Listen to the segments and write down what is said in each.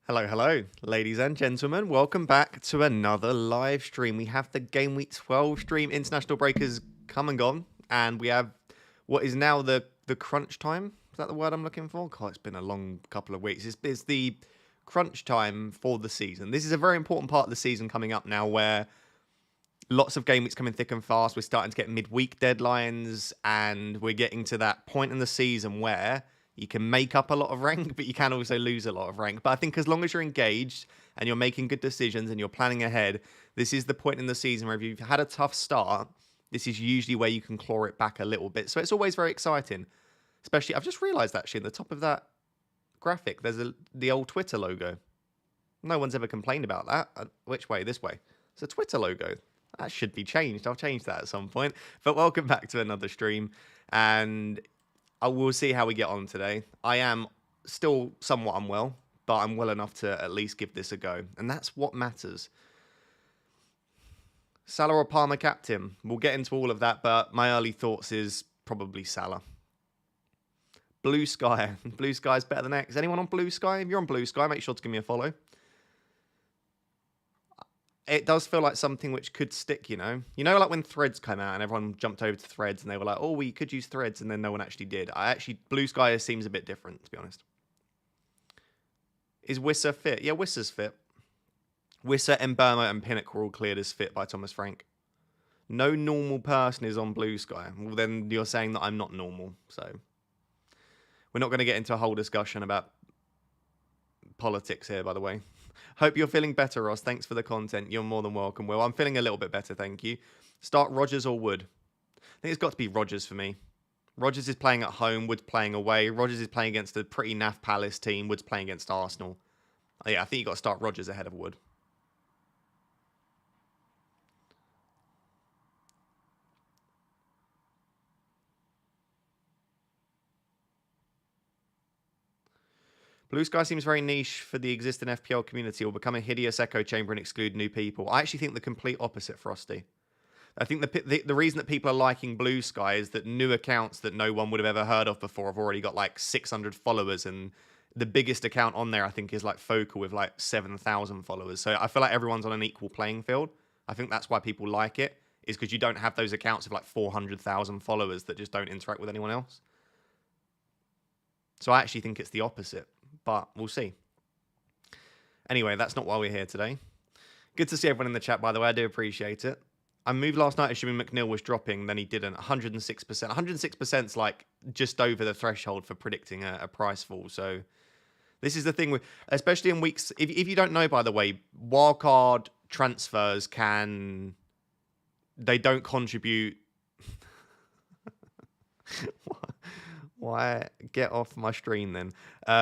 Hello, hello, ladies and gentlemen. Welcome back to another live stream. We have the Gameweek 12 stream. International break has come and gone, and we have what is now the crunch time. Is that the word I'm looking for? God, it's been a long couple of weeks. It's the crunch time for the season. This is a very important part of the season coming up now, where lots of game weeks coming thick and fast. We're starting to get midweek deadlines, and we're getting to that point in the season where you can make up a lot of rank, but you can also lose a lot of rank. But I think as long as you're engaged and you're making good decisions and you're planning ahead, this is the point in the season where if you've had a tough start, this is usually where you can claw it back a little bit. So it's always very exciting. Especially, I've just realised actually, at the top of that graphic, there's the old Twitter logo. No one's ever complained about that. Which way? This way. It's a Twitter logo. That should be changed. I'll change that at some point. But welcome back to another stream. And I will see how we get on today. I am still somewhat unwell, but I'm well enough to at least give this a go. And that's what matters. Salah or Palmer captain? We'll get into all of that, but my early thoughts is probably Salah. Blue Sky. Blue Sky's better than X. Anyone on Blue Sky? If you're on Blue Sky, make sure to give me a follow. It does feel like something which could stick, you know? You know, like when Threads came out and everyone jumped over to Threads and they were like, oh, we could use Threads, and then no one actually did. Blue Sky seems a bit different, to be honest. Is Wissa fit? Yeah, Wissa's fit. Wissa, Mberma, and Pinnock were all cleared as fit by Thomas Frank. No normal person is on Blue Sky. Well, then you're saying that I'm not normal, so we're not going to get into a whole discussion about politics here, by the way. Hope you're feeling better, Ross. Thanks for the content. You're more than welcome, Will. I'm feeling a little bit better, thank you. Start Rodgers or Wood? I think it's got to be Rodgers for me. Rodgers is playing at home, Wood's playing away. Rodgers is playing against a pretty naff Palace team. Wood's playing against Arsenal. Yeah, I think you've got to start Rodgers ahead of Wood. Blue Sky seems very niche for the existing FPL community. Will become a hideous echo chamber and exclude new people. I actually think the complete opposite, Frosty. I think the reason that people are liking Blue Sky is that new accounts that no one would have ever heard of before have already got like 600 followers, and the biggest account on there I think is like Focal with like 7,000 followers. So I feel like everyone's on an equal playing field. I think that's why people like it, is because you don't have those accounts of like 400,000 followers that just don't interact with anyone else. So I actually think it's the opposite. But we'll see. Anyway, that's not why we're here today. Good to see everyone in the chat, by the way. I do appreciate it. I moved last night assuming McNeil was dropping, then he didn't. 106%. 106% is like just over the threshold for predicting a price fall. So this is the thing with, especially in weeks. If you don't know, by the way, wildcard transfers they don't contribute. Why get off my stream then? Is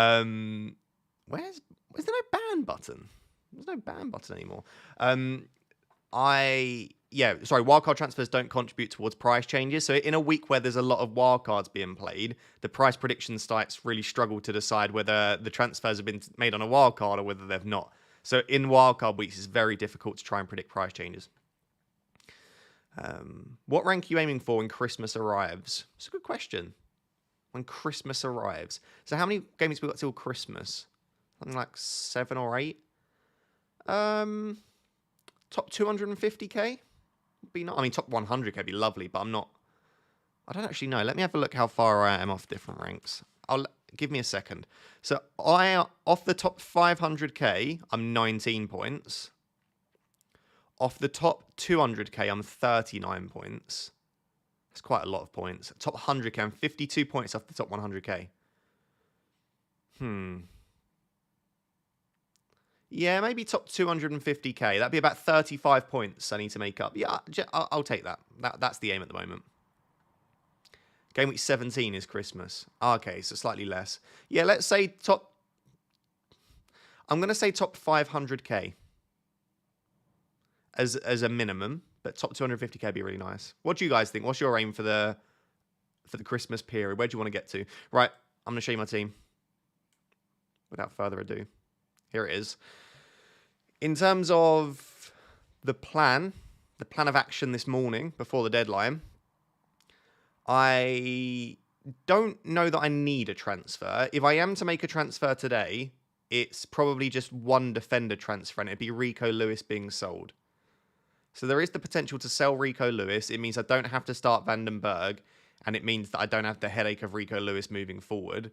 there no ban button? There's no ban button anymore. Wildcard transfers don't contribute towards price changes. So in a week where there's a lot of wildcards being played, the price prediction sites really struggle to decide whether the transfers have been made on a wildcard or whether they've not. So in wildcard weeks, it's very difficult to try and predict price changes. What rank are you aiming for when Christmas arrives? It's a good question. When Christmas arrives. So how many games we got till Christmas? Something like 7 or 8. Top 250k? Be not. I mean, top 100k would be lovely, but I don't actually know. Let me have a look how far I am off different ranks. Give me a second. So off the top 500k, I'm 19 points. Off the top 200k, I'm 39 points. That's quite a lot of points. Top 100k, I'm 52 points off the top 100k. Yeah, maybe top 250k. That'd be about 35 points I need to make up. Yeah, I'll take that. That's the aim at the moment. Game week 17 is Christmas. Okay, so slightly less. Yeah, let's say top... I'm going to say top 500k as a minimum. But top 250k would be really nice. What do you guys think? What's your aim for the Christmas period? Where do you want to get to? Right, I'm going to show you my team. Without further ado, here it is. In terms of the plan of action this morning before the deadline, I don't know that I need a transfer. If I am to make a transfer today, it's probably just one defender transfer, and it'd be Rico Lewis being sold. So there is the potential to sell Rico Lewis. It means I don't have to start Vandenberg, and it means that I don't have the headache of Rico Lewis moving forward.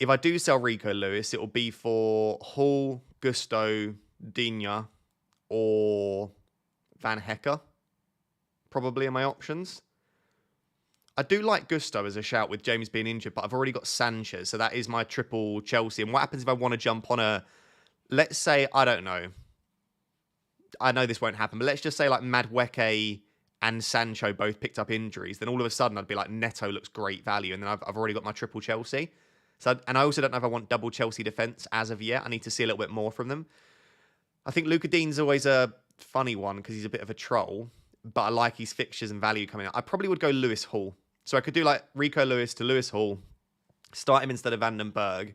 If I do sell Rico Lewis, it will be for Hall, Gusto, Digne, or Van Hecker, probably are my options. I do like Gusto as a shout with James being injured, but I've already got Sanchez, so that is my triple Chelsea. And what happens if I want to jump on a, let's say, I don't know. I know this won't happen, but let's just say like Madueke and Sancho both picked up injuries. Then all of a sudden I'd be like, Neto looks great value, and then I've already got my triple Chelsea. So, and I also don't know if I want double Chelsea defence as of yet. I need to see a little bit more from them. I think Luca Dean's always a funny one because he's a bit of a troll, but I like his fixtures and value coming out. I probably would go Lewis Hall. So I could do like Rico Lewis to Lewis Hall, start him instead of Vandenberg.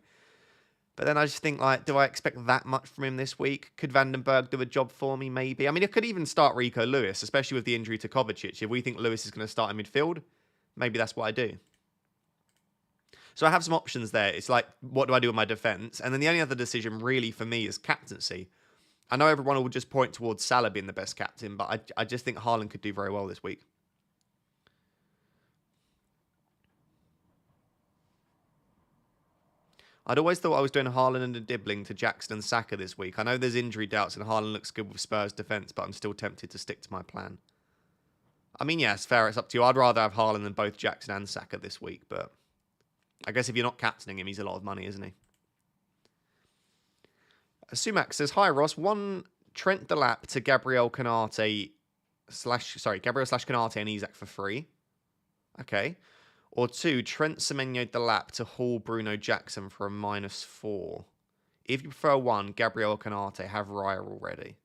But then I just think, like, do I expect that much from him this week? Could Vandenberg do a job for me? Maybe. I mean, I could even start Rico Lewis, especially with the injury to Kovacic. If we think Lewis is going to start in midfield, maybe that's what I do. So I have some options there. It's like, what do I do with my defence? And then the only other decision really for me is captaincy. I know everyone will just point towards Salah being the best captain, but I just think Haaland could do very well this week. I'd always thought I was doing Haaland and a dibbling to Jackson and Saka this week. I know there's injury doubts and Haaland looks good with Spurs defence, but I'm still tempted to stick to my plan. I mean, yeah, it's fair. It's up to you. I'd rather have Haaland than both Jackson and Saka this week, but I guess if you're not captaining him, he's a lot of money, isn't he? Sumac says, hi, Ross. One Trent Delap to Gabriel Canate Gabriel / Canate and Isak for free. Okay. Or two, Trent Semenyo Delap to Hall Bruno Jackson for a -4. If you prefer one, Gabriel Canate, have Raya already.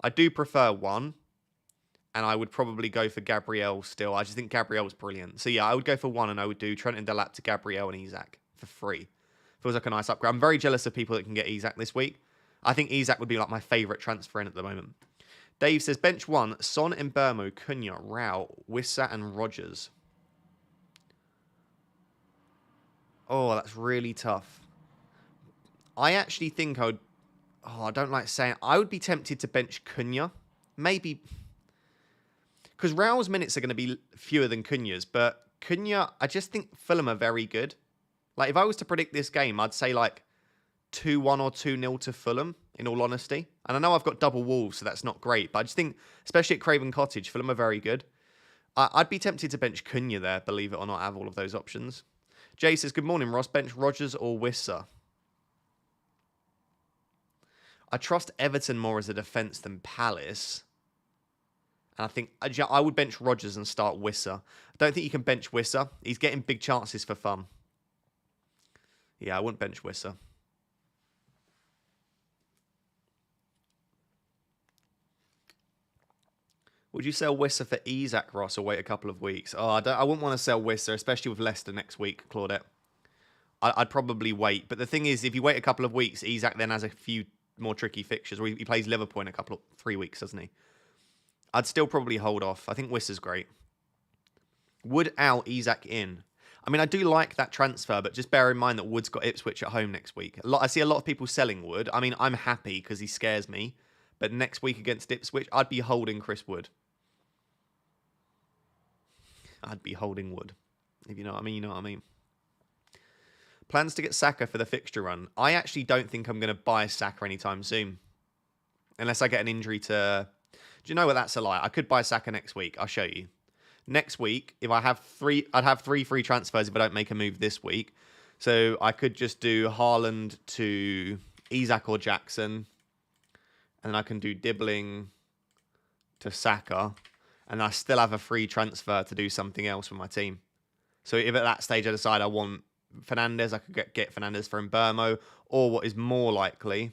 I do prefer one, and I would probably go for Gabriel still. I just think Gabriel's brilliant. So yeah, I would go for one, and I would do Trent and Delap to Gabriel and Isak for free. Feels like a nice upgrade. I'm very jealous of people that can get Isak this week. I think Isak would be like my favourite transfer in at the moment. Dave says, bench one, Son, Mbeumo, Cunha, Rao, Wissa and Rogers. Oh, that's really tough. I actually think I would... Oh, I don't like saying... I would be tempted to bench Cunha. Maybe... Because Raul's minutes are going to be fewer than Cunha's, but Cunha, I just think Fulham are very good. Like, if I was to predict this game, I'd say, like, 2-1 or 2-0 to Fulham, in all honesty. And I know I've got double Wolves, so that's not great, but I just think, especially at Craven Cottage, Fulham are very good. I'd be tempted to bench Cunha there, believe it or not, have all of those options. Jay says, good morning, Ross. Bench Rogers or Wissa? I trust Everton more as a defence than Palace. And I think I would bench Rogers and start Wissa. I don't think you can bench Wissa. He's getting big chances for fun. Yeah, I wouldn't bench Wissa. Would you sell Wissa for Isak, Ross, or wait a couple of weeks? Oh, I wouldn't want to sell Wissa, especially with Leicester next week, Claudette. I'd probably wait. But the thing is, if you wait a couple of weeks, Isak then has a few more tricky fixtures. Or he plays Liverpool in 3 weeks, doesn't he? I'd still probably hold off. I think Wissa's great. Wood out, Isak in. I mean, I do like that transfer, but just bear in mind that Wood's got Ipswich at home next week. I see a lot of people selling Wood. I mean, I'm happy because he scares me. But next week against Ipswich, I'd be holding Chris Wood. I'd be holding Wood. If you know what I mean, you know what I mean. Plans to get Saka for the fixture run. I actually don't think I'm going to buy Saka anytime soon. Unless I get an injury to... Do you know what that's a lie? I could buy Saka next week. I'll show you. Next week, if I have I'd have 3 free transfers if I don't make a move this week. So I could just do Haaland to Isak or Jackson. And then I can do Dibbling to Saka. And I still have a free transfer to do something else with my team. So if at that stage I decide I want Fernandes, I could get Fernandes for Mbeumo. Or what is more likely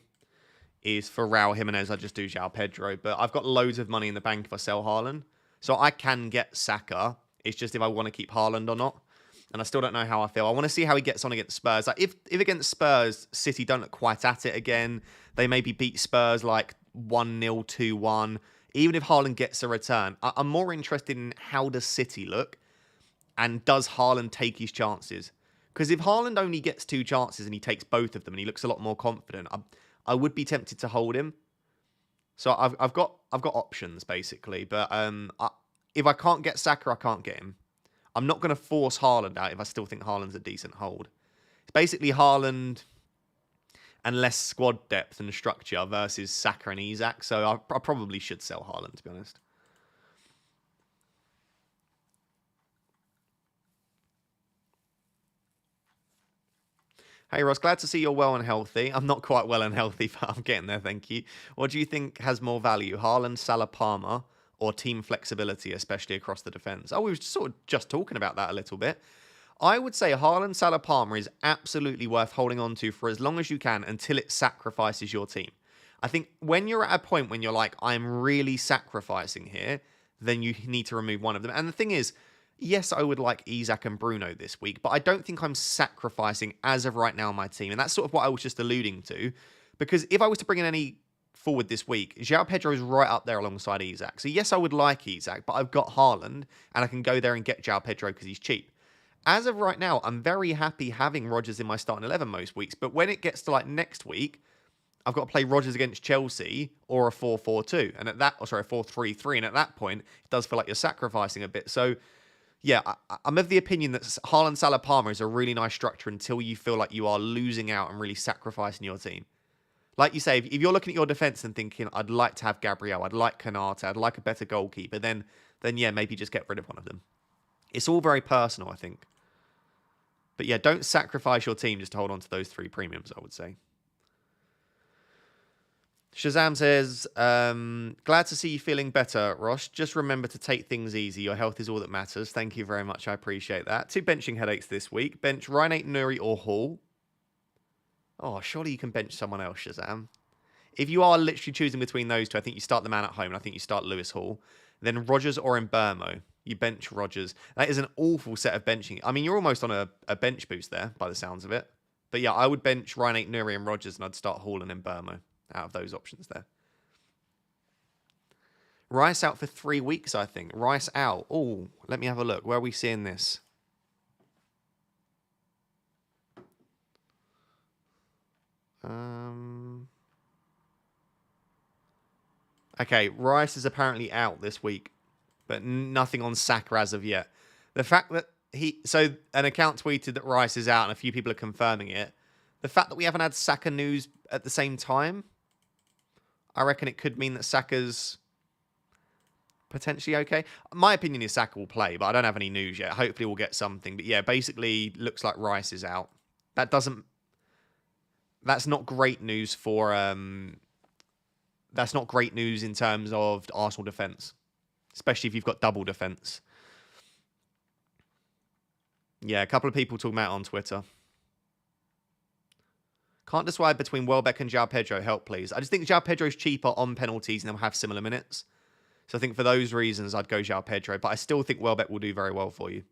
is for Raul Jimenez, I just do João Pedro. But I've got loads of money in the bank if I sell Haaland. So I can get Saka. It's just if I want to keep Haaland or not. And I still don't know how I feel. I want to see how he gets on against Spurs. Like if against Spurs, City don't look quite at it again, they maybe beat Spurs like 1-0, 2-1. Even if Haaland gets a return, I'm more interested in how does City look and does Haaland take his chances? Because if Haaland only gets 2 chances and he takes both of them and he looks a lot more confident, I would be tempted to hold him. So I've got options basically, but if I can't get Saka, I can't get him. I'm not going to force Haaland out if I still think Haaland's a decent hold. It's basically Haaland and less squad depth and structure versus Saka and Isak. So I probably should sell Haaland, to be honest. Hey Ross, glad to see you're well and healthy. I'm not quite well and healthy, but I'm getting there, thank you. What do you think has more value, Haaland, Salah, Palmer, or team flexibility, especially across the defence? Oh, we were sort of just talking about that a little bit. I would say Haaland, Salah, Palmer is absolutely worth holding on to for as long as you can until it sacrifices your team. I think when you're at a point when you're like, I'm really sacrificing here, then you need to remove one of them. And the thing is, yes, I would like Isak and Bruno this week, but I don't think I'm sacrificing as of right now on my team. And that's sort of what I was just alluding to. Because if I was to bring in any forward this week, João Pedro is right up there alongside Isak. So yes, I would like Isak, but I've got Haaland and I can go there and get João Pedro because he's cheap. As of right now, I'm very happy having Rodgers in my starting 11 most weeks. But when it gets to like next week, I've got to play Rodgers against Chelsea or a 4-4-2. And at that, or sorry, a 4-3-3. And at that point, it does feel like you're sacrificing a bit. So yeah, I'm of the opinion that Haaland, Salah, Palmer is a really nice structure until you feel like you are losing out and really sacrificing your team. Like you say, if you're looking at your defence and thinking, I'd like to have Gabriel, I'd like Konate, I'd like a better goalkeeper, then yeah, maybe just get rid of one of them. It's all very personal, I think. But yeah, don't sacrifice your team just to hold on to those 3 premiums, I would say. Shazam says, glad to see you feeling better, Ross. Just remember to take things easy. Your health is all that matters. Thank you very much. I appreciate that. 2 benching headaches this week. Bench Ryan Nuri or Hall. Oh, surely you can bench someone else, Shazam. If you are literally choosing between those 2, I think you start the man at home, and I think you start Lewis Hall. Then Rodgers or Mbermo. You bench Rodgers. That is an awful set of benching. I mean, you're almost on a bench boost there, by the sounds of it. But yeah, I would bench Ryan Nuri and Rodgers, and I'd start Hall and Mbermo out of those options there. Rice out for 3 weeks, I think. Rice out. Oh, let me have a look. Where are we seeing this? Okay, Rice is apparently out this week, but nothing on Saka as of yet. The fact that so an account tweeted that Rice is out and a few people are confirming it. The fact that we haven't had Saka news at the same time, I reckon it could mean that Saka's potentially okay. My opinion is Saka will play, but I don't have any news yet. Hopefully we'll get something. But yeah, basically looks like Rice is out. That's not great news for that's not great news in terms of Arsenal defence, especially if you've got double defence. Yeah, a couple of people talking about it on Twitter. Can't decide between Welbeck and João Pedro. Help, please. I just think João Pedro's cheaper on penalties and they'll have similar minutes. So I think for those reasons, I'd go João Pedro. But I still think Welbeck will do very well for you.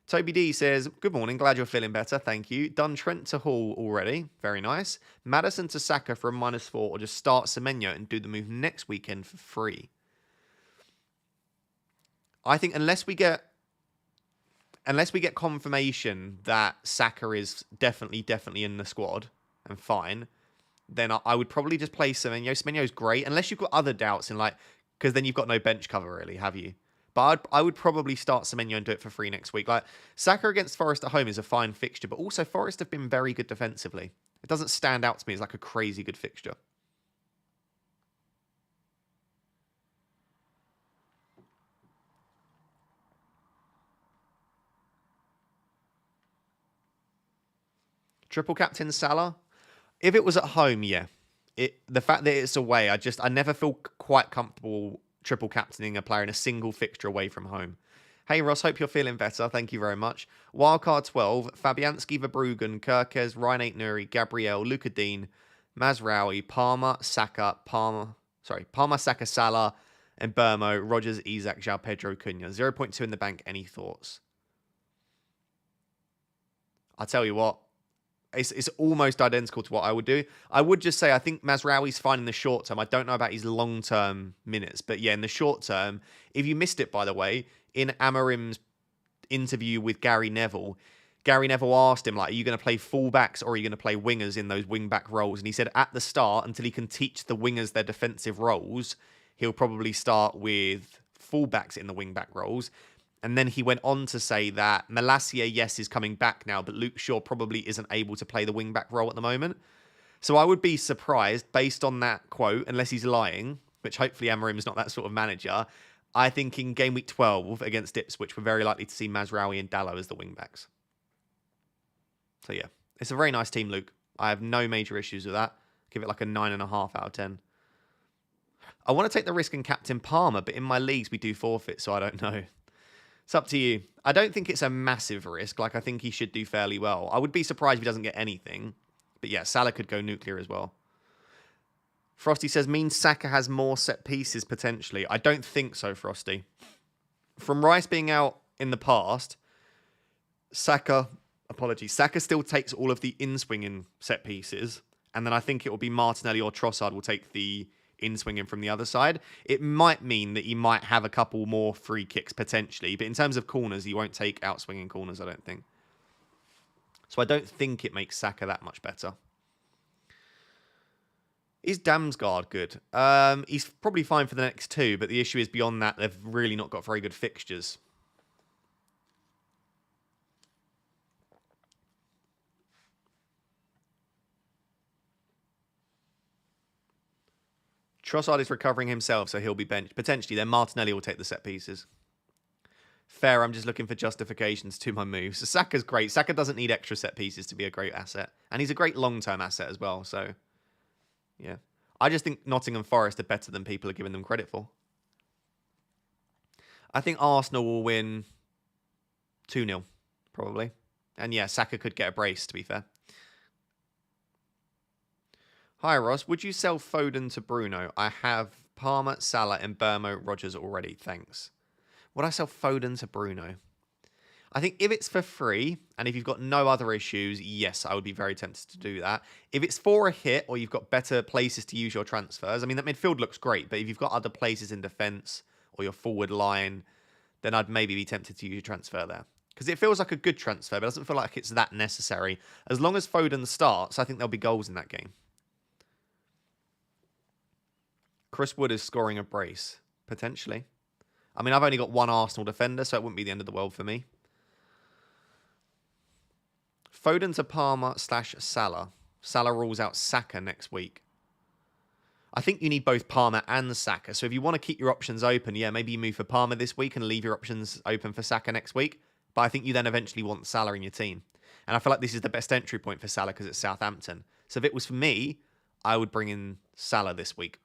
Toby D says, good morning. Glad you're feeling better. Thank you. Done Trent to Hall already. Very nice. Maddison to Saka for a -4 or just start Semenyo and do the move next weekend for free. I think unless we get confirmation that Saka is definitely in the squad and fine, then I would probably just play Semenyo. Semenyo's great, unless you've got other doubts because then you've got no bench cover really, have you? But I would probably start Semenyo and do it for free next week. Like Saka against Forest at home is a fine fixture, but also Forest have been very good defensively. It doesn't stand out to me as like a crazy good fixture. Triple captain Salah. If it was at home, yeah. The fact that it's away, I never feel quite comfortable triple captaining a player in a single fixture away from home. Hey Ross, hope you're feeling better. Thank you very much. Wildcard 12, Fabianski, Verbruggen, Kirkes, Ryan Nuri, Gabriel, Luka Dean, Mazraoui, Palmer, Saka, Salah, and Burmo, Rodgers, Isak, João Pedro, Cunha. 0.2 in the bank. Any thoughts? I'll tell you what. It's almost identical to what I would do. I would just say I think Mazraoui's fine in the short term. I don't know about his long-term minutes. But yeah, in the short term, if you missed it, by the way, in Amorim's interview with Gary Neville Gary Neville asked him, like, are you going to play fullbacks or are you going to play wingers in those wing-back roles? And he said at the start, until he can teach the wingers their defensive roles, he'll probably start with fullbacks in the wing-back roles. And then he went on to say that Malacia, yes, is coming back now, but Luke Shaw probably isn't able to play the wing-back role at the moment. So I would be surprised, based on that quote, unless he's lying, which hopefully Amorim's not that sort of manager. I think in game week 12 against Ipswich, we're very likely to see Mazraoui and Dallo as the wing-backs. So yeah, it's a very nice team, Luke. I have no major issues with that. Give it like a 9.5 out of 10. I want to take the risk and captain Palmer, but in my leagues we do forfeit, so I don't know. It's up to you. I don't think it's a massive risk. Like, I think he should do fairly well. I would be surprised if he doesn't get anything. But yeah, Salah could go nuclear as well. Frosty says, means Saka has more set pieces potentially. I don't think so, Frosty. From Rice being out in the past, Saka still takes all of the in-swinging set pieces. And then I think it will be Martinelli or Trossard will take the in-swinging from the other side. It might mean that he might have a couple more free kicks potentially. But in terms of corners, he won't take out-swinging corners, I don't think. So I don't think it makes Saka that much better. Is Damsgaard good? He's probably fine for the next two, but the issue is beyond that, they've really not got very good fixtures. Trossard is recovering himself, so he'll be benched. Potentially, then Martinelli will take the set pieces. Fair, I'm just looking for justifications to my moves. So Saka's great. Saka doesn't need extra set pieces to be a great asset. And he's a great long-term asset as well, so... yeah. I just think Nottingham Forest are better than people are giving them credit for. I think Arsenal will win 2-0, probably. And yeah, Saka could get a brace, to be fair. Hi, Ross. Would you sell Foden to Bruno? I have Palmer, Salah, and Burmo Rogers already. Thanks. Would I sell Foden to Bruno? I think if it's for free, and if you've got no other issues, yes, I would be very tempted to do that. If it's for a hit, or you've got better places to use your transfers, I mean, that midfield looks great, but if you've got other places in defence, or your forward line, then I'd maybe be tempted to use your transfer there. Because it feels like a good transfer, but it doesn't feel like it's that necessary. As long as Foden starts, I think there'll be goals in that game. Chris Wood is scoring a brace, potentially. I mean, I've only got one Arsenal defender, so it wouldn't be the end of the world for me. Foden to Palmer / Salah. Salah rules out Saka next week. I think you need both Palmer and Saka. So if you want to keep your options open, yeah, maybe you move for Palmer this week and leave your options open for Saka next week. But I think you then eventually want Salah in your team. And I feel like this is the best entry point for Salah because it's Southampton. So if it was for me, I would bring in Salah this week.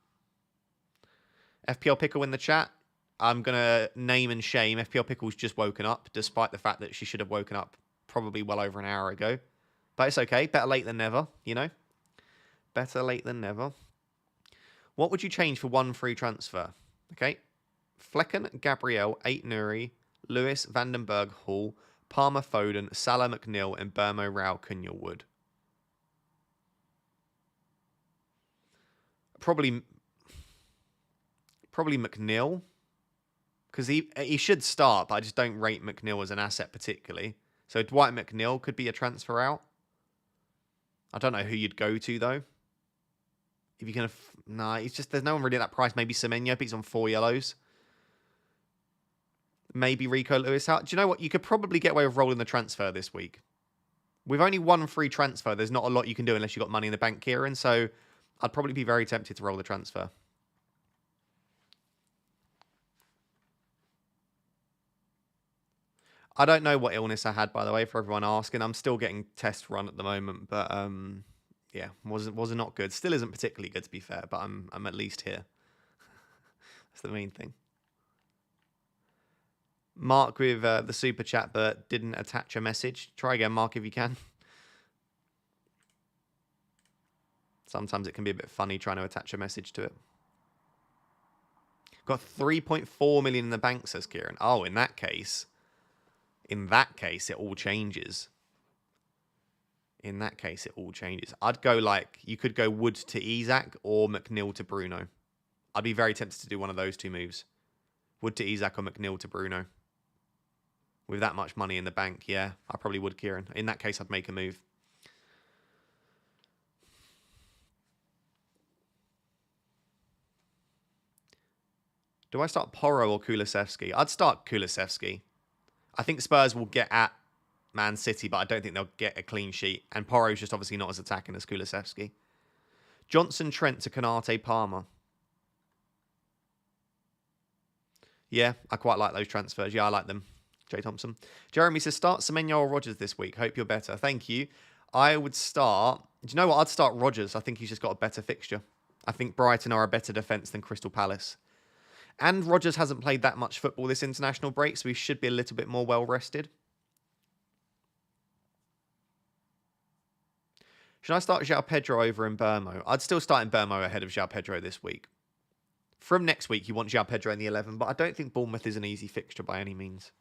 FPL Pickle in the chat. I'm going to name and shame. FPL Pickle's just woken up, despite the fact that she should have woken up probably well over an hour ago. But it's okay. Better late than never, you know? Better late than never. What would you change for one free transfer? Okay. Flecken, Gabriel, 8 Nuri, Lewis, Vandenberg, Hall, Palmer, Foden, Salah, McNeil, and Burmo, Rao, Cunha, Wood. Probably McNeil. Because he should start, but I just don't rate McNeil as an asset particularly. So Dwight McNeil could be a transfer out. I don't know who you'd go to, though. If you're going to... Nah, it's just... There's no one really at that price. Maybe Semenyo, but he's on 4 yellows. Maybe Rico Lewis out. Do you know what? You could probably get away with rolling the transfer this week. With only one free transfer, there's not a lot you can do unless you've got money in the bank, Kieran. So I'd probably be very tempted to roll the transfer. I don't know what illness I had, by the way, for everyone asking. I'm still getting test run at the moment, but yeah, was not good. Still isn't particularly good, to be fair, but I'm at least here. That's the main thing. Mark with the super chat, but didn't attach a message. Try again, Mark, if you can. Sometimes it can be a bit funny trying to attach a message to it. Got 3.4 million in the bank, says Kieran. Oh, in that case, it all changes. In that case, it all changes. I'd go like, you could go Wood to Isak or McNeil to Bruno. I'd be very tempted to do one of those two moves. Wood to Isak or McNeil to Bruno. With that much money in the bank, yeah, I probably would, Kieran. In that case, I'd make a move. Do I start Porro or Kulusevski? I'd start Kulusevski. I think Spurs will get at Man City, but I don't think they'll get a clean sheet. And Porro's just obviously not as attacking as Kulusevski. Johnson, Trent to Konate, Palmer. Yeah, I quite like those transfers. Yeah, I like them. Jay Thompson. Jeremy says, start Semenyo or Rodgers this week. Hope you're better. Thank you. I would start... Do you know what? I'd start Rodgers. I think he's just got a better fixture. I think Brighton are a better defence than Crystal Palace. And Rodgers hasn't played that much football this international break, so he should be a little bit more well-rested. Should I start João Pedro over in Burmo? I'd still start in Burmo ahead of João Pedro this week. From next week, you want João Pedro in the 11, but I don't think Bournemouth is an easy fixture by any means.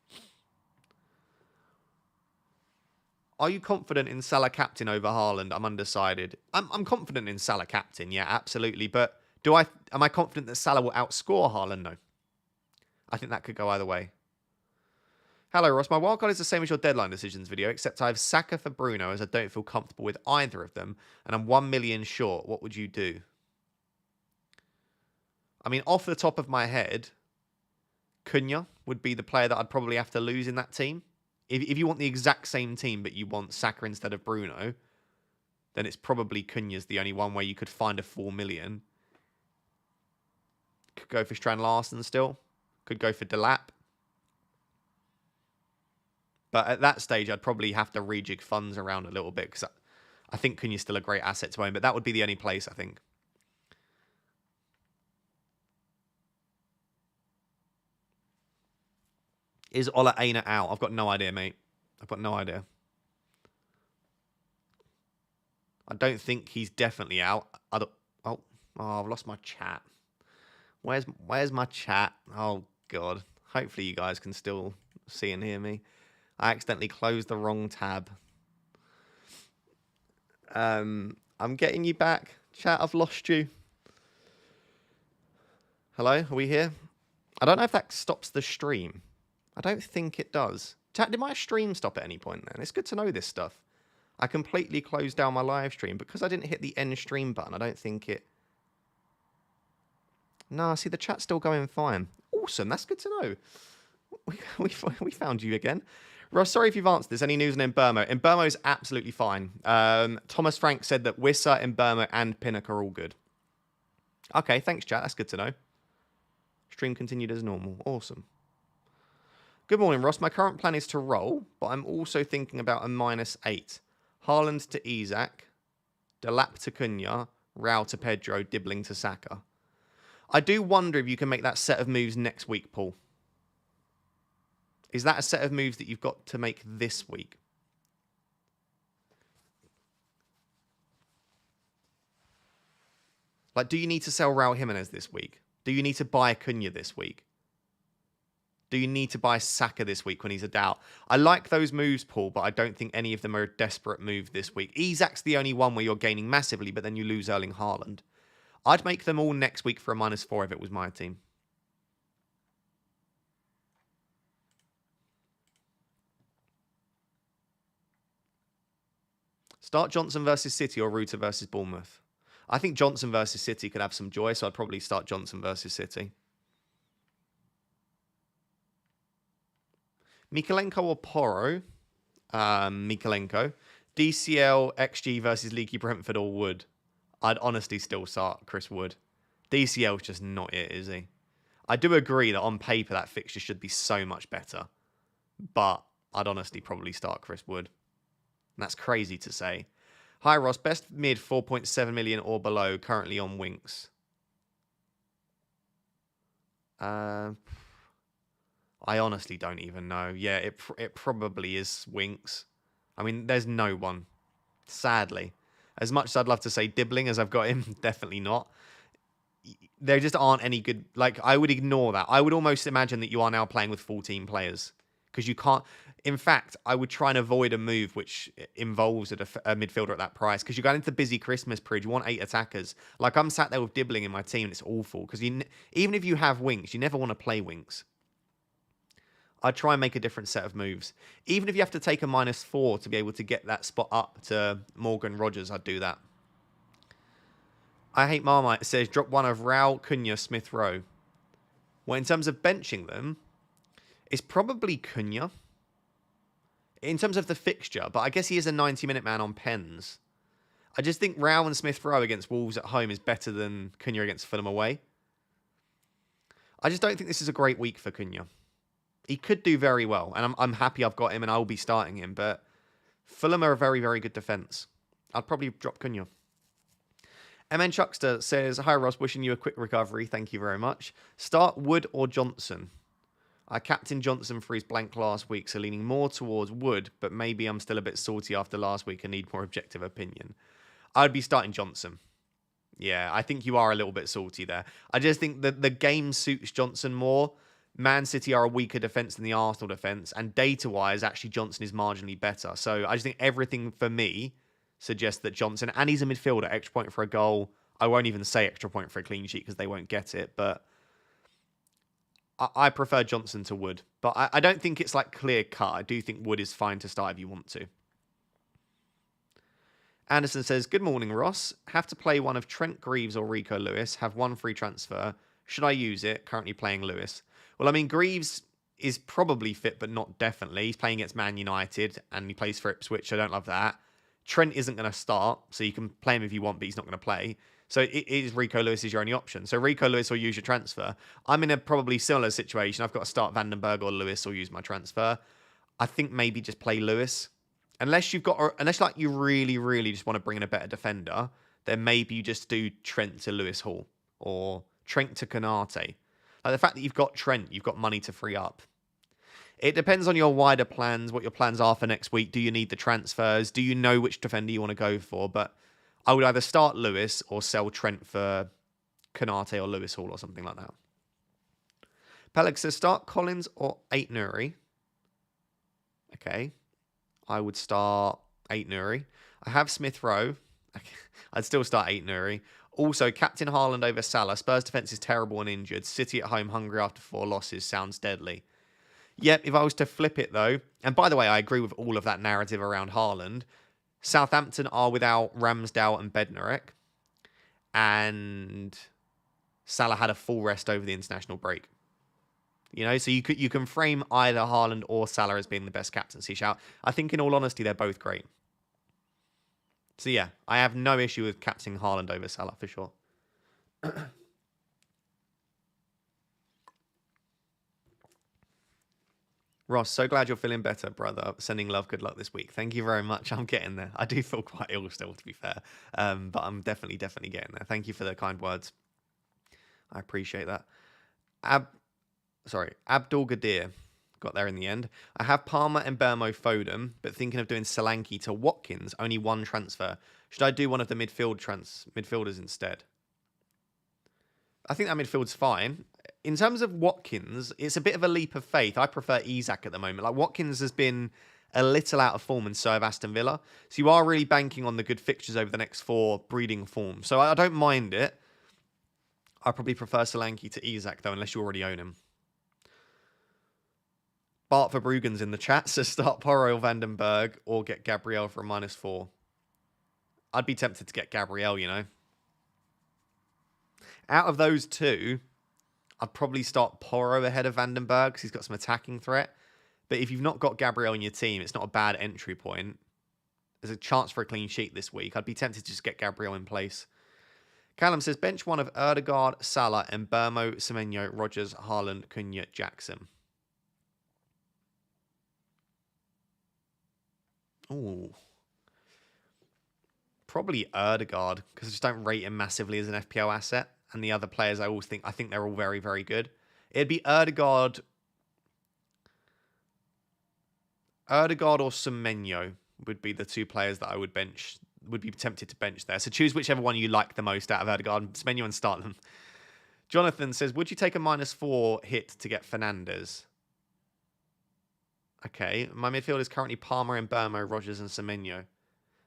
Are you confident in Salah captain over Haaland? I'm undecided. I'm confident in Salah captain, yeah, absolutely. But am I confident that Salah will outscore Haaland? No. I think that could go either way. Hello, Ross. My wildcard is the same as your deadline decisions video, except I have Saka for Bruno as I don't feel comfortable with either of them, and I'm 1 million short. What would you do? I mean, off the top of my head, Cunha would be the player that I'd probably have to lose in that team. If you want the exact same team, but you want Saka instead of Bruno, then it's probably Cunha's the only one where you could find a 4 million. Could go for Strand Larsen still. Could go for Delap. But at that stage, I'd probably have to rejig funds around a little bit because I think Cunha's still a great asset to own, but that would be the only place, I think. Is Ola Aina out? I've got no idea, mate. I've got no idea. I don't think he's definitely out. Oh, I've lost my chat. Where's my chat? Oh, God. Hopefully you guys can still see and hear me. I accidentally closed the wrong tab. I'm getting you back. Chat, I've lost you. Hello, are we here? I don't know if that stops the stream. I don't think it does. Chat, did my stream stop at any point then? It's good to know this stuff. I completely closed down my live stream because I didn't hit the end stream button. I don't think it... No, see, the chat's still going fine. Awesome, that's good to know. We found you again. Ross, sorry if you've answered this. Any news on Mbermo? Mbermo is absolutely fine. Thomas Frank said that Wissa, Mbermo, and Pinnock are all good. Okay, thanks, chat. That's good to know. Stream continued as normal. Awesome. Good morning, Ross. My current plan is to roll, but I'm also thinking about a -8. Haaland to Isak, Delap to Cunha, Rao to Pedro, Dibbling to Saka. I do wonder if you can make that set of moves next week, Paul. Is that a set of moves that you've got to make this week? Like, do you need to sell Raul Jimenez this week? Do you need to buy Cunha this week? Do you need to buy Saka this week when he's a doubt? I like those moves, Paul, but I don't think any of them are a desperate move this week. Isak's the only one where you're gaining massively, but then you lose Erling Haaland. I'd make them all next week for a -4 if it was my team. Start Johnson versus City or Ruta versus Bournemouth. I think Johnson versus City could have some joy, so I'd probably start Johnson versus City. Mikalenko or Porro? Mikalenko. DCL, XG versus Leaky Brentford or Wood? I'd honestly still start Chris Wood. DCL's just not it, is he? I do agree that on paper that fixture should be so much better. But I'd honestly probably start Chris Wood. And that's crazy to say. Hi, Ross. Best mid 4.7 million or below, currently on Winks. I honestly don't even know. Yeah, it probably is Winks. I mean, there's no one. Sadly. As much as I'd love to say Dibbling as I've got him, definitely not. There just aren't any good... Like, I would ignore that. I would almost imagine that you are now playing with 14 players. Because you can't... In fact, I would try and avoid a move which involves a midfielder at that price. Because you're going into the busy Christmas period. You want 8 attackers. Like, I'm sat there with Dibbling in my team, and it's awful. Because even if you have Winks, you never want to play Winks. I'd try and make a different set of moves. Even if you have to take a -4 to be able to get that spot up to Morgan Rogers, I'd do that. I Hate Marmite says, drop one of Raul, Cunha, Smith Rowe. Well, in terms of benching them, it's probably Cunha. In terms of the fixture, but I guess he is a 90-minute man on pens. I just think Raul and Smith Rowe against Wolves at home is better than Cunha against Fulham away. I just don't think this is a great week for Cunha. He could do very well, and I'm happy I've got him and I'll be starting him, but Fulham are a very, very good defence. I'd probably drop Cunha. MN Chuckster says, hi Ross, wishing you a quick recovery. Thank you very much. Start Wood or Johnson? I captained Johnson for his blank last week, so leaning more towards Wood, but maybe I'm still a bit salty after last week and need more objective opinion. I'd be starting Johnson. Yeah, I think you are a little bit salty there. I just think that the game suits Johnson more. Man City are a weaker defence than the Arsenal defence, and data-wise, actually Johnson is marginally better. So I just think everything for me suggests that Johnson, and he's a midfielder, extra point for a goal. I won't even say extra point for a clean sheet because they won't get it, but I prefer Johnson to Wood. But I don't think it's like clear cut. I do think Wood is fine to start if you want to. Anderson says, good morning, Ross. Have to play one of Trent Greaves or Rico Lewis. Have one free transfer. Should I use it? Currently playing Lewis. Well, I mean, Greaves is probably fit, but not definitely. He's playing against Man United and he plays for Ipswich. I don't love that. Trent isn't going to start, so you can play him if you want, but he's not going to play. So it is Rico Lewis is your only option. So Rico Lewis will use your transfer. I'm in a probably similar situation. I've got to start Vandenberg or Lewis or use my transfer. I think maybe just play Lewis. Unless like you really, really just want to bring in a better defender, then maybe you just do Trent to Lewis Hall or Trent to Canate. Like the fact that you've got Trent, you've got money to free up. It depends on your wider plans, what your plans are for next week. Do you need the transfers? Do you know which defender you want to go for? But I would either start Lewis or sell Trent for Canate or Lewis Hall or something like that. Peleg says, start Collins or Aït-Nouri. Okay. I would start Aït-Nouri. I have Smith Rowe. I'd still start Aït-Nouri. Also, captain Haaland over Salah. Spurs defence is terrible and injured. City at home hungry after 4 losses. Sounds deadly. Yep, if I was to flip it though, and by the way, I agree with all of that narrative around Haaland. Southampton are without Ramsdale and Bednarek, and Salah had a full rest over the international break. You know, so you can frame either Haaland or Salah as being the best captaincy shout. I think in all honesty, they're both great. So yeah, I have no issue with captaining Haaland over Salah for sure. Ross, so glad you're feeling better, brother. Sending love, good luck this week. Thank you very much. I'm getting there. I do feel quite ill still, to be fair. But I'm definitely getting there. Thank you for the kind words. I appreciate that. Abdul Gadir got there in the end. I have Palmer and Bermo Foden, but thinking of doing Solanke to Watkins, only one transfer. Should I do one of the midfielders instead? I think that midfield's fine. In terms of Watkins, it's a bit of a leap of faith. I prefer Isak at the moment. Like Watkins has been a little out of form and so have Aston Villa. So you are really banking on the good fixtures over the next 4 breeding form. So I don't mind it. I probably prefer Solanke to Isak though, unless you already own him. Bart Verbruggen's in the chat, so start Porro or Vandenberg or get Gabriel for a -4. I'd be tempted to get Gabriel, you know. Out of those two, I'd probably start Porro ahead of Vandenberg because he's got some attacking threat. But if you've not got Gabriel in your team, it's not a bad entry point. There's a chance for a clean sheet this week. I'd be tempted to just get Gabriel in place. Callum says, bench one of Erdegaard, Salah, and Bermo, Semenyo, Rogers, Haaland, Cunha, Jackson. Ooh. Probably Erdegaard, because I just don't rate him massively as an FPL asset. And the other players, I think they're all very, very good. It'd be Erdegaard or Semenyo would be the 2 players that I would be tempted to bench there. So choose whichever one you like the most out of Erdegaard, Semenyo, and start them. Jonathan says, would you take a -4 hit to get Fernandes? Okay, my midfield is currently Palmer and Bermo, Rogers and Semenyo.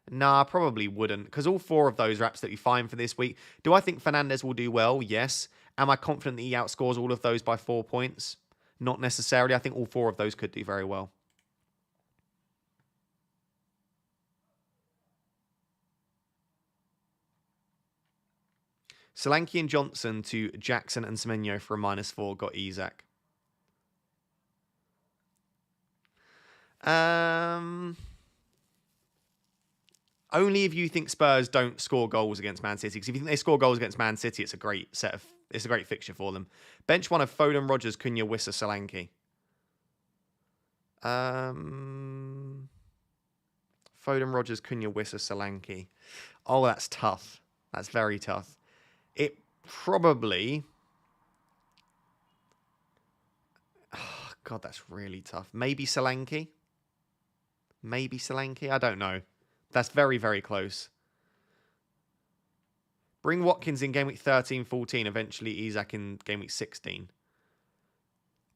Nah, I probably wouldn't, because all 4 of those are absolutely fine for this week. Do I think Fernandes will do well? Yes. Am I confident that he outscores all of those by 4 points? Not necessarily. I think all 4 of those could do very well. Solanke and Johnson to Jackson and Semenyo for a -4. Got Isak. Only if you think Spurs don't score goals against Man City. Because if you think they score goals against Man City, it's a great fixture for them. Bench 1 of Foden, Rodgers, Cunha, Wissa, Solanke. Foden, Rodgers, Cunha, Wissa, Solanke. Oh, that's tough. That's very tough. It probably... Oh, God, that's really tough. Maybe Solanke? I don't know. That's very, very close. Bring Watkins in game week 13, 14. Eventually, Isak in game week 16.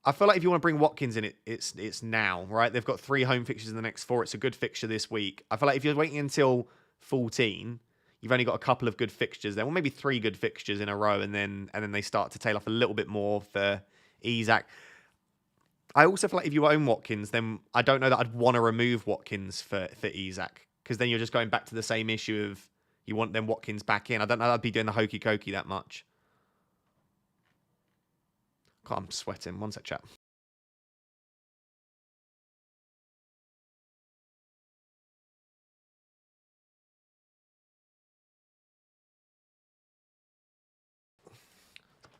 I feel like if you want to bring Watkins in, it's now, right? They've got 3 home fixtures in the next 4. It's a good fixture this week. I feel like if you're waiting until 14, you've only got a couple of good fixtures there. Well, maybe 3 good fixtures in a row, and then they start to tail off a little bit more for Isak. I also feel like if you own Watkins, then I don't know that I'd want to remove Watkins for Isak. Because then you're just going back to the same issue of you want them Watkins back in. I don't know that I'd be doing the hokey cokey that much. God, I'm sweating. One sec, chat.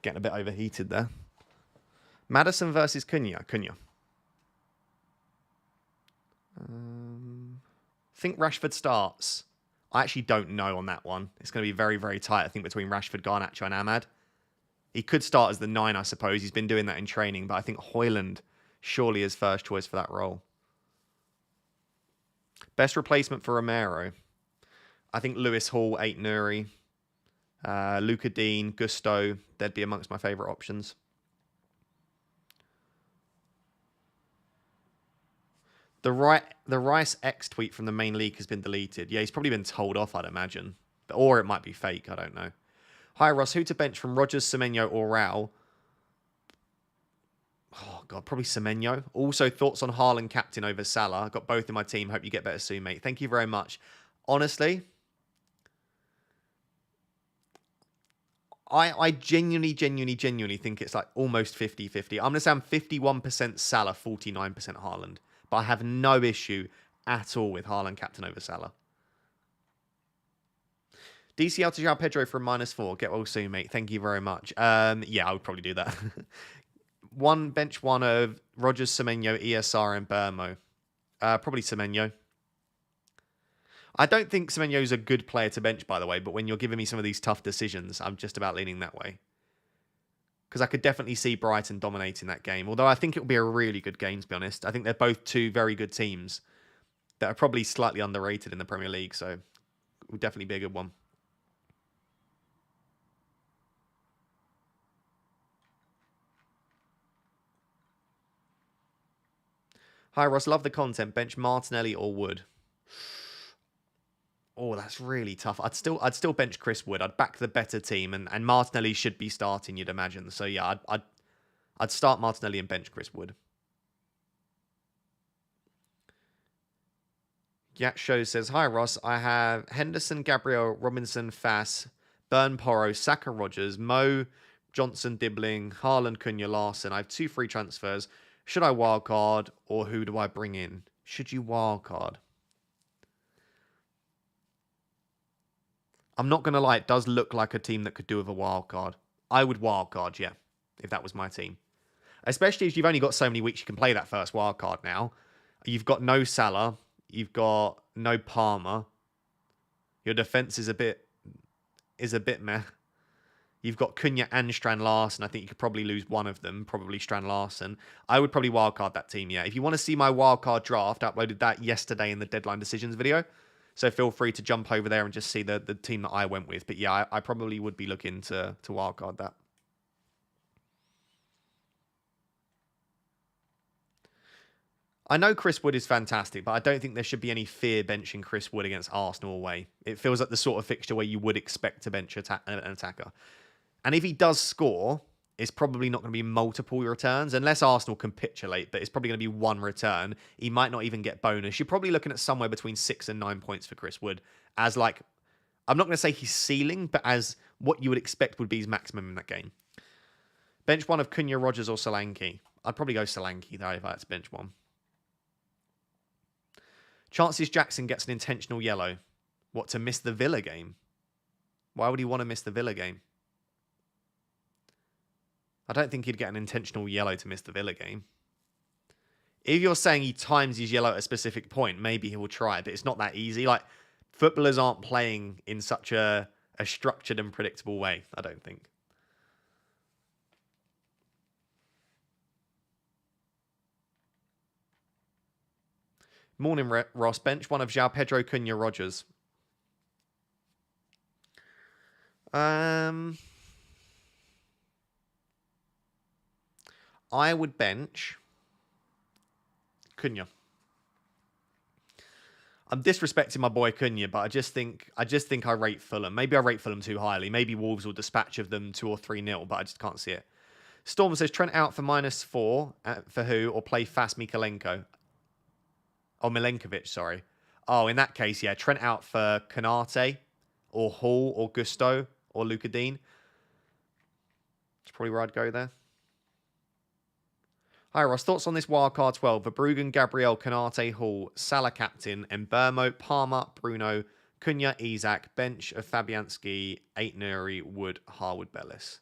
Getting a bit overheated there. Maddison versus Cunha. I think Rashford starts. I actually don't know on that one. It's going to be very, very tight, I think, between Rashford, Garnacho and Ahmad. He could start as the 9, I suppose. He's been doing that in training, but I think Højlund surely is first choice for that role. Best replacement for Romero. I think Lewis Hall, 8 Nuri, Luca Dean, Gusto. They'd be amongst my favourite options. The Rice X tweet from the main league has been deleted. Yeah, he's probably been told off, I'd imagine. Or it might be fake, I don't know. Hi, Ross. Who to bench from Rodgers, Semenyo, or Rao? Oh, God, probably Semenyo. Also, thoughts on Haaland captain over Salah. Got both in my team. Hope you get better soon, mate. Thank you very much. Honestly, I genuinely think it's like almost 50-50. I'm going to say I'm 51% Salah, 49% Haaland. But I have no issue at all with Haaland captain over Salah. DCL to João Pedro for a -4. Get well soon, mate. Thank you very much. Yeah, I would probably do that. Bench 1 of Rodgers, Semenyo, ESR, and Burmo. Probably Semenyo. I don't think Semenyo's a good player to bench, by the way, but when you're giving me some of these tough decisions, I'm just about leaning that way. Because I could definitely see Brighton dominating that game. Although I think it will be a really good game, to be honest. I think they're both 2 very good teams that are probably slightly underrated in the Premier League. So it will definitely be a good one. Hi, Ross. Love the content. Bench Martinelli or Wood? Oh, that's really tough. I'd still bench Chris Wood. I'd back the better team, and Martinelli should be starting, you'd imagine. So yeah, I'd start Martinelli and bench Chris Wood. Yak Show says, hi Ross, I have Henderson, Gabriel, Robinson, Fass, Burn, Porro, Saka, Rogers, Mo, Johnson, Dibbling, Haaland, Cunha, Larson. I have 2 free transfers. Should I wildcard, or who do I bring in? Should you wildcard? I'm not going to lie, it does look like a team that could do with a wildcard. I would wildcard, yeah, if that was my team. Especially as you've only got so many weeks you can play that first wildcard now. You've got no Salah. You've got no Palmer. Your defence is a bit meh. You've got Cunha and Strand Larsen. I think you could probably lose one of them, probably Strand Larsen. I would probably wildcard that team, yeah. If you want to see my wildcard draft, I uploaded that yesterday in the Deadline Decisions video. So feel free to jump over there and just see the team that I went with. But yeah, I probably would be looking to wildcard that. I know Chris Wood is fantastic, but I don't think there should be any fear benching Chris Wood against Arsenal away. It feels like the sort of fixture where you would expect to bench an attacker. And if he does score, it's probably not going to be multiple returns unless Arsenal capitulate, but it's probably going to be one return. He might not even get bonus. You're probably looking at somewhere between 6 and 9 points for Chris Wood as like, I'm not going to say his ceiling, but as what you would expect would be his maximum in that game. Bench one of Cunha, Rogers or Solanke. I'd probably go Solanke though if I had to bench one. Chances Jackson gets an intentional yellow. What, to miss the Villa game? Why would he want to miss the Villa game? I don't think he'd get an intentional yellow to miss the Villa game. If you're saying he times his yellow at a specific point, maybe he will try, but it's not that easy. Like, footballers aren't playing in such a structured and predictable way, I don't think. Morning, Ross. Bench one of João Pedro, Cunha, Rogers. I would bench Cunha. I'm disrespecting my boy Cunha, but I just think I rate Fulham. Maybe I rate Fulham too highly. Maybe Wolves will dispatch of them 2 or 3-0, but I just can't see it. Storm says Trent out for -4 for who, or play fast Mikalenko. Oh, Milenkovic, sorry. Oh, in that case, yeah, Trent out for Canate, or Hall, or Gusto, or Luca Dean. That's probably where I'd go there. Hi, Ross. Thoughts on this Wildcard 12? Verbruggen, Gabriel, Canate, Hall, Salah captain, Mbermo, Palmer, Bruno, Cunha, Isak, bench of Fabianski, 8 Nuri, Wood, Harwood, Bellis.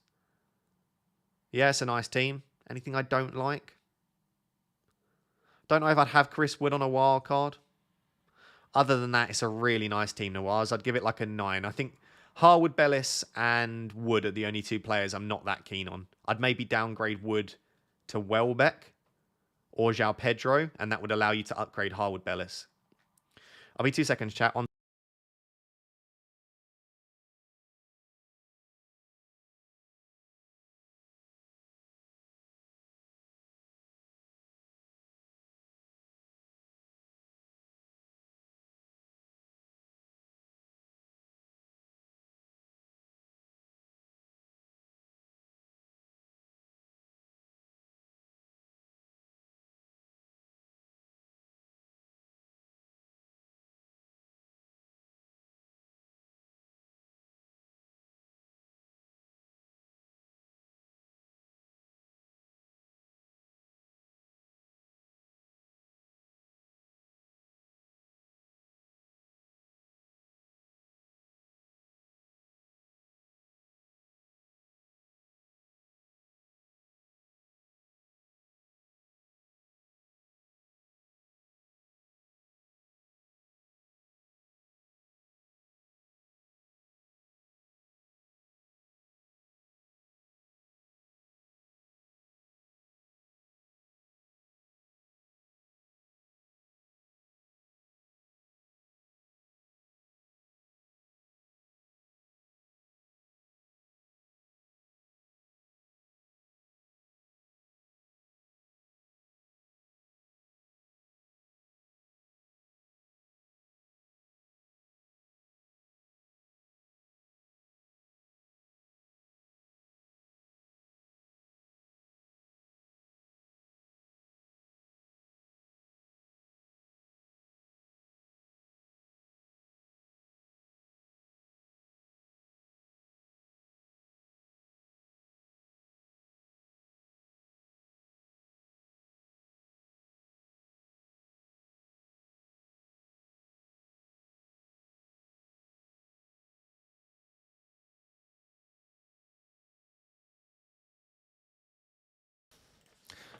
Yeah, it's a nice team. Anything I don't like? Don't know if I'd have Chris Wood on a Wildcard. Other than that, it's a really nice team, Noirs. I'd give it like a 9. I think Harwood, Bellis, and Wood are the only 2 players I'm not that keen on. I'd maybe downgrade Wood to Welbeck or João Pedro, and that would allow you to upgrade Harwood, Bellis. I'll be 2 seconds, chat. On.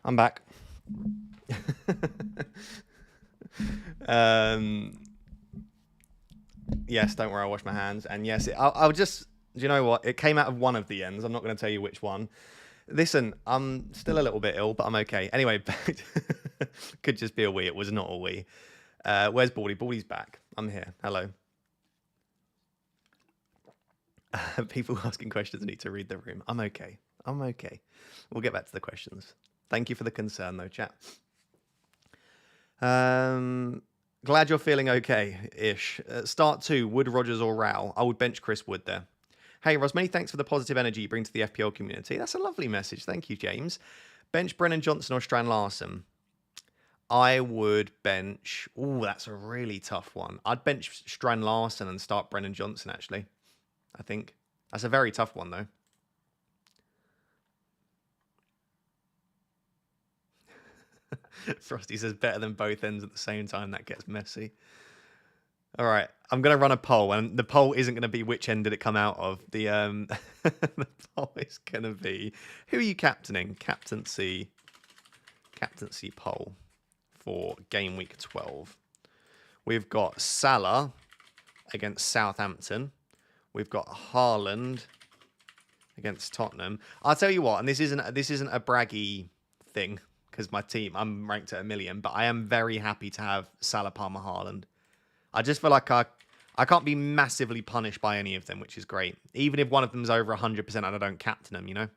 I'm back. Yes, don't worry, I'll wash my hands. And yes, I'll just, do you know what? It came out of one of the ends. I'm not going to tell you which one. Listen, I'm still a little bit ill, but I'm okay. Anyway, could just be a wee. It was not a wee. Where's Baldy? Baldy's back. I'm here. Hello. People asking questions need to read the room. I'm okay. I'm okay. We'll get back to the questions. Thank you for the concern, though, chat. Glad you're feeling okay-ish. Start 2, Wood, Rogers or Rao. I would bench Chris Wood there. Hey, Ross, many thanks for the positive energy you bring to the FPL community. That's a lovely message. Thank you, James. Bench Brennan Johnson or Strand Larson? I would bench... Oh, that's a really tough one. I'd bench Strand Larson and start Brennan Johnson, actually. I think. That's a very tough one, though. Frosty says better than both ends at the same time. That gets messy. All right, I'm going to run a poll, and the poll isn't going to be which end did it come out of. The the poll is going to be who are you captaining? Captaincy poll for game week 12. We've got Salah against Southampton. We've got Haaland against Tottenham. I'll tell you what, and this isn't a braggy thing because my team, I'm ranked at 1 million, but I am very happy to have Salah, Palmer, Haaland. I just feel like I can't be massively punished by any of them, which is great. Even if one of them's over 100% and I don't captain them, you know?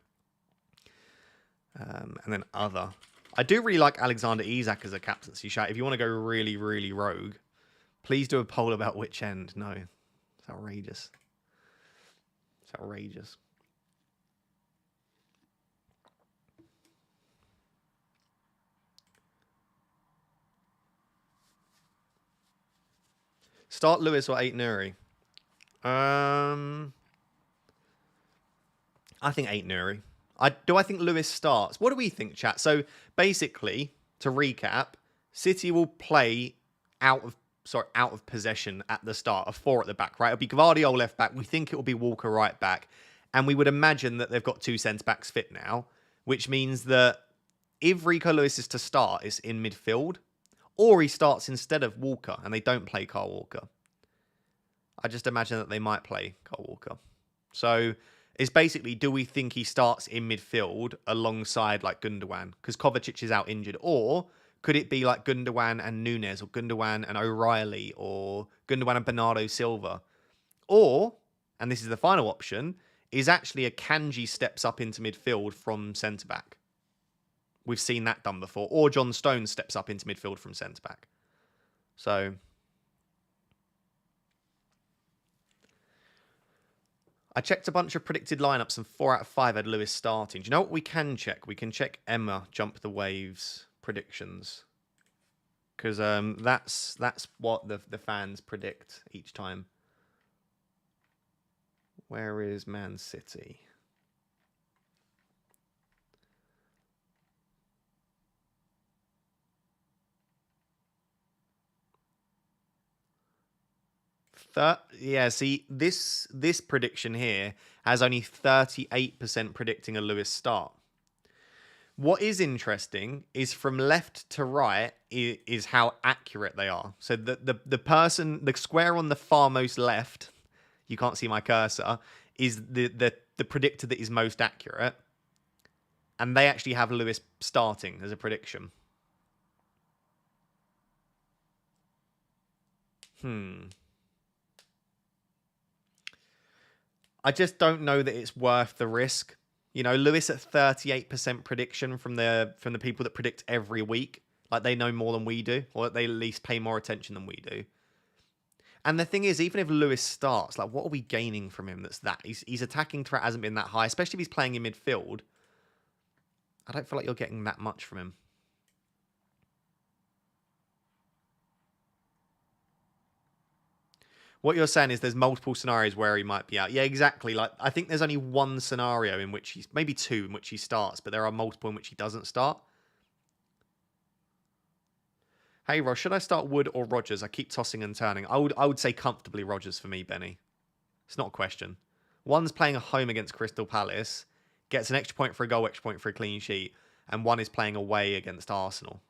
And then other. I do really like Alexander Isak as a captaincy shout. If you want to go really, really rogue, please do a poll about which end. No, it's outrageous. It's outrageous. Start Lewis or 8 Nuri? I think 8 Nuri. I think Lewis starts? What do we think, chat? So basically, to recap, City will play out of possession at the start, a 4 at the back, right? It'll be Gvardiol left back. We think it will be Walker right back. And we would imagine that they've got 2 centre-backs fit now, which means that if Rico Lewis is to start, it's in midfield. Or he starts instead of Walker, and they don't play Kyle Walker. I just imagine that they might play Kyle Walker. So it's basically, do we think he starts in midfield alongside like Gundogan? Because Kovacic is out injured. Or could it be like Gundogan and Nunes, or Gundogan and O'Reilly, or Gundogan and Bernardo Silva? Or, and this is the final option, is actually a Kanji steps up into midfield from centre-back. We've seen that done before. Or John Stones steps up into midfield from centre-back. So I checked a bunch of predicted lineups and 4 out of 5 had Lewis starting. Do you know what we can check? We can check Emma Jump the Waves predictions. Because that's what the fans predict each time. Where is Man City? Yeah, see, this prediction here has only 38% predicting a Lewis start. What is interesting is from left to right is how accurate they are. So the square on the far most left, you can't see my cursor, is the predictor that is most accurate. And they actually have Lewis starting as a prediction. I just don't know that it's worth the risk. You know, Lewis at 38% prediction from the people that predict every week. Like, they know more than we do, or they at least pay more attention than we do. And the thing is, even if Lewis starts, like, what are we gaining from him his attacking threat hasn't been that high, especially if he's playing in midfield. I don't feel like you're getting that much from him. What you're saying is there's multiple scenarios where he might be out. Yeah, exactly. Like, I think there's only one scenario in which maybe 2 in which he starts, but there are multiple in which he doesn't start. Hey, Ross, should I start Wood or Rodgers? I keep tossing and turning. I would say comfortably Rodgers for me, Benny. It's not a question. One's playing a home against Crystal Palace, gets an extra point for a goal, extra point for a clean sheet, and one is playing away against Arsenal.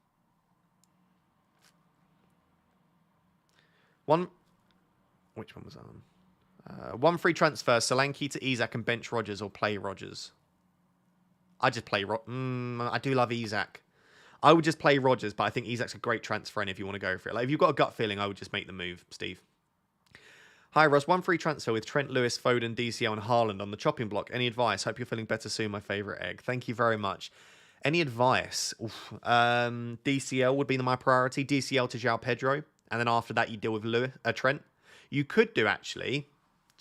Which one was on? 1 free transfer, Solanke to Isak and bench Rodgers, or play Rodgers. I just play I do love Isak. I would just play Rodgers, but I think Isak's a great transfer in if you want to go for it. Like, if you've got a gut feeling, I would just make the move, Steve. Hi, Ross. 1 free transfer with Trent, Lewis, Foden, DCL, and Haaland on the chopping block. Any advice? Hope you're feeling better soon, my favourite egg. Thank you very much. Any advice? DCL would be my priority. DCL to João Pedro. And then after that, you deal with Trent. You could do, actually,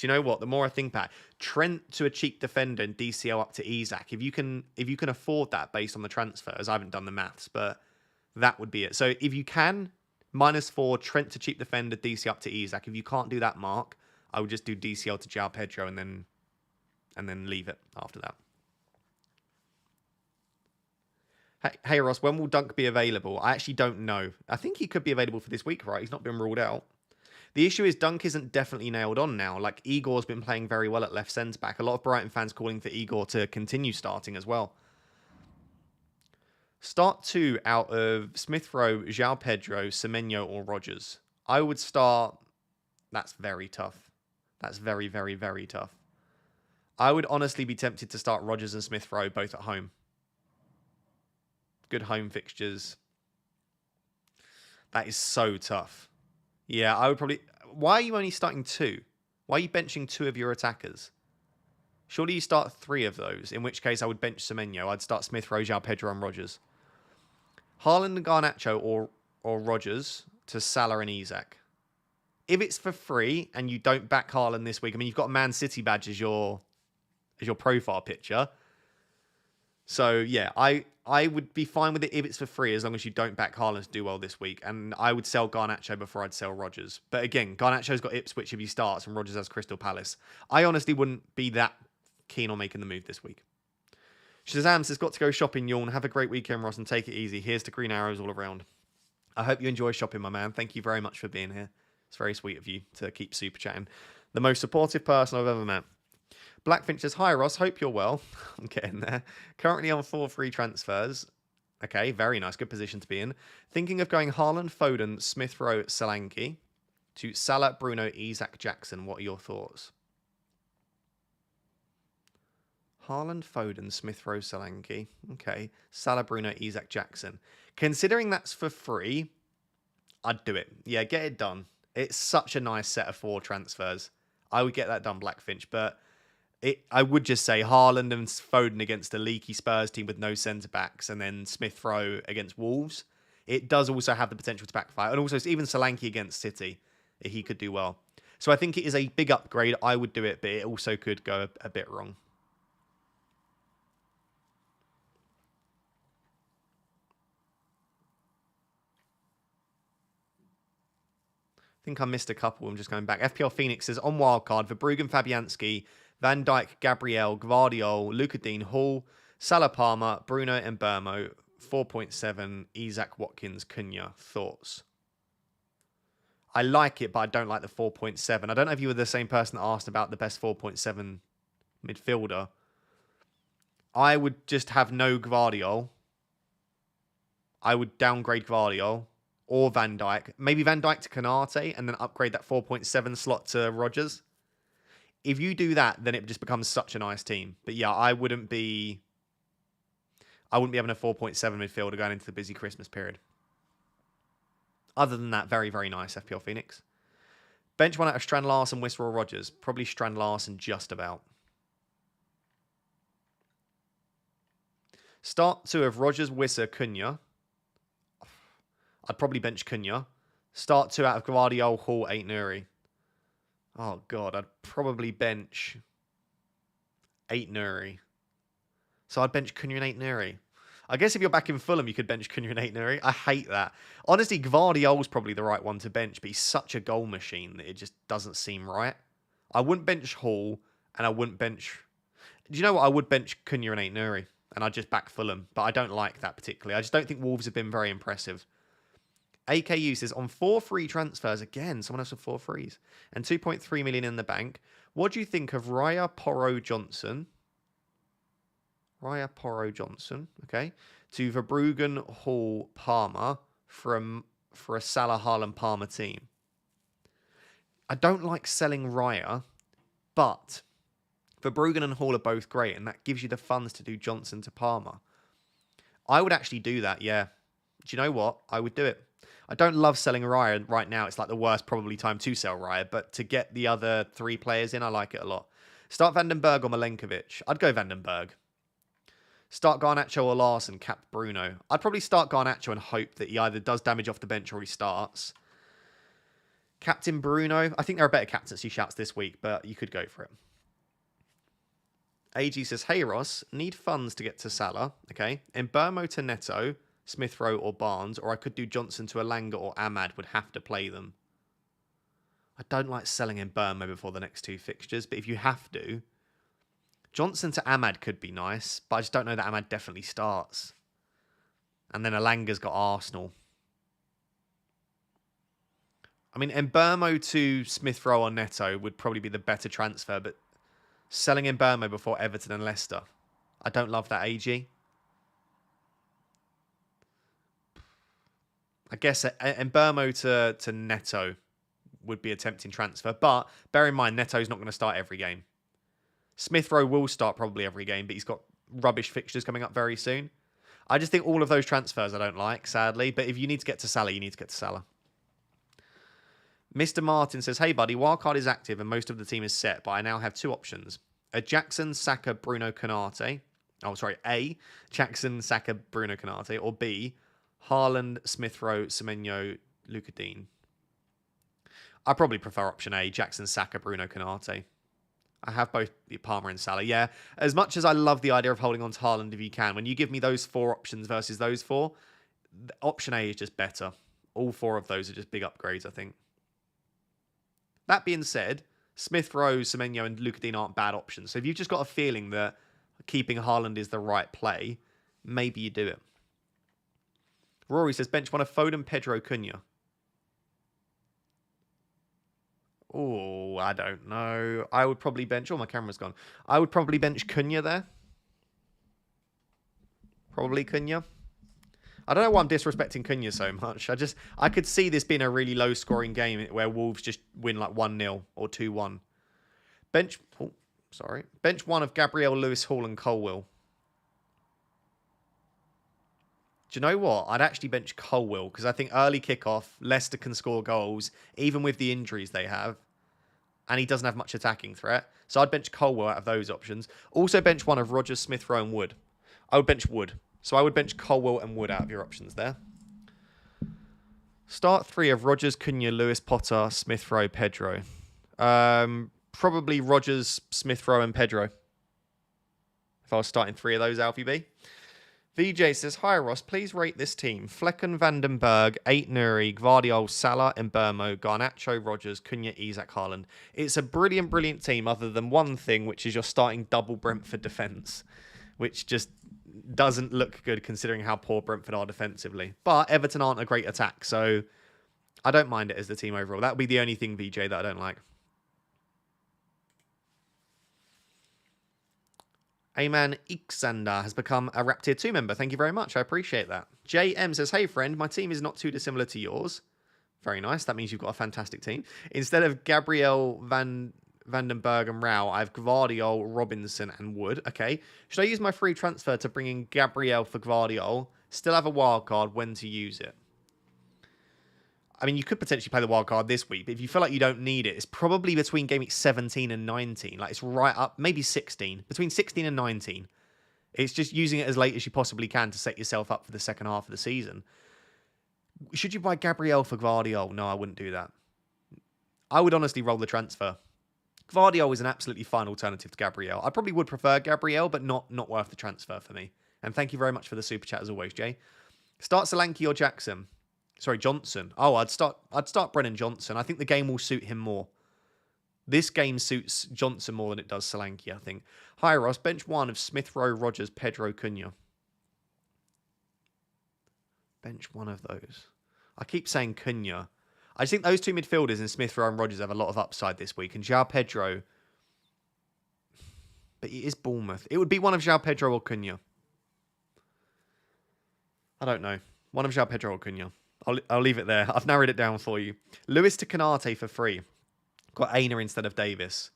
Do you know what? The more I think about it, Trent to a cheap defender and DCL up to Isak. If you can afford that based on the transfers, I haven't done the maths, but that would be it. So if you can, -4, Trent to cheap defender, DC up to Isak. If you can't do that, Mark, I would just do DCL to João Pedro and then leave it after that. Hey Ross, when will Dunk be available? I actually don't know. I think he could be available for this week, right? He's not been ruled out. The issue is Dunk isn't definitely nailed on now. Like, Igor's been playing very well at left centre-back. A lot of Brighton fans calling for Igor to continue starting as well. Start 2 out of Smith Rowe, João Pedro, Semenyo, or Rodgers. I would start... That's very tough. That's very, very, very tough. I would honestly be tempted to start Rodgers and Smith Rowe both at home. Good home fixtures. That is so tough. Yeah, I would probably... Why are you only starting 2? Why are you benching 2 of your attackers? Surely you start 3 of those, in which case I would bench Semenyo. I'd start Smith Rowe, João Pedro, and Rodgers. Haaland and Garnacho or Rodgers to Salah and Isak. If it's for free and you don't back Haaland this week, I mean, you've got a Man City badge as your profile picture. So, yeah, I would be fine with it if it's for free as long as you don't back Haaland to do well this week. And I would sell Garnacho before I'd sell Rodgers. But again, Garnacho's got Ipswich if he starts and Rodgers has Crystal Palace. I honestly wouldn't be that keen on making the move this week. Shazam says, got to go shopping, yawn. Have a great weekend, Ross, and take it easy. Here's to green arrows all around. I hope you enjoy shopping, my man. Thank you very much for being here. It's very sweet of you to keep super chatting. The most supportive person I've ever met. Blackfinch says, hi, Ross. Hope you're well. I'm getting there. Currently on 4 free transfers. Okay, very nice. Good position to be in. Thinking of going Haaland, Foden, Smith Rowe, Solanke to Salah, Bruno, Isak, Jackson. What are your thoughts? Haaland, Foden, Smith Rowe, Solanke. Okay. Salah, Bruno, Isak, Jackson. Considering that's for free, I'd do it. Yeah, get it done. It's such a nice set of 4 transfers. I would get that done, Blackfinch, but I would just say Haaland and Foden against a leaky Spurs team with no centre-backs, and then Smith Rowe against Wolves. It does also have the potential to backfire. And also, even Solanke against City, he could do well. So I think it is a big upgrade. I would do it, but it also could go a bit wrong. I think I missed a couple. I'm just going back. FPL Phoenix says, on Wildcard, Verbruggen, Fabianski, Van Dijk, Gabriel, Gvardiol, Luca Dean, Hall, Salah Palmer, Bruno and Burmo, 4.7, Isak, Watkins, Cunha. Thoughts? I like it, but I don't like the 4.7. I don't know if you were the same person that asked about the best 4.7 midfielder. I would just have no Gvardiol. I would downgrade Gvardiol. Or Van Dijk. Maybe Van Dijk to Canate and then upgrade that 4.7 slot to Rodgers. If you do that, then it just becomes such a nice team. But yeah, I wouldn't be having a 4.7 midfielder going into the busy Christmas period. Other than that, very, very nice FPL Phoenix. Bench one out of Strand Larson, Whistle or Rodgers. Probably Strand Larson just about. Start 2 of Rodgers, Whistle, Cunha. I'd probably bench Cunha. Start 2 out of Gvardiol, Hall, 8 Nuri. Oh, God. I'd probably bench 8 Nuri. So I'd bench Cunha and 8 Nuri. I guess if you're back in Fulham, you could bench Cunha and 8 Nuri. I hate that. Honestly, Gvardiol's probably the right one to bench, but he's such a goal machine that it just doesn't seem right. I wouldn't bench Hall, and I wouldn't bench... Do you know what? I would bench Cunha and 8 Nuri, and I'd just back Fulham, but I don't like that particularly. I just don't think Wolves have been very impressive. AKU says, on 4 free transfers, again, someone else with 4 frees, and 2.3 million in the bank, what do you think of Raya Porro Johnson? Okay, to Verbruggen, Hall, Palmer for a Salah, Haaland, Palmer team. I don't like selling Raya, but Verbruggen and Hall are both great, and that gives you the funds to do Johnson to Palmer. I would actually do that, yeah. Do you know what? I would do it. I don't love selling Raya right now. It's like the worst probably time to sell Raya, but to get the other 3 players in, I like it a lot. Start Vandenberg or Milenkovic. I'd go Vandenberg. Start Garnacho or Larson, cap Bruno. I'd probably start Garnacho and hope that he either does damage off the bench or he starts. Captain Bruno. I think there are better captaincy shouts this week, but you could go for it. AG says, hey Ross, need funds to get to Salah. Okay. Mbermo to Neto, Smith Rowe or Barnes, or I could do Johnson to Alanga or Ahmad, would have to play them. I don't like selling Mbermo before the next two fixtures, but if you have to, Johnson to Ahmad could be nice, but I just don't know that Ahmad definitely starts. And then Alanga's got Arsenal. I mean, Mbermo to Smith Rowe or Neto would probably be the better transfer, but selling Mbermo before Everton and Leicester, I don't love that, AG. I guess Mbermo to Neto would be a tempting transfer, but bear in mind, Neto's not going to start every game. Smith Rowe will start probably every game, but he's got rubbish fixtures coming up very soon. I just think all of those transfers I don't like, sadly, but if you need to get to Salah, you need to get to Salah. Mr. Martin says, hey buddy, Wildcard is active and most of the team is set, but I now have two options. A Jackson, Saka, Bruno Canate. Oh, sorry. A, Jackson, Saka, Bruno Canate. Or B, Haaland, Smith Rowe, Semenyo, Luka Dean. I probably prefer option A, Jackson, Saka, Bruno Canate. I have both Palmer and Salah. Yeah, as much as I love the idea of holding on to Haaland if you can, when you give me those four options versus those four, option A is just better. All four of those are just big upgrades, I think. That being said, Smith Rowe, Semenyo, and Luka Dean aren't bad options. So if you've just got a feeling that keeping Haaland is the right play, maybe you do it. Rory says, bench one of Foden, Pedro, Cunha. Oh, I don't know. I would probably bench... Oh, my camera's gone. I would probably bench Cunha there. Probably Cunha. I don't know why I'm disrespecting Cunha so much. I could see this being a really low-scoring game where Wolves just win like 1-0 or 2-1. Bench one of Gabriel, Lewis, Hall, and Colwill. Do you know what? I'd actually bench Colwill because I think early kickoff, Leicester can score goals, even with the injuries they have. And he doesn't have much attacking threat. So I'd bench Colwill out of those options. Also bench one of Rogers, Smith Rowe, and Wood. I would bench Wood. So I would bench Colwill and Wood out of your options there. Start three of Rogers, Cunha, Lewis, Potter, Smith Rowe, Pedro. Probably Rogers, Smith Rowe, and Pedro. If I was starting three of those, Alfie B. VJ says, hi Ross, please rate this team. Flecken, Vandenberg, 8 Nuri, Gvardiol, Salah, Mbermo, Garnacho, Rogers, Cunha, Isak, Haaland. It's a brilliant, brilliant team other than one thing, which is you're starting double Brentford defence, which just doesn't look good considering how poor Brentford are defensively. But Everton aren't a great attack, so I don't mind it as the team overall. That would be the only thing, VJ, that I don't like. Ayman Ixander has become a Rap Tier 2 member. Thank you very much. I appreciate that. JM says, hey friend, my team is not too dissimilar to yours. Very nice. That means you've got a fantastic team. Instead of Gabriel, Vandenberg and Rao, I have Gvardiol, Robinson and Wood. Okay. Should I use my free transfer to bring in Gabriel for Gvardiol? Still have a wild card, when to use it? I mean, you could potentially play the wild card this week, but if you feel like you don't need it, it's probably between game week 17 and 19. Like, it's right up, maybe 16. Between 16 and 19. It's just using it as late as you possibly can to set yourself up for the second half of the season. Should you buy Gabriel for Gvardiol? No, I wouldn't do that. I would honestly roll the transfer. Gvardiol is an absolutely fine alternative to Gabriel. I probably would prefer Gabriel, but not worth the transfer for me. And thank you very much for the super chat as always, Jay. Start Solanke or Jackson. Sorry, Johnson. Oh, I'd start Brennan Johnson. I think the game will suit him more. This game suits Johnson more than it does Solanke, I think. Hi, Ross. Bench one of Smith Rowe, Rogers, Pedro, Cunha. Bench one of those. I keep saying Cunha. I think those two midfielders in Smith Rowe and Rogers have a lot of upside this week. And João Pedro... But it is Bournemouth. It would be one of João Pedro or Cunha. I don't know. One of João Pedro or Cunha. I'll leave it there. I've narrowed it down for you. Lewis to Canate for free. Got Aina instead of Davis.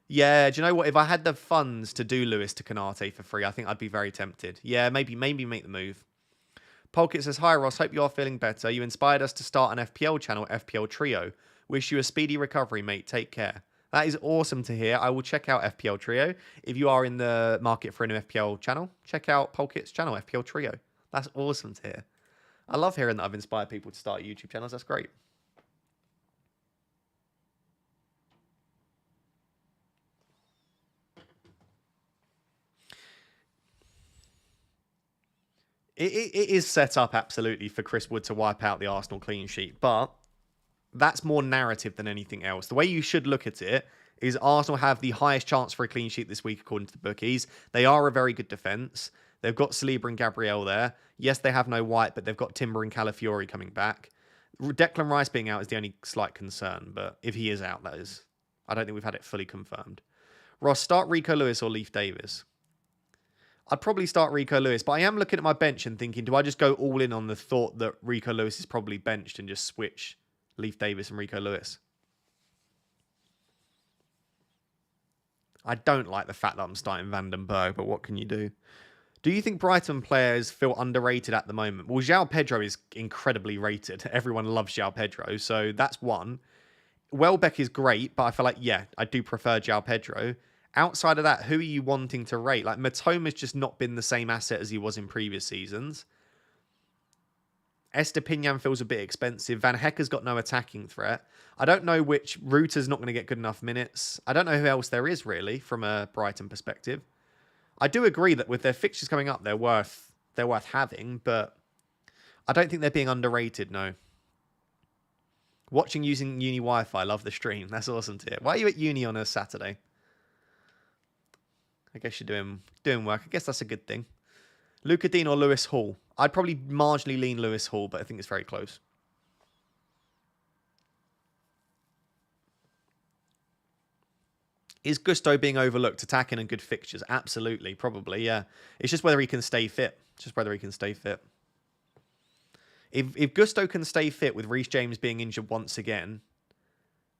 Yeah, do you know what? If I had the funds to do Lewis to Canate for free, I think I'd be very tempted. Yeah, maybe make the move. Polkit says, hi Ross, hope you are feeling better. You inspired us to start an FPL channel, FPL Trio. Wish you a speedy recovery, mate. Take care. That is awesome to hear. I will check out FPL Trio. If you are in the market for a new FPL channel, check out Polkit's channel, FPL Trio. That's awesome to hear. I love hearing that I've inspired people to start YouTube channels. That's great. It is set up absolutely for Chris Wood to wipe out the Arsenal clean sheet, but that's more narrative than anything else. The way you should look at it is Arsenal have the highest chance for a clean sheet this week, according to the bookies. They are a very good defence. They've got Saliba and Gabriel there. Yes, they have no White, but they've got Timber and Calafiori coming back. Declan Rice being out is the only slight concern, but if he is out, that is. I don't think we've had it fully confirmed. Ross, start Rico Lewis or Leif Davis? I'd probably start Rico Lewis, but I am looking at my bench and thinking, do I just go all in on the thought that Rico Lewis is probably benched and just switch Leif Davis and Rico Lewis? I don't like the fact that I'm starting Van den Berg, but what can you do? Do you think Brighton players feel underrated at the moment? Well, João Pedro is incredibly rated. Everyone loves João Pedro, so that's one. Welbeck is great, but I feel like, yeah, I do prefer João Pedro. Outside of that, who are you wanting to rate? Like, Matoma's just not been the same asset as he was in previous seasons. Estepinian feels a bit expensive. Van Hecker's got no attacking threat. I don't know which Router's not going to get good enough minutes. I don't know who else there is, really, from a Brighton perspective. I do agree that with their fixtures coming up, they're worth having, but I don't think they're being underrated, no. Watching using uni Wi-Fi. Love the stream. That's awesome to hear. Why are you at uni on a Saturday? I guess you're doing work. I guess that's a good thing. Luca Dean or Lewis Hall? I'd probably marginally lean Lewis Hall, but I think it's very close. Is Gusto being overlooked? Attacking and good fixtures? Absolutely, probably, yeah. It's just whether he can stay fit. If Gusto can stay fit with Reece James being injured once again,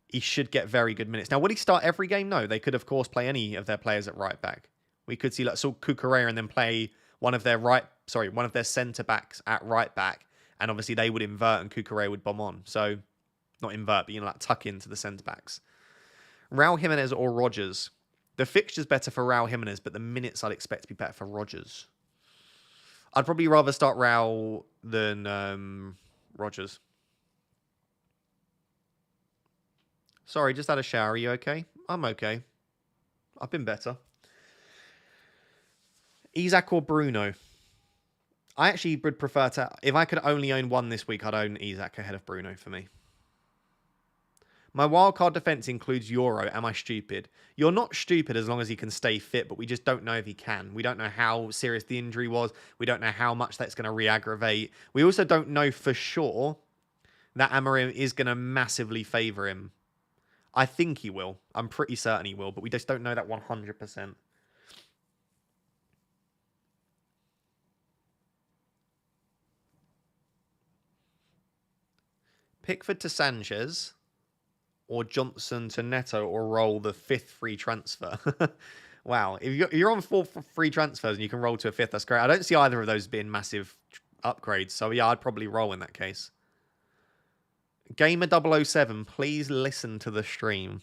he should get very good minutes. Now, would he start every game? No. They could, of course, play any of their players at right back. We could see like Saul Cucurella and then play one of their centre backs at right back, and obviously they would invert and Cucurella would bomb on. So, not invert, but like tuck into the centre backs. Raul Jimenez or Rodgers? The fixture's better for Raul Jimenez, but the minutes I'd expect to be better for Rodgers. I'd probably rather start Raul than Rodgers. Sorry, just had a shower. Are you okay? I'm okay. I've been better. Isak or Bruno? I actually would prefer to... If I could only own one this week, I'd own Isak ahead of Bruno for me. My wildcard defence includes Euro. Am I stupid? You're not stupid as long as he can stay fit, but we just don't know if he can. We don't know how serious the injury was. We don't know how much that's going to re-aggravate. We also don't know for sure that Amorim is going to massively favour him. I think he will. I'm pretty certain he will, but we just don't know that 100%. Pickford to Sanchez or Johnson to Neto or roll the 5th free transfer. Wow. If you're on 4 free transfers and you can roll to a 5th, that's great. I don't see either of those being massive upgrades. So yeah, I'd probably roll in that case. Gamer007, please listen to the stream.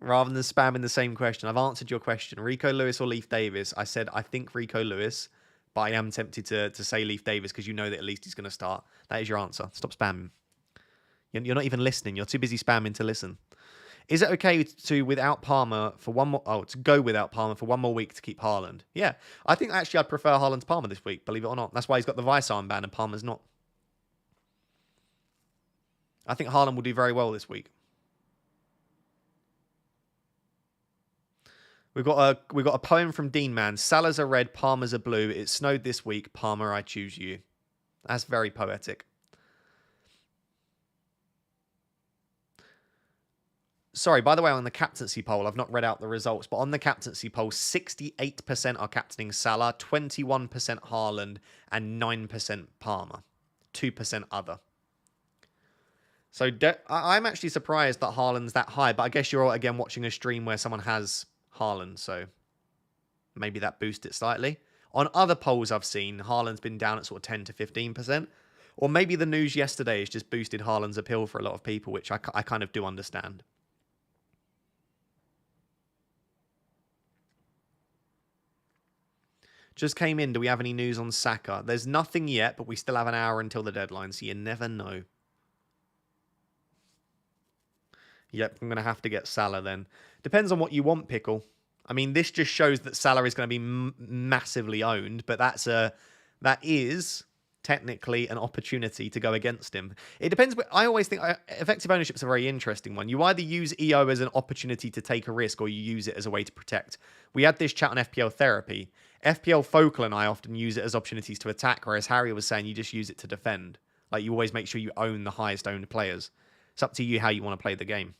Rather than spamming the same question. I've answered your question. Rico Lewis or Leif Davis? I said I think Rico Lewis, but I am tempted to say Leif Davis because you know that at least he's going to start. That is your answer. Stop spamming. You're not even listening. You're too busy spamming to listen. Is it okay to without Palmer for one more? Oh, to go without Palmer for one more week to keep Haaland? Yeah, I think actually I'd prefer Haaland to Palmer this week. Believe it or not, that's why he's got the Vice armband and Palmer's not. I think Haaland will do very well this week. We've got a poem from Dean Man. Salah's a red, Palmer's a blue. It snowed this week. Palmer, I choose you. That's very poetic. Sorry, by the way, on the captaincy poll, I've not read out the results, but on the captaincy poll, 68% are captaining Salah, 21% Haaland, and 9% Palmer. 2% other. So I'm actually surprised that Haaland's that high, but I guess you're, again, watching a stream where someone has Haaland, so maybe that boosted it slightly. On other polls I've seen, Haaland's been down at sort of 10 to 15%. Or maybe the news yesterday has just boosted Haaland's appeal for a lot of people, which I kind of do understand. Just came in. Do we have any news on Saka? There's nothing yet, but we still have an hour until the deadline, so you never know. Yep, I'm going to have to get Salah then. Depends on what you want, Pickle. I mean, this just shows that Salah is going to be massively owned, but that's a that is technically an opportunity to go against him. It depends. I always think effective ownership is a very interesting one. You either use EO as an opportunity to take a risk or you use it as a way to protect. We had this chat on FPL therapy. FPL Focal and I often use it as opportunities to attack, whereas Harry was saying you just use it to defend. Like, you always make sure you own the highest owned players. It's up to you how you want to play the game.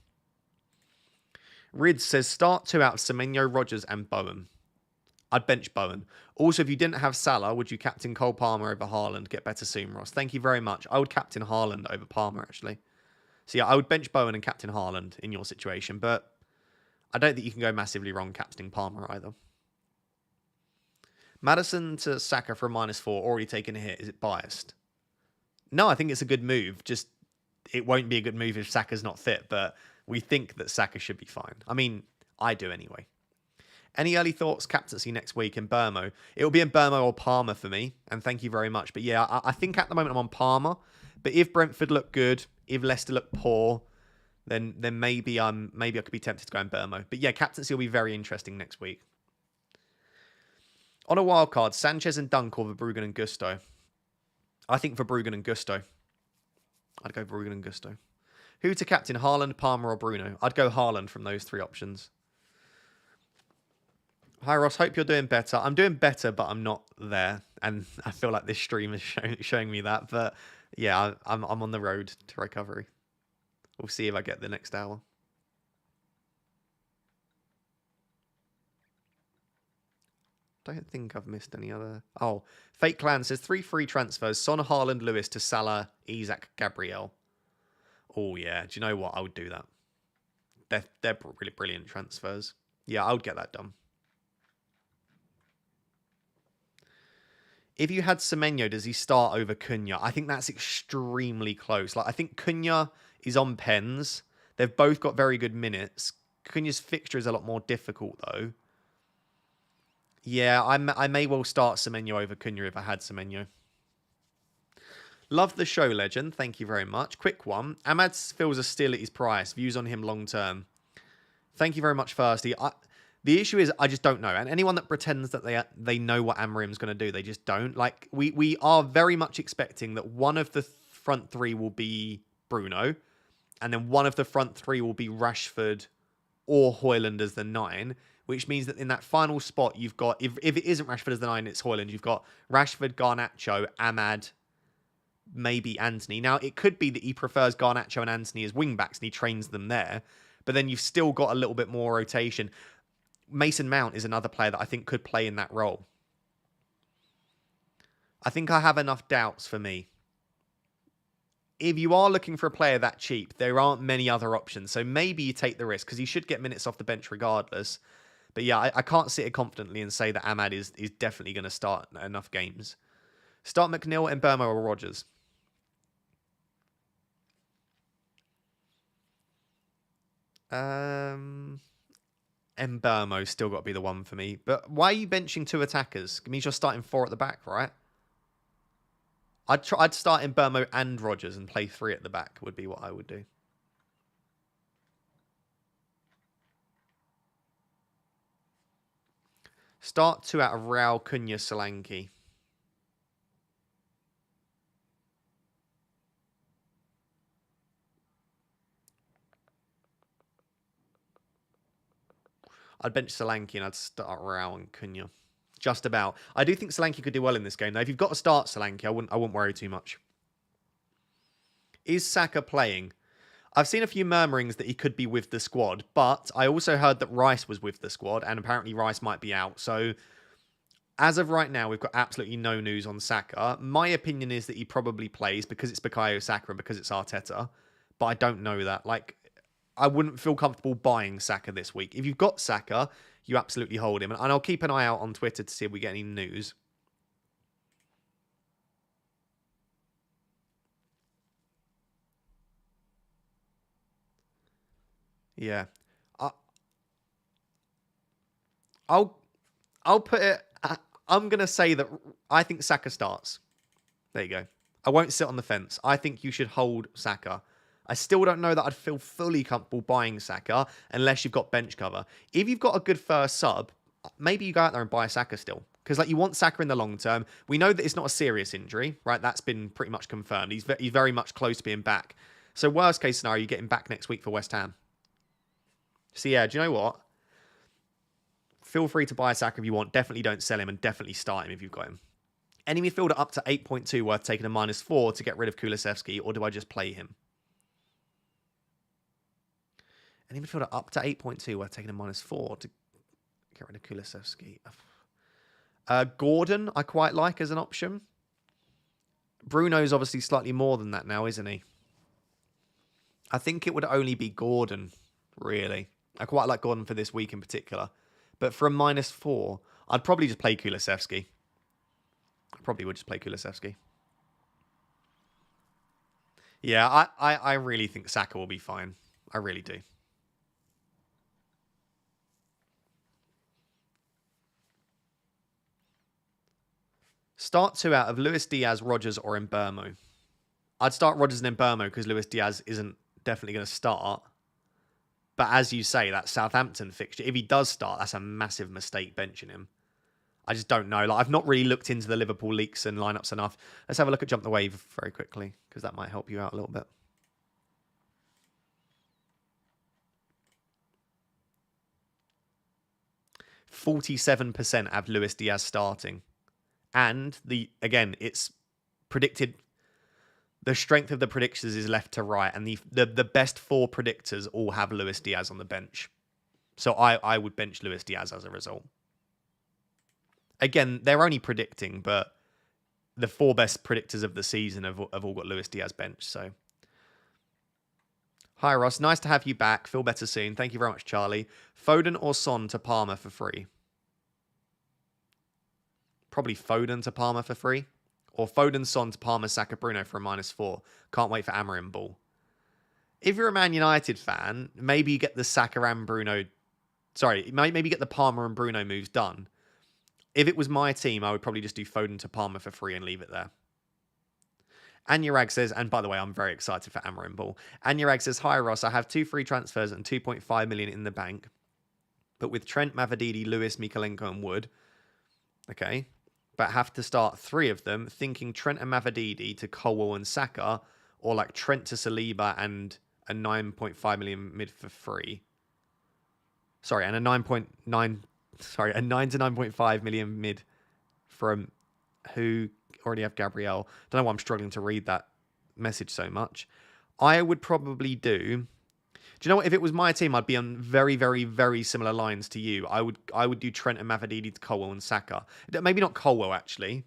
Rids says, start 2 out of Semenyo, Rodgers and Bowen. I'd bench Bowen. Also, if you didn't have Salah, would you captain Cole Palmer over Haaland? Get better soon, Ross. Thank you very much. I would captain Haaland over Palmer, actually. So yeah, I would bench Bowen and captain Haaland in your situation, but I don't think you can go massively wrong captaining Palmer either. Maddison to Saka for a -4, already taken a hit. Is it biased? No, I think it's a good move. Just, it won't be a good move if Saka's not fit, but we think that Saka should be fine. I mean, I do anyway. Any early thoughts, captaincy next week in Burmo? It'll be in Burmo or Palmer for me, and thank you very much. But yeah, I think at the moment I'm on Palmer, but if Brentford look good, if Leicester look poor, then maybe I could be tempted to go in Burmo. But yeah, captaincy will be very interesting next week. On a wild card, Sanchez and Dunk or Verbruggen and Gusto? I think Verbruggen and Gusto. I'd go Verbruggen and Gusto. Who to captain, Haaland, Palmer or Bruno? I'd go Haaland from those 3 options. Hi Ross, hope you're doing better. I'm doing better, but I'm not there. And I feel like this stream is showing me that. But yeah, I'm on the road to recovery. We'll see if I get the next hour. Don't think I've missed any other. Oh, Fake Clan says 3 free transfers. Son, Haaland, Lewis to Salah, Isak, Gabriel. Oh yeah, do you know what? I would do that. They're really brilliant transfers. Yeah, I would get that done. If you had Semenyo, does he start over Cunha? I think that's extremely close. Like, I think Cunha is on pens. They've both got very good minutes. Cunha's fixture is a lot more difficult, though. Yeah, I may well start Semenyo over Cunha if I had Semenyo. Love the show, legend. Thank you very much. Quick one. Ahmad feels a steal at his price. Views on him long term. Thank you very much, Firsty. The issue is I just don't know. And anyone that pretends that they know what Amorim's going to do, they just don't. Like, we are very much expecting that one of the front 3 will be Bruno. And then one of the front 3 will be Rashford or Højlund as the 9. Which means that in that final spot, you've got, if it isn't Rashford as the 9, it's Højlund. You've got Rashford, Garnacho, Ahmad, maybe Anthony. Now, it could be that he prefers Garnacho and Anthony as wing-backs and he trains them there. But then you've still got a little bit more rotation. Mason Mount is another player that I think could play in that role. I think I have enough doubts for me. If you are looking for a player that cheap, there aren't many other options. So maybe you take the risk because he should get minutes off the bench regardless. But yeah, I can't sit it confidently and say that Ahmad is definitely going to start enough games. Start McNeil, Mbeumo or Rodgers? Mbeumo's still got to be the one for me. But why are you benching 2 attackers? It means you're starting 4 at the back, right? I'd start Mbeumo and Rodgers and play 3 at the back would be what I would do. Start 2 out of Raul, Cunha, Solanke. I'd bench Solanke and I'd start Raul and Cunha. Just about. I do think Solanke could do well in this game, though. If you've got to start Solanke, I wouldn't worry too much. Is Saka playing? I've seen a few murmurings that he could be with the squad, but I also heard that Rice was with the squad, and apparently Rice might be out. So, as of right now, we've got absolutely no news on Saka. My opinion is that he probably plays because it's Bukayo Saka and because it's Arteta, but I don't know that. Like, I wouldn't feel comfortable buying Saka this week. If you've got Saka, you absolutely hold him. And I'll keep an eye out on Twitter to see if we get any news. Yeah. I'll put it... I'm going to say that I think Saka starts. There you go. I won't sit on the fence. I think you should hold Saka. I still don't know that I'd feel fully comfortable buying Saka unless you've got bench cover. If you've got a good first sub, maybe you go out there and buy Saka still. Because like you want Saka in the long term. We know that it's not a serious injury, right? That's been pretty much confirmed. He's very much close to being back. So worst case scenario, you get him back next week for West Ham. So yeah, do you know what? Feel free to buy Saka if you want. Definitely don't sell him and definitely start him if you've got him. Any midfielder up to 8.2 worth taking a -4 to get rid of Kulusevski, or do I just play him? Any midfielder up to 8.2 worth taking a -4 to get rid of Kulusevski. Gordon, I quite like as an option. Bruno's obviously slightly more than that now, isn't he? I think it would only be Gordon, really. I quite like Gordon for this week in particular. But for a -4, I'd probably just play Kulusevski. I probably would just play Kulusevski. Yeah, I really think Saka will be fine. I really do. Start 2 out of Luis Diaz, Rodgers, or Mbeumo. I'd start Rodgers and Mbeumo because Luis Diaz isn't definitely going to start. But as you say, that Southampton fixture, if he does start, that's a massive mistake benching him. I just don't know. Like, I've not really looked into the Liverpool leaks and lineups enough. Let's have a look at Jump the Wave very quickly because that might help you out a little bit. %47% have Luis Diaz starting. And it's predicted. The strength of the predictions is left to right, and the best 4 predictors all have Luis Diaz on the bench. So I would bench Luis Diaz as a result. Again, they're only predicting, but the 4 best predictors of the season have all got Luis Diaz bench. So, hi Ross, nice to have you back. Feel better soon. Thank you very much, Charlie. Foden or Son to Palmer for free? Probably Foden to Palmer for free. Or Foden, Son to Palmer, Saka, Bruno for a -4. Can't wait for Amarim ball. If you're a Man United fan, maybe you get the Saka and Bruno... Sorry, maybe get the Palmer and Bruno moves done. If it was my team, I would probably just do Foden to Palmer for free and leave it there. Anurag says, and by the way, I'm very excited for Amarim ball. Anurag says, hi Ross, I have 2 free transfers and 2.5 million in the bank. But with Trent, Mavididi, Lewis, Mikalenko and Wood... Okay... but have to start 3 of them, thinking Trent and Mavididi to Colwell and Saka, or like Trent to Saliba and a 9.5 million mid for free. Sorry, and a 9 to 9.5 million mid from who already have Gabriel. Don't know why I'm struggling to read that message so much. I would probably do you know what? If it was my team, I'd be on very, very, very similar lines to you. I would do Trent and Mavididi to Colwell and Saka. Maybe not Colwell, actually.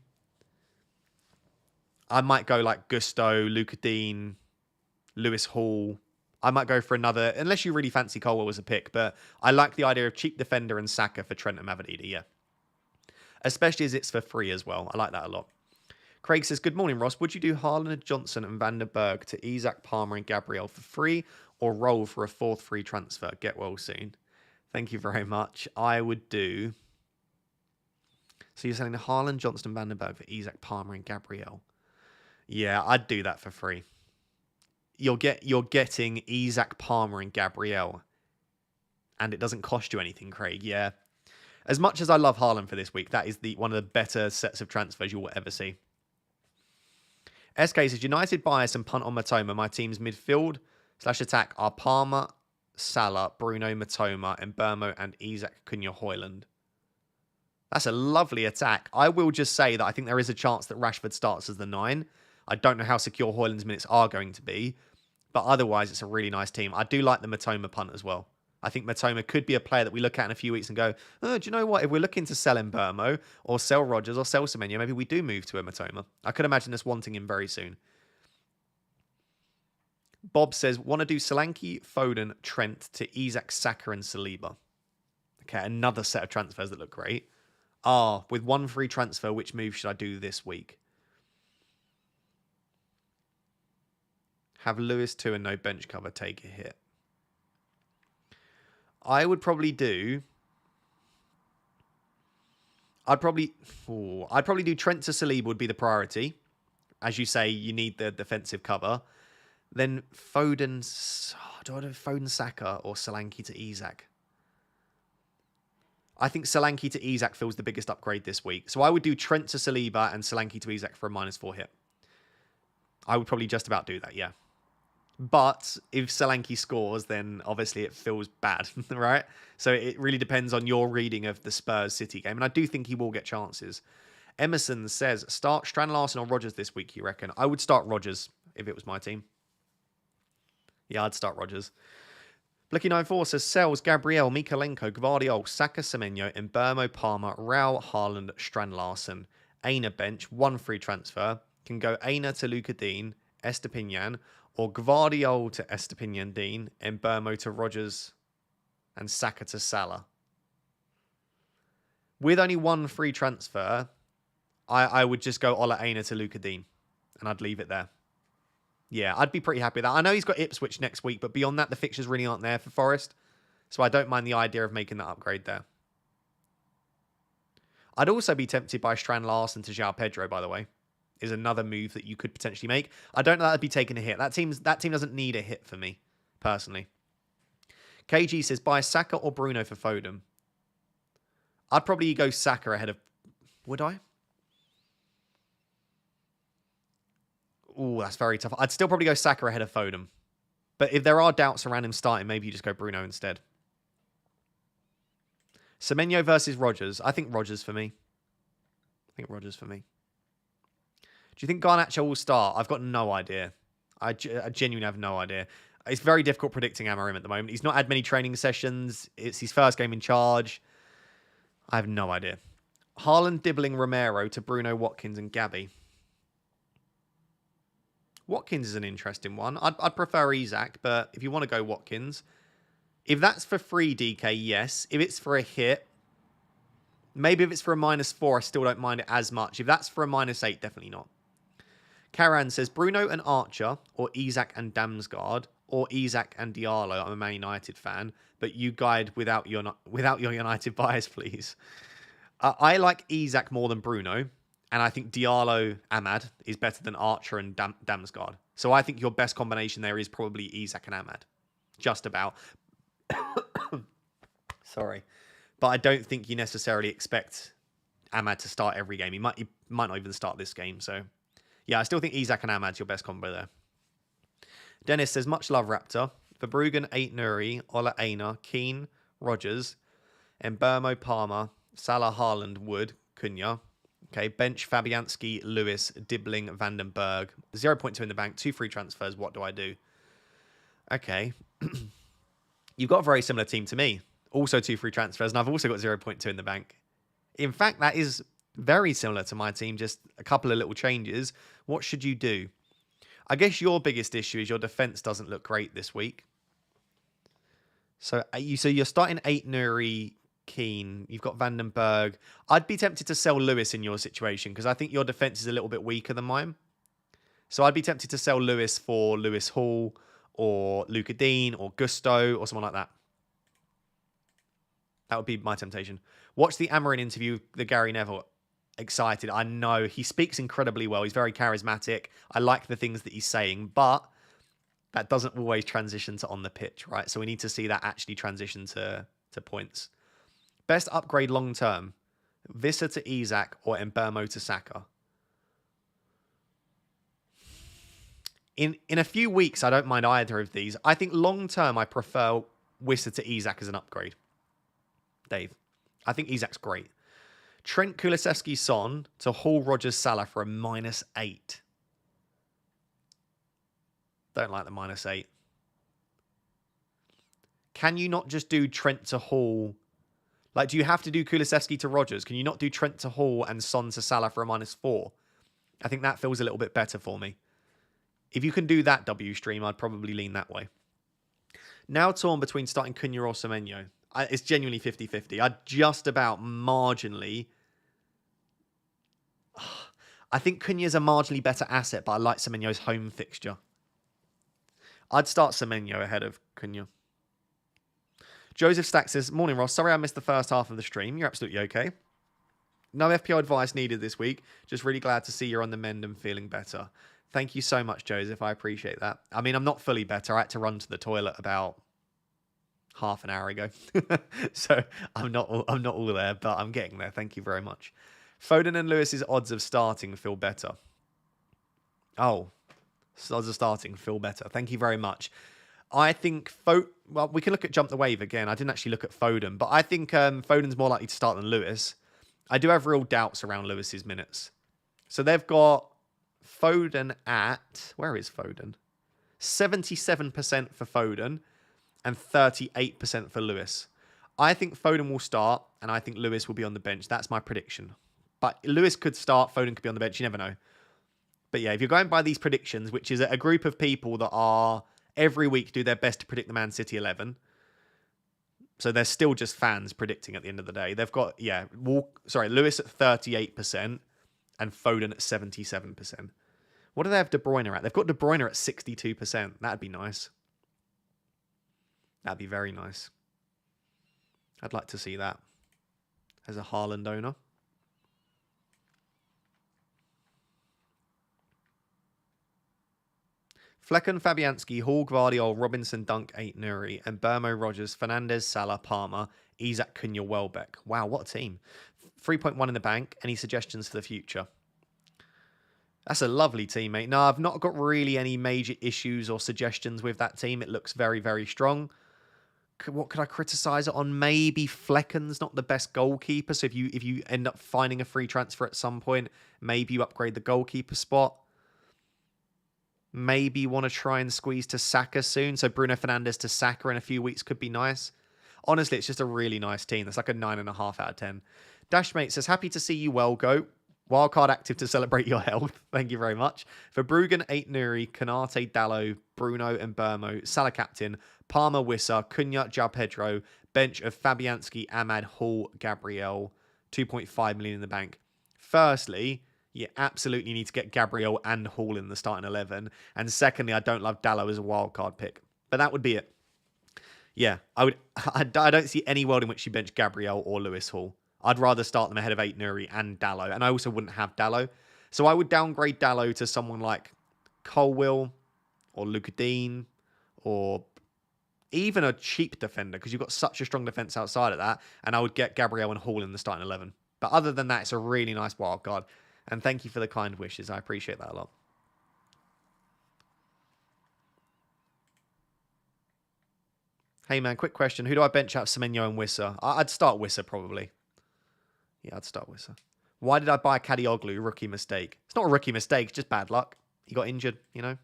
I might go like Gusto, Luca Dean, Lewis Hall. I might go for another, unless you really fancy Colwell as a pick. But I like the idea of cheap defender and Saka for Trent and Mavididi, yeah. Especially as it's for free as well. I like that a lot. Craig says, good morning, Ross. Would you do Haaland, Johnson and Van der Berg to Isak, Palmer and Gabriel for free, or roll for a 4th free transfer? Get well soon. Thank you very much. I would do... So you're selling the Haaland, Johnson and Van der Berg for Isak, Palmer and Gabriel. Yeah, I'd do that for free. You're getting Isak, Palmer and Gabriel. And it doesn't cost you anything, Craig. Yeah. As much as I love Haaland for this week, that is one of the better sets of transfers you will ever see. SK says, United bias and punt on Matoma. My team's midfield/attack are Palmer, Salah, Bruno, Matoma, Mbeumo, and Isak Cunha-Højlund. That's a lovely attack. I will just say that I think there is a chance that Rashford starts as the 9. I don't know how secure Højlund's minutes are going to be, but otherwise it's a really nice team. I do like the Matoma punt as well. I think Matoma could be a player that we look at in a few weeks and go, oh, do you know what? If we're looking to sell Mbeumo or sell Rodgers or sell Semenyo, maybe we do move to a Matoma. I could imagine us wanting him very soon. Bob says, want to do Solanke, Foden, Trent to Isak, Saka and Saliba. Okay, another set of transfers that look great. With 1 free transfer, which move should I do this week? Have Lewis 2 and no bench cover, take a hit. I would probably do... I'd probably do Trent to Saliba would be the priority. As you say, you need the defensive cover. Then Foden... do I do Foden Saka or Solanke to Isak? I think Solanke to Isak feels the biggest upgrade this week. So I would do Trent to Saliba and Solanke to Isak for a -4 hit. I would probably just about do that, yeah. But if Solanke scores, then obviously it feels bad, right? So it really depends on your reading of the Spurs City game. And I do think he will get chances. Emerson says, start Strand Larson or Rodgers this week, you reckon? I would start Rodgers if it was my team. Yeah, I'd start Rodgers. Blicky94 says, Sells, Gabriel, Mikalenko, Gvardiol, Saka, Semenyo, Mbeumo, Palmer, Rao, Haaland, Strand Larson. Aina bench, 1 free transfer. Can go Aina to Luka Dean, Estepinian, or Gvardiol to Estepinian Dean, Mbeumo to Rodgers, and Saka to Salah. With only 1 free transfer, I would just go Ola Aina to Luka Dean, and I'd leave it there. Yeah, I'd be pretty happy with that. I know he's got Ipswich next week, but beyond that, the fixtures really aren't there for Forest. So I don't mind the idea of making that upgrade there. I'd also be tempted by Strand Larson to João Pedro, by the way. Is another move that you could potentially make. I don't know that I'd be taking a hit. That team doesn't need a hit for me, personally. KG says, buy Saka or Bruno for Foden. I'd probably go Saka ahead of... Would I? Ooh, that's very tough. I'd still probably go Saka ahead of Foden. But if there are doubts around him starting, maybe you just go Bruno instead. Semenyo versus Rodgers. I think Rodgers for me. Do you think Garnacho will start? I've got no idea. I genuinely have no idea. It's very difficult predicting Amorim at the moment. He's not had many training sessions. It's his first game in charge. I have no idea. Haaland, Dibbling, Romero to Bruno, Watkins and Gabby. Watkins is an interesting one. I'd prefer Isak, but if you want to go Watkins, if that's for free DK, yes. If it's for a hit, maybe if it's for a -4, I still don't mind it as much. If that's for a -8, definitely not. Karan says, Bruno and Archer, or Isak and Damsgaard, or Isak and Diallo. I'm a Man United fan, but you guide without your United bias, please. I like Isak more than Bruno, and I think Diallo Ahmad is better than Archer and Damsgaard. So I think your best combination there is probably Isak and Ahmad. Just about. Sorry. But I don't think you necessarily expect Ahmad to start every game. He might not even start this game, so... Yeah, I still think Isak and Ahmad's your best combo there. Dennis says, much love, Raptor. Verbruggen, 8 Nuri, Ola Aina, Keane, Rodgers, Mbeumo, Palmer, Salah, Haaland, Wood, Cunha. Okay, bench, Fabianski, Lewis, Dibbling, Vandenberg. 0.2 in the bank, 2 free transfers. What do I do? Okay. You've got a very similar team to me. Also 2 free transfers, and I've also got 0.2 in the bank. In fact, that is... very similar to my team, just a couple of little changes. What should you do? I guess your biggest issue is your defense doesn't look great this week. So you're starting 8 Nuri, Keane. You've got Vandenberg. I'd be tempted to sell Lewis in your situation because I think your defense is a little bit weaker than mine. So I'd be tempted to sell Lewis for Lewis Hall or Luka Dean or Gusto or someone like that. That would be my temptation. Watch the Amorim interview with the Gary Neville. Excited. I know he speaks incredibly well. He's very charismatic. I like the things that he's saying, but that doesn't always transition to on the pitch, right? So we need to see that actually transition to points. Best upgrade long term: Vissa to Isak or Mbeumo to Saka. In a few weeks, I don't mind either of these. I think long term, I prefer Wissa to Isak as an upgrade. Dave, I think Isak's great. Trent Kulusevski Son to Hall Rodgers Salah for a -8. Don't like the -8. Can you not just do Trent to Hall? Like, do you have to do Kulusevski to Rodgers? Can you not do Trent to Hall and Son to Salah for a -4? I think that feels a little bit better for me. If you can do that, W stream, I'd probably lean that way. Now torn between starting Cunha or Semenyo. It's genuinely 50-50. I'd just about marginally... I think Cunha's a marginally better asset, but I like Semenyo's home fixture. I'd start Semenyo ahead of Cunha. Joseph Stack says, morning Ross, sorry I missed the first half of the stream. You're absolutely okay. No FPL advice needed this week. Just really glad to see you're on the mend and feeling better. Thank you so much, Joseph. I appreciate that. I mean, I'm not fully better. I had to run to the toilet about half an hour ago. So I'm not all there, but I'm getting there. Thank you very much. Foden and Lewis's odds of starting feel better. Oh, odds of starting feel better. Thank you very much. I think well, we can look at jump the wave again. I didn't actually look at Foden, but I think Foden's more likely to start than Lewis. I do have real doubts around Lewis's minutes. So they've got Foden at, where is Foden? 77% for Foden and 38% for Lewis. I think Foden will start and I think Lewis will be on the bench. That's my prediction. But Lewis could start, Foden could be on the bench. You never know. But yeah, if you're going by these predictions, which is a group of people that are every week do their best to predict the Man City 11. So they're still just fans predicting at the end of the day. They've got, Lewis at 38% and Foden at 77%. What do they have De Bruyne at? They've got De Bruyne at 62%. That'd be nice. That'd be very nice. I'd like to see that as a Haaland owner. Flecken, Fabianski, Hall, Gvardiol, Robinson, Dunk, 8 Nuri, and Burmo, Rogers, Fernandez, Salah, Palmer, Isak, Cunha, Welbeck. Wow, what a team. 3.1 in the bank. Any suggestions for the future? That's a lovely team, mate. No, I've not got really any major issues or suggestions with that team. It looks very, very strong. What could I criticise it on? Maybe Flecken's not the best goalkeeper. So if you end up finding a free transfer at some point, maybe you upgrade the goalkeeper spot. Maybe you want to try and squeeze to Saka soon. So Bruno Fernandes to Saka in a few weeks could be nice. Honestly, it's just a really nice team. That's like a 9.5 out of 10. Dashmate says, happy to see you well, Go. Wildcard active to celebrate your health. Thank you very much. For Bruggen, 8 Nuri, Canate, Dallo, Bruno and Burmo, Salah captain, Palmer, Wissa, Cunha, João Pedro, bench of Fabianski, Ahmad, Hall, Gabriel, 2.5 million in the bank. Firstly, you absolutely need to get Gabriel and Hall in the starting 11. And secondly, I don't love Dallo as a wildcard pick. But that would be it. Yeah, I don't see any world in which you bench Gabriel or Lewis Hall. I'd rather start them ahead of 8 Nuri and Dallo. And I also wouldn't have Dallo. So I would downgrade Dallo to someone like Colwill or Luca Dean or even a cheap defender because you've got such a strong defence outside of that. And I would get Gabriel and Hall in the starting 11. But other than that, it's a really nice wild card. And thank you for the kind wishes. I appreciate that a lot. Hey, man, quick question. Who do I bench out of Semenyo and Wissa? I'd start Wissa, probably. Yeah, I'd start Wissa. Why did I buy Kadioglu? Rookie mistake. It's not a rookie mistake. It's just bad luck. He got injured, you know?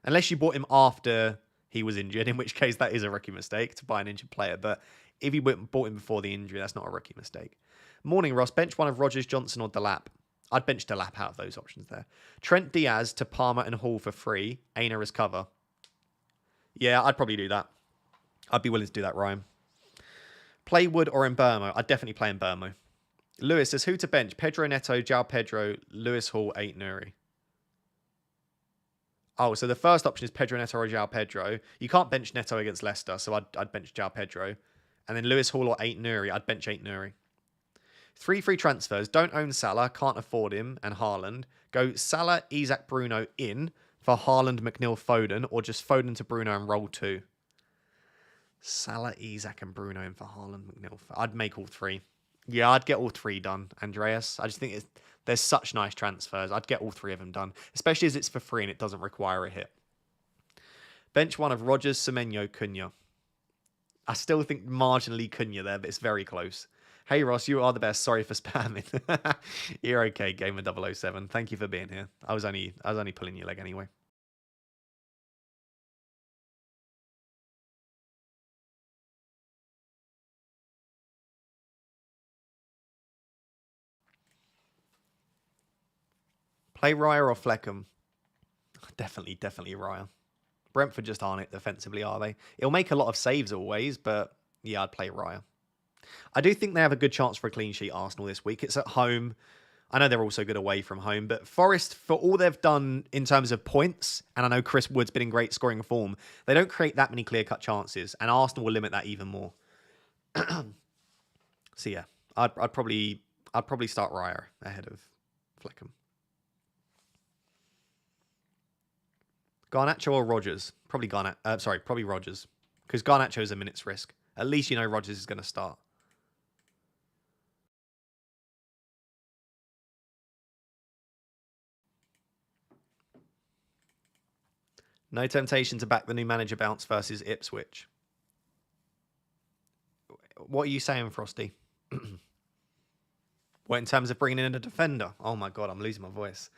Unless you bought him after he was injured, in which case that is a rookie mistake to buy an injured player. But if you bought him before the injury, that's not a rookie mistake. Morning, Ross. Bench one of Rogers, Johnson, or Delap. I'd bench Delap out of those options there. Trent Diaz to Palmer and Hall for free. Aina as cover. Yeah, I'd probably do that. I'd be willing to do that, Ryan. Play Wood or Mbermo? I'd definitely play Mbermo. Lewis says, who to bench? Pedro Neto, João Pedro, Lewis Hall, 8 Nuri. Oh, so the first option is Pedro Neto or João Pedro. You can't bench Neto against Leicester, so I'd bench João Pedro. And then Lewis Hall or 8 Nuri, I'd bench 8 Nuri. 3 free transfers. Don't own Salah, can't afford him, and Haaland. Go Salah, Isak, Bruno in for Haaland, McNeil, Foden, or just Foden to Bruno and roll 2. Salah, Isak, and Bruno in for Haaland, McNeil. I'd make all 3. Yeah, I'd get all 3 done, Andreas. I just think there's such nice transfers. I'd get all 3 of them done, especially as it's for free and it doesn't require a hit. Bench one of Rogers, Semenyo, Cunha. I still think marginally Cunha there, but it's very close. Hey, Ross, you are the best. Sorry for spamming. You're okay, Gamer007. Thank you for being here. I was only pulling your leg anyway. Play Raya or Fleckham? Definitely Raya. Brentford just aren't it defensively, are they? It'll make a lot of saves always, but yeah, I'd play Raya. I do think they have a good chance for a clean sheet, Arsenal, this week. It's at home. I know they're also good away from home, but Forest, for all they've done in terms of points, and I know Chris Wood's been in great scoring form, they don't create that many clear-cut chances, and Arsenal will limit that even more. So yeah, I'd probably start Raya ahead of Fleckham. Garnacho or Rogers? Probably Rogers. Because Garnacho's a minute's risk. At least you know Rodgers is going to start. No temptation to back the new manager bounce versus Ipswich. What are you saying, Frosty? What, in terms of bringing in a defender? Oh my God, I'm losing my voice.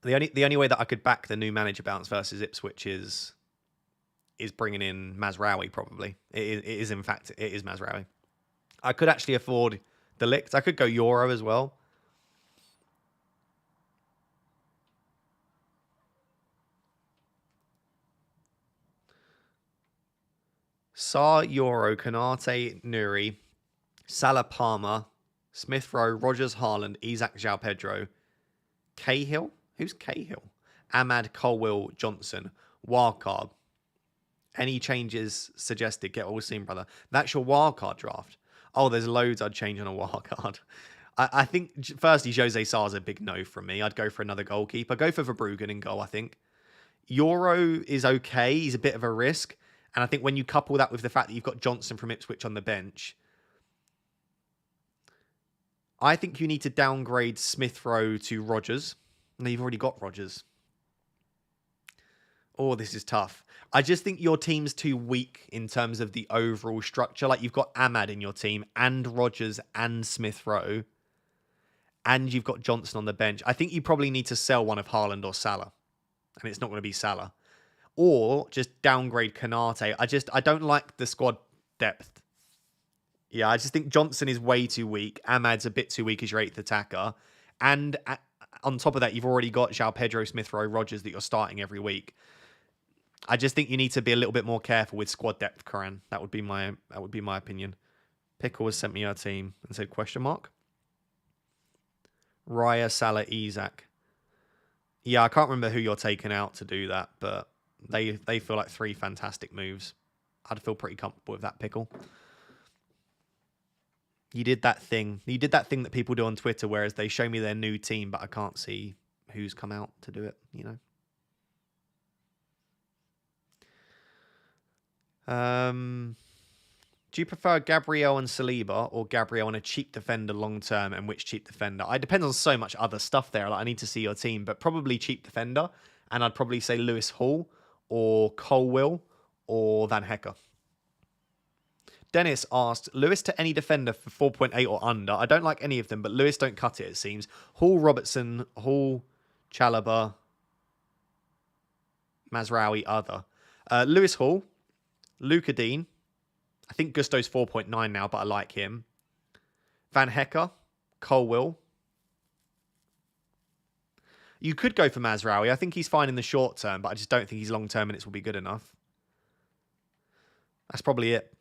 The only way that I could back the new manager bounce versus Ipswich is bringing in Mazraoui, probably. It is in fact, it is Mazraoui. I could actually afford De Ligt. I could go Euro as well. Sarr, Euro, Canate, Nuri, Salah, Palmer, Smith Rowe, Rogers, Haaland, Isaac, João Pedro, Cahill. Who's Cahill? Ahmad, Colwill, Johnson, Wildcard. Any changes suggested? Get all seen, brother. That's your wildcard draft. Oh, there's loads I'd change on a wildcard. I think, firstly, Jose Sarr's a big no from me. I'd go for another goalkeeper. Go for Verbruggen in goal, I think. Euro is okay. He's a bit of a risk. And I think when you couple that with the fact that you've got Johnson from Ipswich on the bench, I think you need to downgrade Smith Rowe to Rodgers. No, you've already got Rodgers. Oh, this is tough. I just think your team's too weak in terms of the overall structure. Like, you've got Ahmad in your team and Rodgers and Smith Rowe, and you've got Johnson on the bench. I think you probably need to sell one of Haaland or Salah, and it's not going to be Salah. Or just downgrade Canate. I don't like the squad depth. Yeah, I just think Johnson is way too weak. Ahmad's a bit too weak as your 8th attacker. And on top of that, you've already got João Pedro, Smith Rowe, Rodgers that you're starting every week. I just think you need to be a little bit more careful with squad depth, Karan. That would be my opinion. Pickle has sent me our team and said question mark. Raya, Salah, Isaac. Yeah, I can't remember who you're taking out to do that, but they feel like 3 fantastic moves. I'd feel pretty comfortable with that, Pickle. You did that thing. You did that thing that people do on Twitter, whereas they show me their new team, but I can't see who's come out to do it, you know. Do you prefer Gabriel and Saliba or Gabriel and a cheap defender long term, and which cheap defender? It depends on so much other stuff there. Like, I need to see your team, but probably cheap defender, and I'd probably say Lewis Hall or Colwill or Van Hecker. Dennis asked, Lewis to any defender for 4.8 or under. I don't like any of them, but Lewis don't cut it seems. Hall, Robertson, Hall, Chalobah, Mazraoui, other. Lewis Hall, Luca Dean. I think Gusto's 4.9 now, but I like him. Van Hecker, Colwill. You could go for Mazraoui. I think he's fine in the short term, but I just don't think his long-term minutes will be good enough. That's probably it.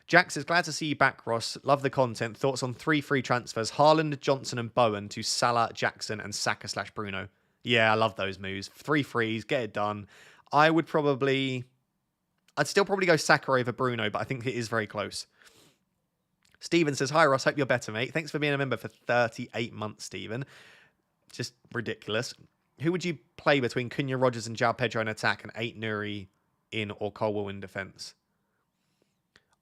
Jack says, glad to see you back, Ross. Love the content. Thoughts on 3 free transfers. Haaland, Johnson and Bowen to Salah, Jackson and Saka/Bruno. Yeah, I love those moves. 3 frees, get it done. I'd still probably go Saka over Bruno, but I think it is very close. Steven says, hi, Ross. Hope you're better, mate. Thanks for being a member for 38 months, Steven. Just ridiculous. Who would you play between Cunha, Rodgers and João Pedro in attack and 8 Nuri in or Colwill in defence?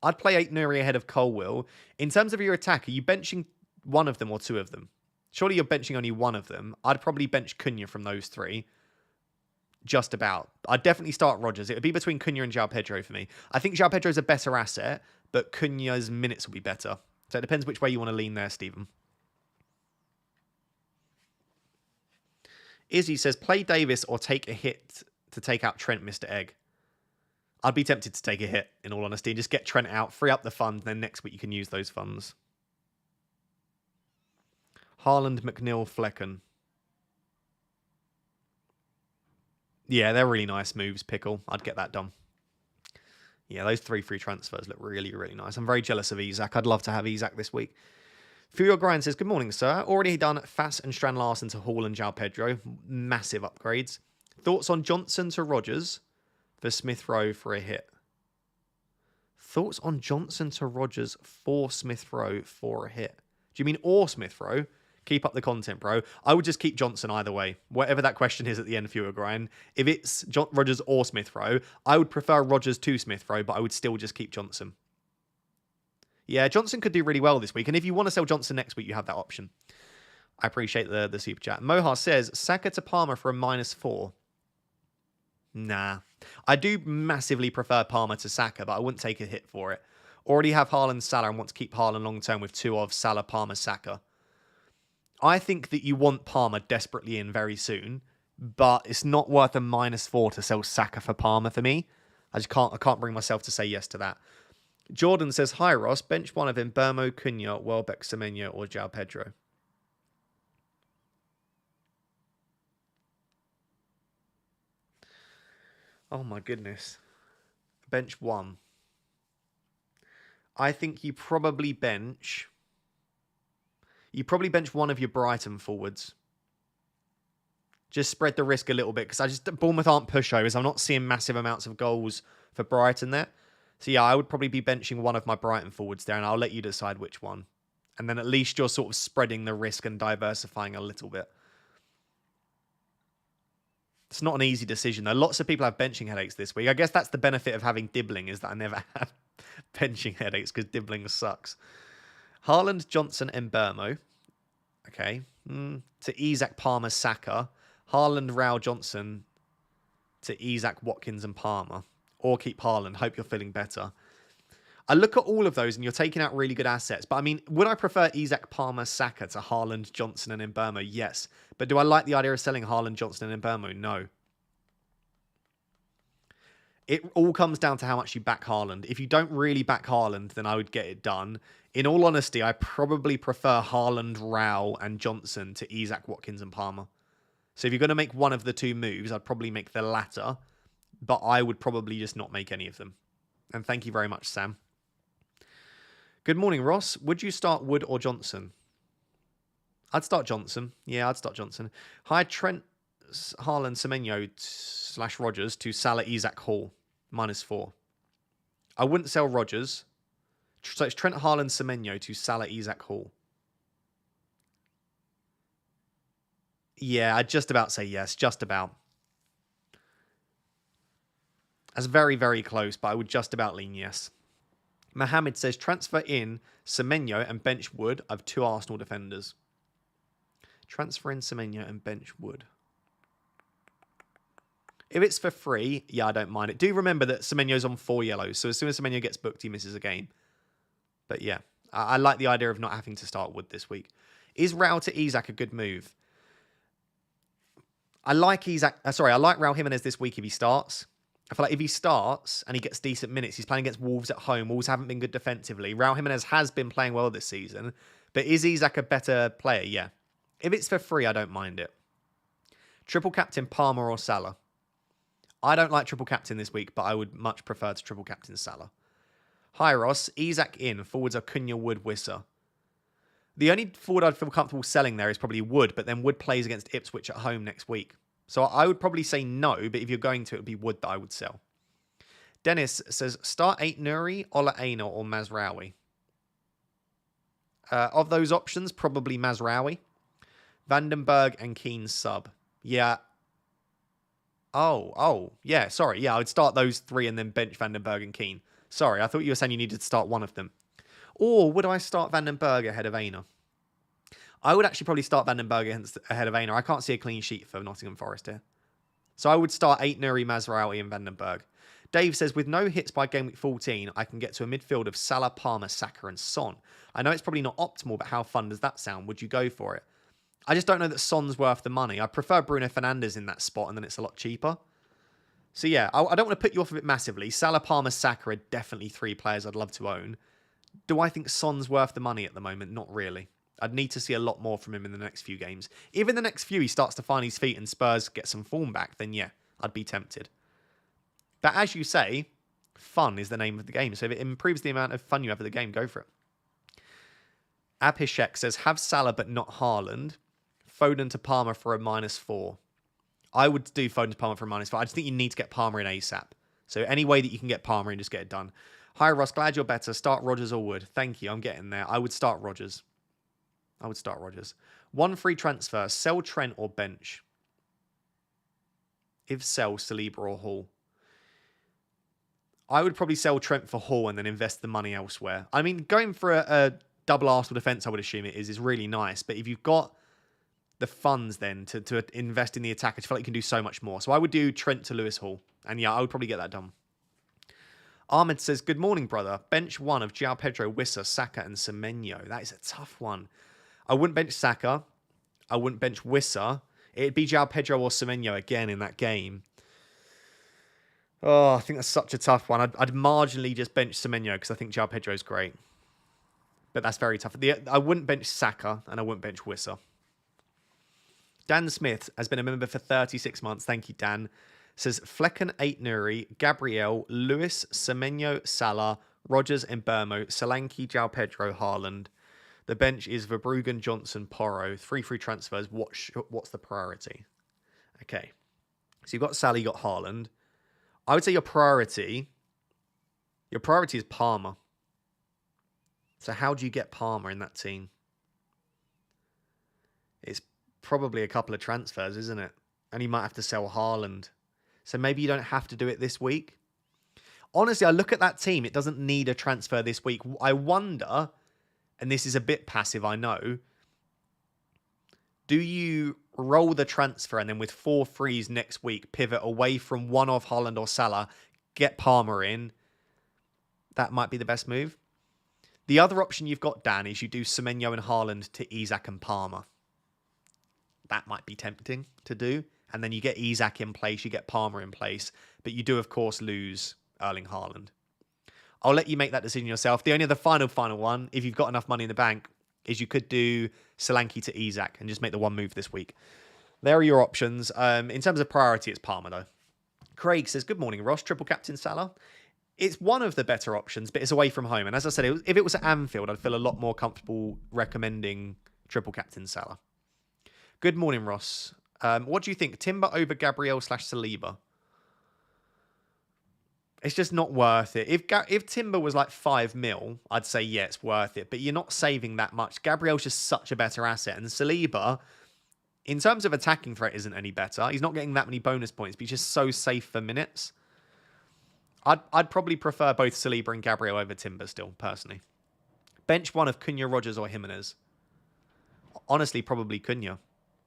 I'd play 8 Nuri ahead of Colwill. In terms of your attack, are you benching one of them or 2 of them? Surely you're benching only one of them. I'd probably bench Cunha from those 3. Just about. I'd definitely start Rodgers. It would be between Cunha and João Pedro for me. I think João Pedro's a better asset, but Cunha's minutes will be better. So it depends which way you want to lean there, Stephen. Izzy says, play Davis or take a hit to take out Trent, Mr. Egg. I'd be tempted to take a hit, in all honesty, and just get Trent out, free up the funds, and then next week you can use those funds. Haaland, McNeil, Flecken. Yeah, they're really nice moves, Pickle. I'd get that done. Yeah, those 3 free transfers look really, really nice. I'm very jealous of Isak. I'd love to have Isak this week. Furio Grind says, good morning, sir. Already done Fass and Strand Larsen to Hall and João Pedro. Massive upgrades. Thoughts on Johnson to Rodgers for Smith Rowe for a hit? Thoughts on Johnson to Rodgers for Smith Rowe for a hit? Do you mean or Smith Rowe? Keep up the content, bro. I would just keep Johnson either way. Whatever that question is at the end for you, O'Brien. If it's Rodgers or Smith Rowe, I would prefer Rodgers to Smith Rowe, but I would still just keep Johnson. Yeah, Johnson could do really well this week. And if you want to sell Johnson next week, you have that option. I appreciate the super chat. Mohar says, Saka to Palmer for a -4. Nah. I do massively prefer Palmer to Saka, but I wouldn't take a hit for it. Already have Haaland, Salah, and want to keep Haaland long term with 2 of Salah, Palmer, Saka. I think that you want Palmer desperately in very soon, but it's not worth a -4 to sell Saka for Palmer for me. I can't bring myself to say yes to that. Jordan says, hi Ross, bench one of him, Burmo, Cunha, Welbeck, Semenyo, or João Pedro. Oh my goodness. Bench one. I think you probably bench one of your Brighton forwards. Just spread the risk a little bit, because Bournemouth aren't pushovers. I'm not seeing massive amounts of goals for Brighton there. So yeah, I would probably be benching one of my Brighton forwards there, and I'll let you decide which one. And then at least you're sort of spreading the risk and diversifying a little bit. It's not an easy decision, though. Lots of people have benching headaches this week. I guess that's the benefit of having Dibbling, is that I never have benching headaches, because Dibbling sucks. Haaland, Johnson, and Burmo. Okay. To Isak, Palmer, Saka. Haaland, Rao, Johnson. To Isak, Watkins, and Palmer. Or keep Haaland. Hope you're feeling better. I look at all of those and you're taking out really good assets. But I mean, would I prefer Isak, Palmer, Saka to Haaland, Johnson, and Mbeumo? Yes. But do I like the idea of selling Haaland, Johnson, and Mbeumo? No. It all comes down to how much you back Haaland. If you don't really back Haaland, then I would get it done. In all honesty, I probably prefer Haaland, Rao, and Johnson to Isak, Watkins, and Palmer. So if you're going to make one of the two moves, I'd probably make the latter. But I would probably just not make any of them. And thank you very much, Sam. Good morning, Ross. Would you start Wood or Johnson? I'd start Johnson. Yeah, I'd start Johnson. Hi, Trent, Haaland, Semenyo / Rodgers to Salah, Isak, Hall. -4. I wouldn't sell Rodgers. So it's Trent, Haaland, Semenyo to Salah, Isak, Hall. Yeah, I'd just about say yes. Just about. That's very, very close, but I would just about lean yes. Mohammed says, transfer in Semenyo and bench Wood. I have 2 Arsenal defenders. Transfer in Semenyo and bench Wood. If it's for free, yeah, I don't mind it. Do remember that Semenyo's on 4 yellows, so as soon as Semenyo gets booked, he misses a game. But yeah, I like the idea of not having to start Wood this week. Is Rao to Isak a good move? I like Isak. I like Raul Jimenez this week if he starts. I feel like if he starts and he gets decent minutes, he's playing against Wolves at home. Wolves haven't been good defensively. Raul Jimenez has been playing well this season. But is Isak a better player? Yeah. If it's for free, I don't mind it. Triple captain Palmer or Salah? I don't like triple captain this week, but I would much prefer to triple captain Salah. Hi, Ross. Isak in. Forwards are Cunha, Wood, Wisser. The only forward I'd feel comfortable selling there is probably Wood, but then Wood plays against Ipswich at home next week. So I would probably say no, but if you're going to, it would be Wood that I would sell. Dennis says, start 8 Nuri, Ola Aina, or Mazraoui. Of those options, probably Mazraoui. Vandenberg and Keane sub. Yeah. Oh, yeah, sorry. Yeah, I would start those 3 and then bench Vandenberg and Keane. Sorry, I thought you were saying you needed to start one of them. Or would I start Vandenberg ahead of Aina? I would actually probably start Vandenberg ahead of Aina. I can't see a clean sheet for Nottingham Forest here. So I would start 8 Nuri, Mazraoui, and Vandenberg. Dave says, with no hits by game week 14, I can get to a midfield of Salah, Palmer, Saka, and Son. I know it's probably not optimal, but how fun does that sound? Would you go for it? I just don't know that Son's worth the money. I prefer Bruno Fernandes in that spot, and then it's a lot cheaper. So yeah, I don't want to put you off of it massively. Salah, Palmer, Saka are definitely 3 players I'd love to own. Do I think Son's worth the money at the moment? Not really. I'd need to see a lot more from him in the next few games. If in the next few he starts to find his feet and Spurs get some form back, then yeah, I'd be tempted. But as you say, fun is the name of the game. So if it improves the amount of fun you have at the game, go for it. Abhishek says, have Salah but not Haaland. Foden to Palmer for a -4. I would do Foden to Palmer for a -4. I just think you need to get Palmer in ASAP. So any way that you can get Palmer in, just get it done. Hi, Ross. Glad you're better. Start Rodgers or Wood. Thank you. I'm getting there. I would start Rodgers. One free transfer. Sell Trent or bench? If sell, Saliba or Hall? I would probably sell Trent for Hall and then invest the money elsewhere. I mean, going for a double Arsenal defence, I would assume it is really nice. But if you've got the funds then to invest in the attack, I feel like you can do so much more. So I would do Trent to Lewis Hall. And yeah, I would probably get that done. Ahmed says, good morning, brother. Bench one of João Pedro, Wissa, Saka and Semenyo. That is a tough one. I wouldn't bench Saka. I wouldn't bench Wissa. It'd be João Pedro or Semenyo again in that game. Oh, I think that's such a tough one. I'd marginally just bench Semenyo because I think João Pedro's great. But that's very tough. I wouldn't bench Saka and I wouldn't bench Wissa. Dan Smith has been a member for 36 months. Thank you, Dan. Says Flecken, 8 Nuri, Gabriel, Lewis, Semenyo, Salah, Rogers, Mbeumo, Solanke, João Pedro, Haaland. The bench is Verbruggen, Johnson, Porro. 3 free transfers. What's the priority? Okay. So you've got Salah, you've got Haaland. I would say your priority is Palmer. So how do you get Palmer in that team? It's probably a couple of transfers, isn't it? And you might have to sell Haaland. So maybe you don't have to do it this week. Honestly, I look at that team. It doesn't need a transfer this week. I wonder, and this is a bit passive, I know, do you roll the transfer and then with 4 frees next week, pivot away from one of Haaland or Salah, get Palmer in? That might be the best move. The other option you've got, Dan, is you do Semenyo and Haaland to Isak and Palmer. That might be tempting to do. And then you get Isak in place, you get Palmer in place. But you do, of course, lose Erling Haaland. I'll let you make that decision yourself. The only other final one, if you've got enough money in the bank, is you could do Solanke to Isak and just make the one move this week. There are your options. In terms of priority, it's Palmer, though. Craig says, good morning, Ross. Triple captain Salah. It's one of the better options, but it's away from home. And as I said, if it was at Anfield, I'd feel a lot more comfortable recommending triple captain Salah. Good morning, Ross. What do you think? Timber over Gabriel / Saliba? It's just not worth it. If Timber was like 5 mil, I'd say, yeah, it's worth it. But you're not saving that much. Gabriel's just such a better asset. And Saliba, in terms of attacking threat, isn't any better. He's not getting that many bonus points, but he's just so safe for minutes. I'd probably prefer both Saliba and Gabriel over Timber still, personally. Bench one of Cunha, Rogers or Jimenez. Honestly, probably Cunha.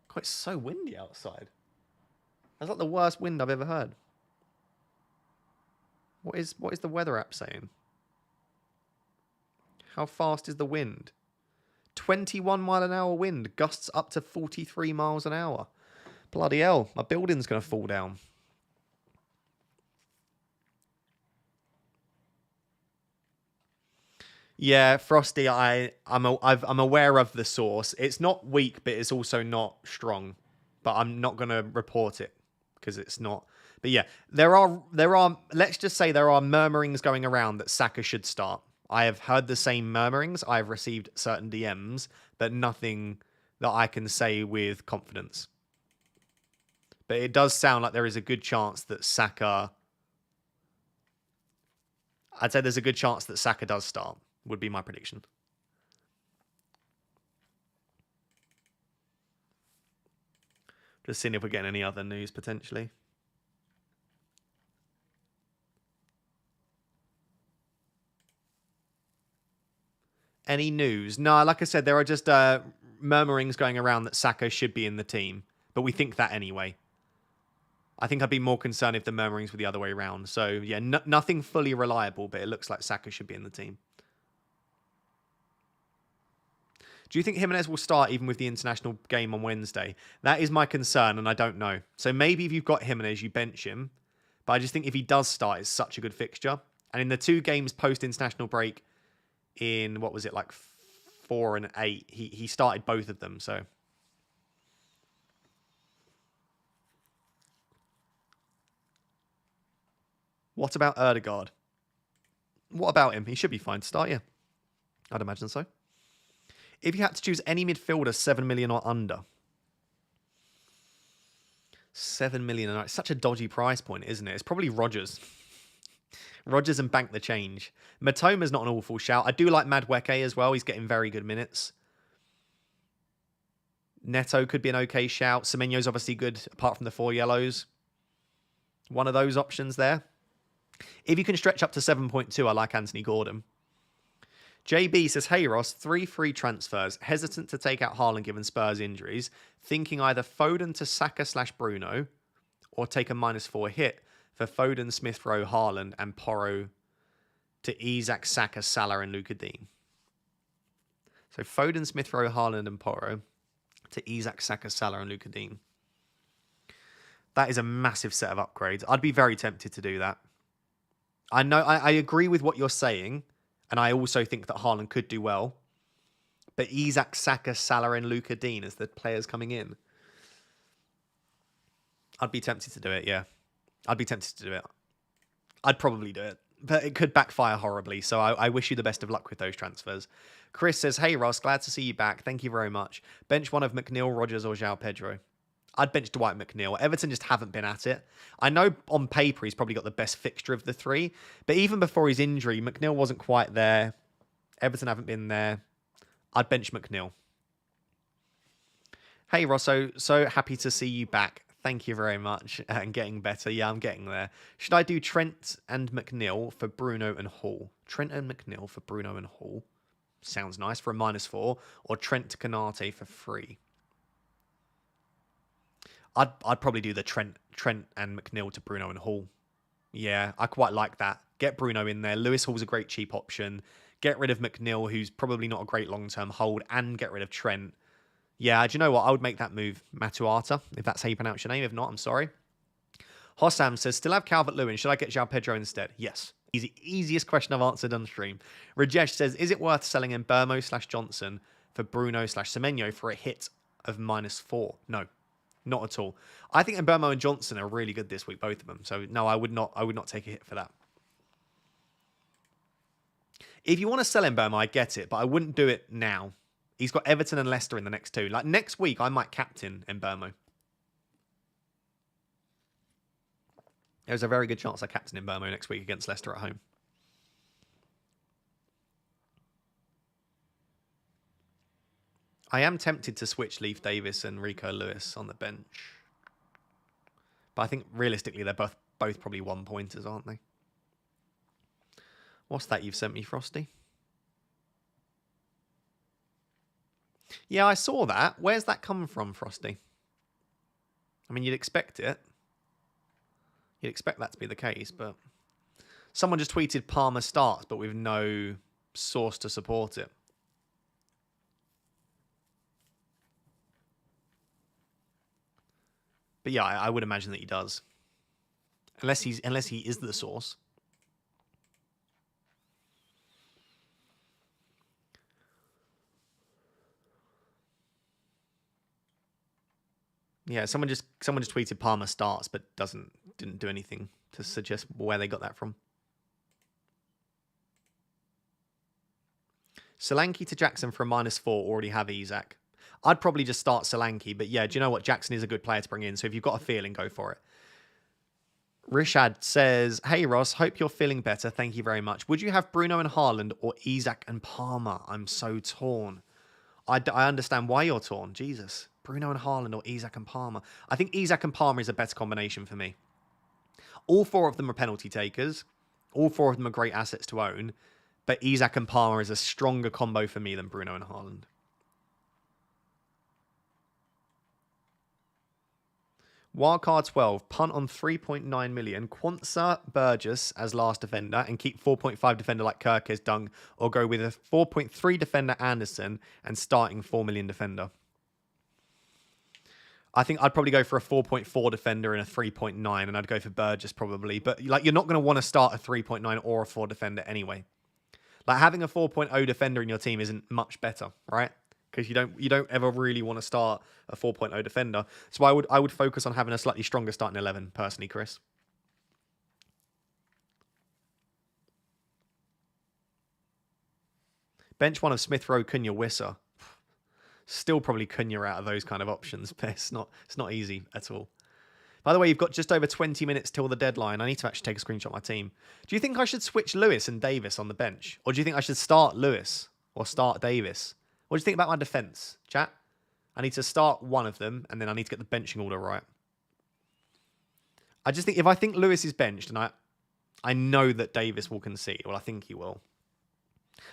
God, it's so windy outside. That's like the worst wind I've ever heard. What is the weather app saying? How fast is the wind? 21 mile an hour wind. Gusts up to 43 miles an hour. Bloody hell. My building's going to fall down. Yeah, Frosty, I'm aware of the source. It's not weak, but it's also not strong. But I'm not going to report it because it's not. But yeah, there are. Let's just say there are murmurings going around that Saka should start. I have heard the same murmurings. I've received certain DMs, but nothing that I can say with confidence. But it does sound like there is a good chance that Saka. I'd say there's a good chance that Saka does start. Would be my prediction. Just seeing if we're getting any other news potentially. Any news? No, like I said, there are just murmurings going around that Saka should be in the team. But we think that anyway. I think I'd be more concerned if the murmurings were the other way around. So, yeah, nothing fully reliable, but it looks like Saka should be in the team. Do you think Jimenez will start even with the international game on Wednesday? That is my concern, and I don't know. So maybe if you've got Jimenez, you bench him. But I just think if he does start, it's such a good fixture. And in the 2 games post-international break, in, what was it, like 4 and 8, he started both of them, so... What about Erdegaard? What about him? He should be fine to start, yeah. I'd imagine so. If you had to choose any midfielder, 7 million or under. 7 million. It's such a dodgy price point, isn't it? It's probably Rogers. Rogers and bank the change. Matoma's not an awful shout. I do like Madueke as well. He's getting very good minutes. Neto could be an okay shout. Semenyo's obviously good, apart from the 4 yellows. One of those options there. If you can stretch up to 7.2, I like Anthony Gordon. JB says, hey Ross, 3 free transfers. Hesitant to take out Haaland given Spurs injuries. Thinking either Foden to Saka/Bruno or take a -4 hit for Foden, Smith Rowe, Haaland and Porro to Isak, Saka, Salah and Luka Dean. So Foden, Smith Rowe, Haaland and Porro to Isak, Saka, Salah and Luka Dean. That is a massive set of upgrades. I'd be very tempted to do that. I know I agree with what you're saying, and I also think that Haaland could do well. But Isak, Saka, Salah and Luka Dean as the players coming in. I'd be tempted to do it, yeah. I'd be tempted to do it. I'd probably do it. But it could backfire horribly, so I wish you the best of luck with those transfers. Chris says, hey Ross, glad to see you back. Thank you very much. Bench one of McNeil, Rodgers or João Pedro. I'd bench Dwight McNeil. Everton just haven't been at it. I know on paper he's probably got the best fixture of the 3, but even before his injury, McNeil wasn't quite there. Everton haven't been there. I'd bench McNeil. Hey Rosso, so happy to see you back. Thank you very much. And getting better. Yeah, I'm getting there. Should I do Trent and McNeil for Bruno and Hall? Trent and McNeil for Bruno and Hall. Sounds nice for a -4. Or Trent to Canate for 3. I'd probably do the Trent and McNeil to Bruno and Hall. Yeah, I quite like that. Get Bruno in there. Lewis Hall's a great cheap option. Get rid of McNeil, who's probably not a great long-term hold, and get rid of Trent. Yeah, do you know what? I would make that move. Matuata, if that's how you pronounce your name. If not, I'm sorry. Hossam says, still have Calvert-Lewin. Should I get João Pedro instead? Yes. Easiest question I've answered on stream. Rajesh says, is it worth selling Mbeumo/Johnson for Bruno/Semenyo for a hit of -4? No. Not at all. I think Mbeumo and Johnson are really good this week, both of them. So no, I would not take a hit for that. If you want to sell Mbeumo, I get it, but I wouldn't do it now. He's got Everton and Leicester in the next 2. Like next week, I might captain Mbeumo. There's a very good chance I captain Mbeumo next week against Leicester at home. I am tempted to switch Leif Davis and Rico Lewis on the bench. But I think realistically they're both probably 1-pointers, aren't they? What's that you've sent me, Frosty? Yeah, I saw that. Where's that come from, Frosty? I mean, you'd expect it. You'd expect that to be the case, but... Someone just tweeted Palmer starts, but with no source to support it. But yeah, I would imagine that he does. Unless he is the source. Yeah, someone just tweeted Palmer starts, but didn't do anything to suggest where they got that from. Solanke to Jackson for a -4. Already have Isak. I'd probably just start Solanke, but yeah, do you know what? Jackson is a good player to bring in, so if you've got a feeling, go for it. Rishad says, hey Ross, hope you're feeling better. Thank you very much. Would you have Bruno and Haaland or Isak and Palmer? I'm so torn. I understand why you're torn. Jesus. Bruno and Haaland or Isak and Palmer? I think Isak and Palmer is a better combination for me. All 4 of them are penalty takers. All 4 of them are great assets to own. But Isak and Palmer is a stronger combo for me than Bruno and Haaland. Wildcard 12, punt on 3.9 million. Quansah Burgess as last defender and keep 4.5 defender like Kirkes Dung, or go with a 4.3 defender Anderson and starting 4 million defender. I think I'd probably go for a 4.4 defender and a 3.9, and I'd go for Burgess probably. But like, you're not going to want to start a 3.9 or a 4 defender anyway. Like having a 4.0 defender in your team isn't much better, right? Because you don't ever really want to start a 4.0 defender. So I would focus on having a slightly stronger starting 11, personally, Chris. Bench one of Smith Rowe, Cunha, Wisser. Still probably Cunha out of those kind of options, but it's not easy at all. By the way, you've got just over 20 minutes till the deadline. I need to actually take a screenshot of my team. Do you think I should switch Lewis and Davis on the bench? Or do you think I should start Lewis or start Davis? What do you think about my defence, chat? I need to start one of them, and then I need to get the benching order right. I just think if I think Lewis is benched, and I know that Davis will concede. Well, I think he will.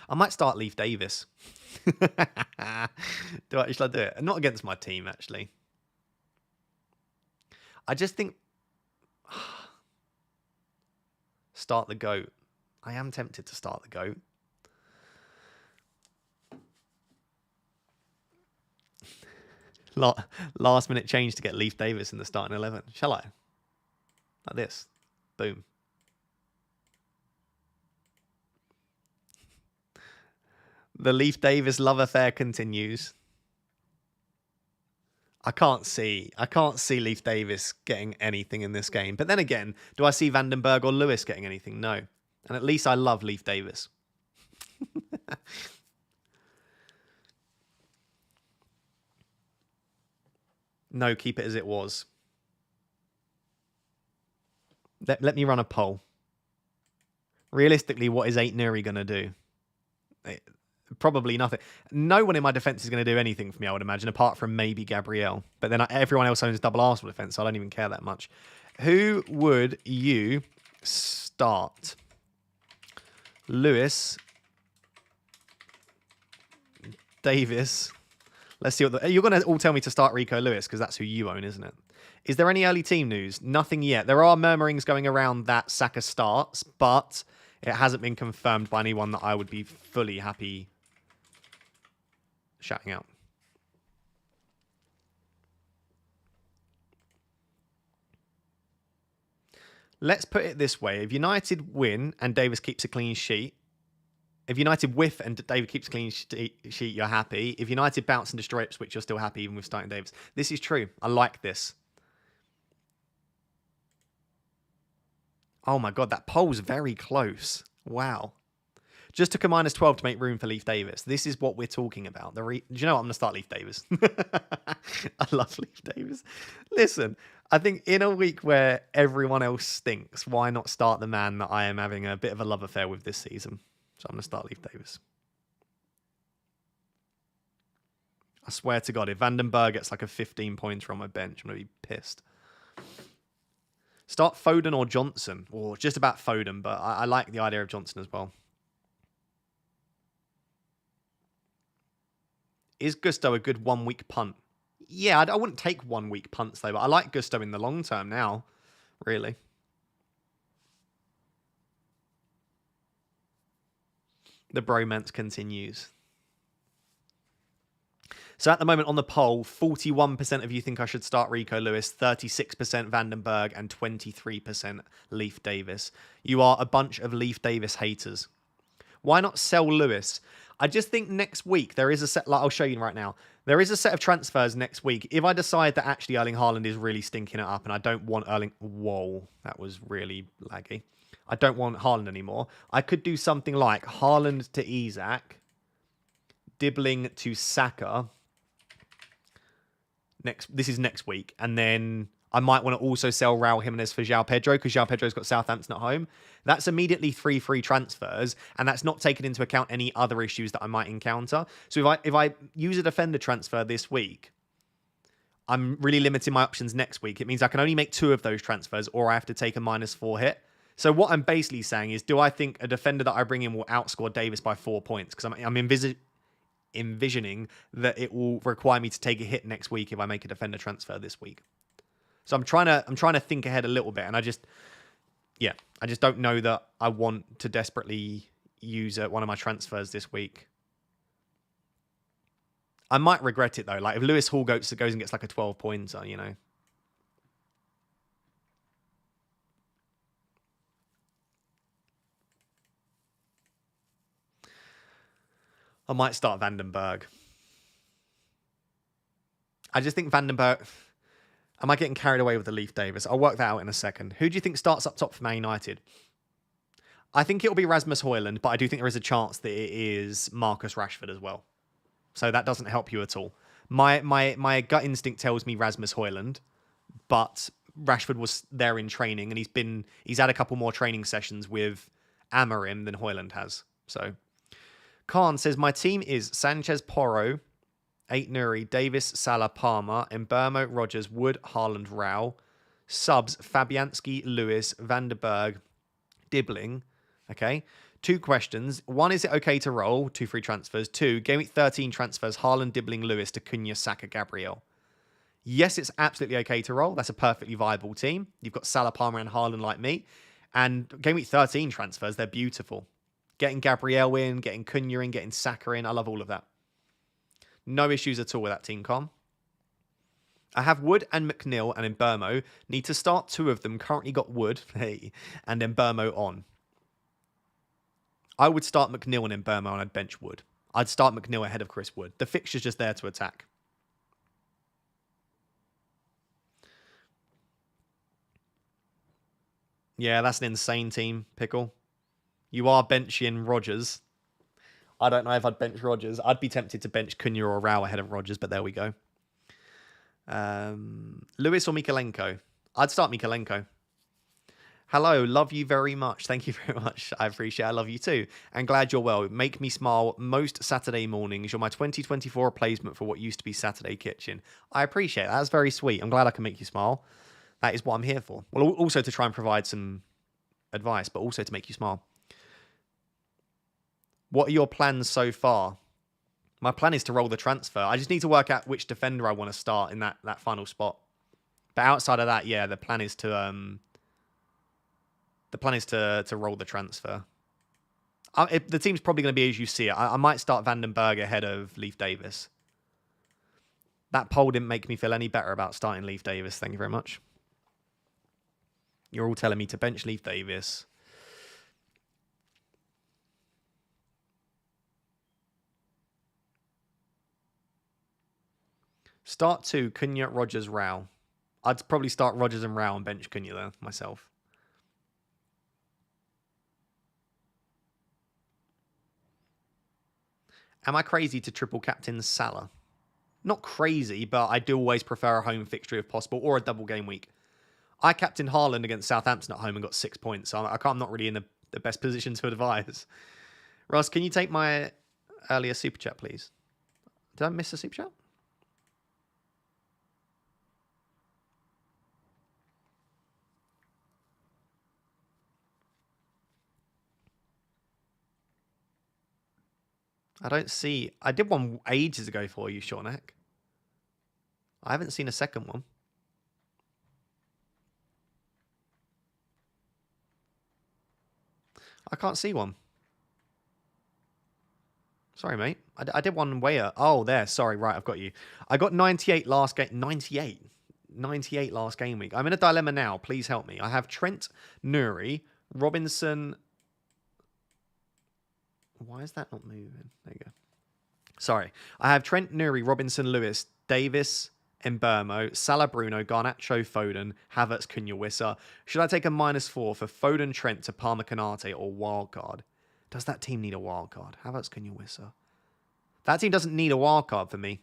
I might start Leaf Davis. Should I do it? Not against my team, actually. I just think... Start the GOAT. I am tempted to start the GOAT. Last minute change to get Leaf Davis in the starting 11. Shall I? Like this. Boom. The Leaf Davis love affair continues. I can't see Leaf Davis getting anything in this game. But then again, do I see Vandenberg or Lewis getting anything? No. And at least I love Leaf Davis. No, keep it as it was. Let me run a poll. Realistically, what is 8 Nuri going to do? Probably nothing. No one in my defence is going to do anything for me, I would imagine, apart from maybe Gabriel. But then everyone else owns double Arsenal defence, so I don't even care that much. Who would you start? Lewis. Davis. Let's see what you're going to all tell me to start Rico Lewis, because that's who you own, isn't it? Is there any early team news? Nothing yet. There are murmurings going around that Saka starts, but it hasn't been confirmed by anyone that I would be fully happy shouting out. Let's put it this way. If United win and Davis keeps a clean sheet, if United whiff and David keeps a clean sheet, you're happy. If United bounce and destroy Ipswich, you're still happy even with starting Davis. This is true. I like this. Oh my God, that poll's very close. Wow. Just took a -12 to make room for Leaf Davis. This is what we're talking about. Do you know what? I'm going to start Leaf Davis. I love Leaf Davis. Listen, I think in a week where everyone else stinks, why not start the man that I am having a bit of a love affair with this season? So I'm going to start Leaf Davis. I swear to God, if Vandenberg gets like a 15-pointer on my bench, I'm going to be pissed. Start Foden or Johnson, or just about Foden, but I like the idea of Johnson as well. Is Gusto a good 1 week punt? Yeah, I wouldn't take 1 week punts though, but I like Gusto in the long term now, really. The bromance continues. So at the moment on the poll, 41% of you think I should start Rico Lewis, 36% Vandenberg, and 23% Leaf Davis. You are a bunch of Leaf Davis haters. Why not sell Lewis? I just think next week there is a set, like I'll show you right now. There is a set of transfers next week. If I decide that actually Erling Haaland is really stinking it up and I don't want Erling... Whoa, that was really laggy. I don't want Haaland anymore. I could do something like Haaland to Isak, Dibbling to Saka. This is next week. And then I might want to also sell Raul Jimenez for João Pedro because João Pedro's got Southampton at home. That's immediately 3 free transfers, and that's not taking into account any other issues that I might encounter. So if I use a defender transfer this week, I'm really limiting my options next week. It means I can only make 2 of those transfers, or I have to take a -4 hit. So what I'm basically saying is, do I think a defender that I bring in will outscore Davis by 4 points? Because I'm envisioning that it will require me to take a hit next week if I make a defender transfer this week. So I'm trying to think ahead a little bit, and I just don't know that I want to desperately use one of my transfers this week. I might regret it though. Like if Lewis Hall goes and gets like a 12-pointer, you know. I might start Vandenberg. I just think Vandenberg... Am I getting carried away with the Leaf Davis? I'll work that out in a second. Who do you think starts up top for Man United? I think it'll be Rasmus Højlund, but I do think there is a chance that it is Marcus Rashford as well. So that doesn't help you at all. My gut instinct tells me Rasmus Højlund, but Rashford was there in training, and he's had a couple more training sessions with Amorim than Højlund has. So Khan says, my team is Sanchez Porro, 8 Nuri, Davis, Salah, Palmer, Mbermo, Rogers, Wood, Haaland, Rao. Subs, Fabianski, Lewis, Van der Berg, Dibbling. Okay. 2 questions. 1, is it okay to roll? 2 free transfers. 2, Game Week 13 transfers, Haaland, Dibbling, Lewis to Cunha, Saka, Gabriel. Yes, it's absolutely okay to roll. That's a perfectly viable team. You've got Salah, Palmer, and Haaland like me. And Game Week 13 transfers, they're beautiful. Getting Gabriel in, getting Cunha in, getting Saka in. I love all of that. No issues at all with that team, Com. I have Wood and McNeil and Mbermo. Need to start 2 of them. Currently got Wood and Mbermo on. I would start McNeil and Mbermo and I'd bench Wood. I'd start McNeil ahead of Chris Wood. The fixture's just there to attack. Yeah, that's an insane team, Pickle. You are benching Rogers. I don't know if I'd bench Rogers. I'd be tempted to bench Cunha or Rao ahead of Rogers, but there we go. Lewis or Mikalenko? I'd start Mikalenko. Hello, love you very much. Thank you very much. I appreciate it. I love you too. And glad you're well. Make me smile most Saturday mornings. You're my 2024 replacement for what used to be Saturday Kitchen. I appreciate it. That's very sweet. I'm glad I can make you smile. That is what I'm here for. Well, also to try and provide some advice, but also to make you smile. What are your plans so far? My plan is to roll the transfer. I just need to work out which defender I want to start in that final spot. But outside of that, yeah, the plan is to roll the transfer. The team's probably going to be as you see it. I might start Van den Berg ahead of Leif Davis. That poll didn't make me feel any better about starting Leif Davis. Thank you very much. You're all telling me to bench Leif Davis. Start 2, Cunha, Rogers, Rao. I'd probably start Rogers and Rao and bench Cunha there myself. Am I crazy to triple captain Salah? Not crazy, but I do always prefer a home fixture if possible, or a double game week. I captained Haaland against Southampton at home and got 6 points, so I'm not really in the best position to advise. Ross, can you take my earlier super chat, please? Did I miss a super chat? I don't see... I did one ages ago for you, Shaunek. I haven't seen a second one. I can't see one. Sorry, mate. I did one way up. Oh, there. Sorry. Right, I've got you. I got 98 last game. 98. 98 last game week. I'm in a dilemma now. Please help me. I have Trent, Nuri, Robinson... Why is that not moving? There you go. Sorry. I have Trent, Nuri, Robinson, Lewis, Davis, Mbermo, Salah, Bruno, Garnacho, Foden, Havertz, Cunha, Wissa. Should I take a -4 for Foden, Trent to Palmer, Canate or Wildcard? Does that team need a wildcard? Havertz, Cunha, Wissa. That team doesn't need a wildcard for me.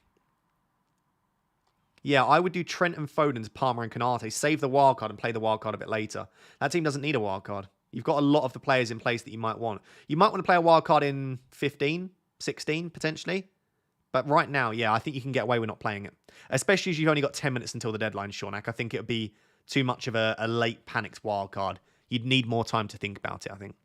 Yeah, I would do Trent and Foden to Palmer and Canate. Save the wildcard and play the wildcard a bit later. That team doesn't need a wildcard. You've got a lot of the players in place that you might want. You might want to play a wildcard in 15, 16, potentially. But right now, yeah, I think you can get away with not playing it. Especially as you've only got 10 minutes until the deadline, Shaunak. I think it would be too much of a late panicked wildcard. You'd need more time to think about it, I think.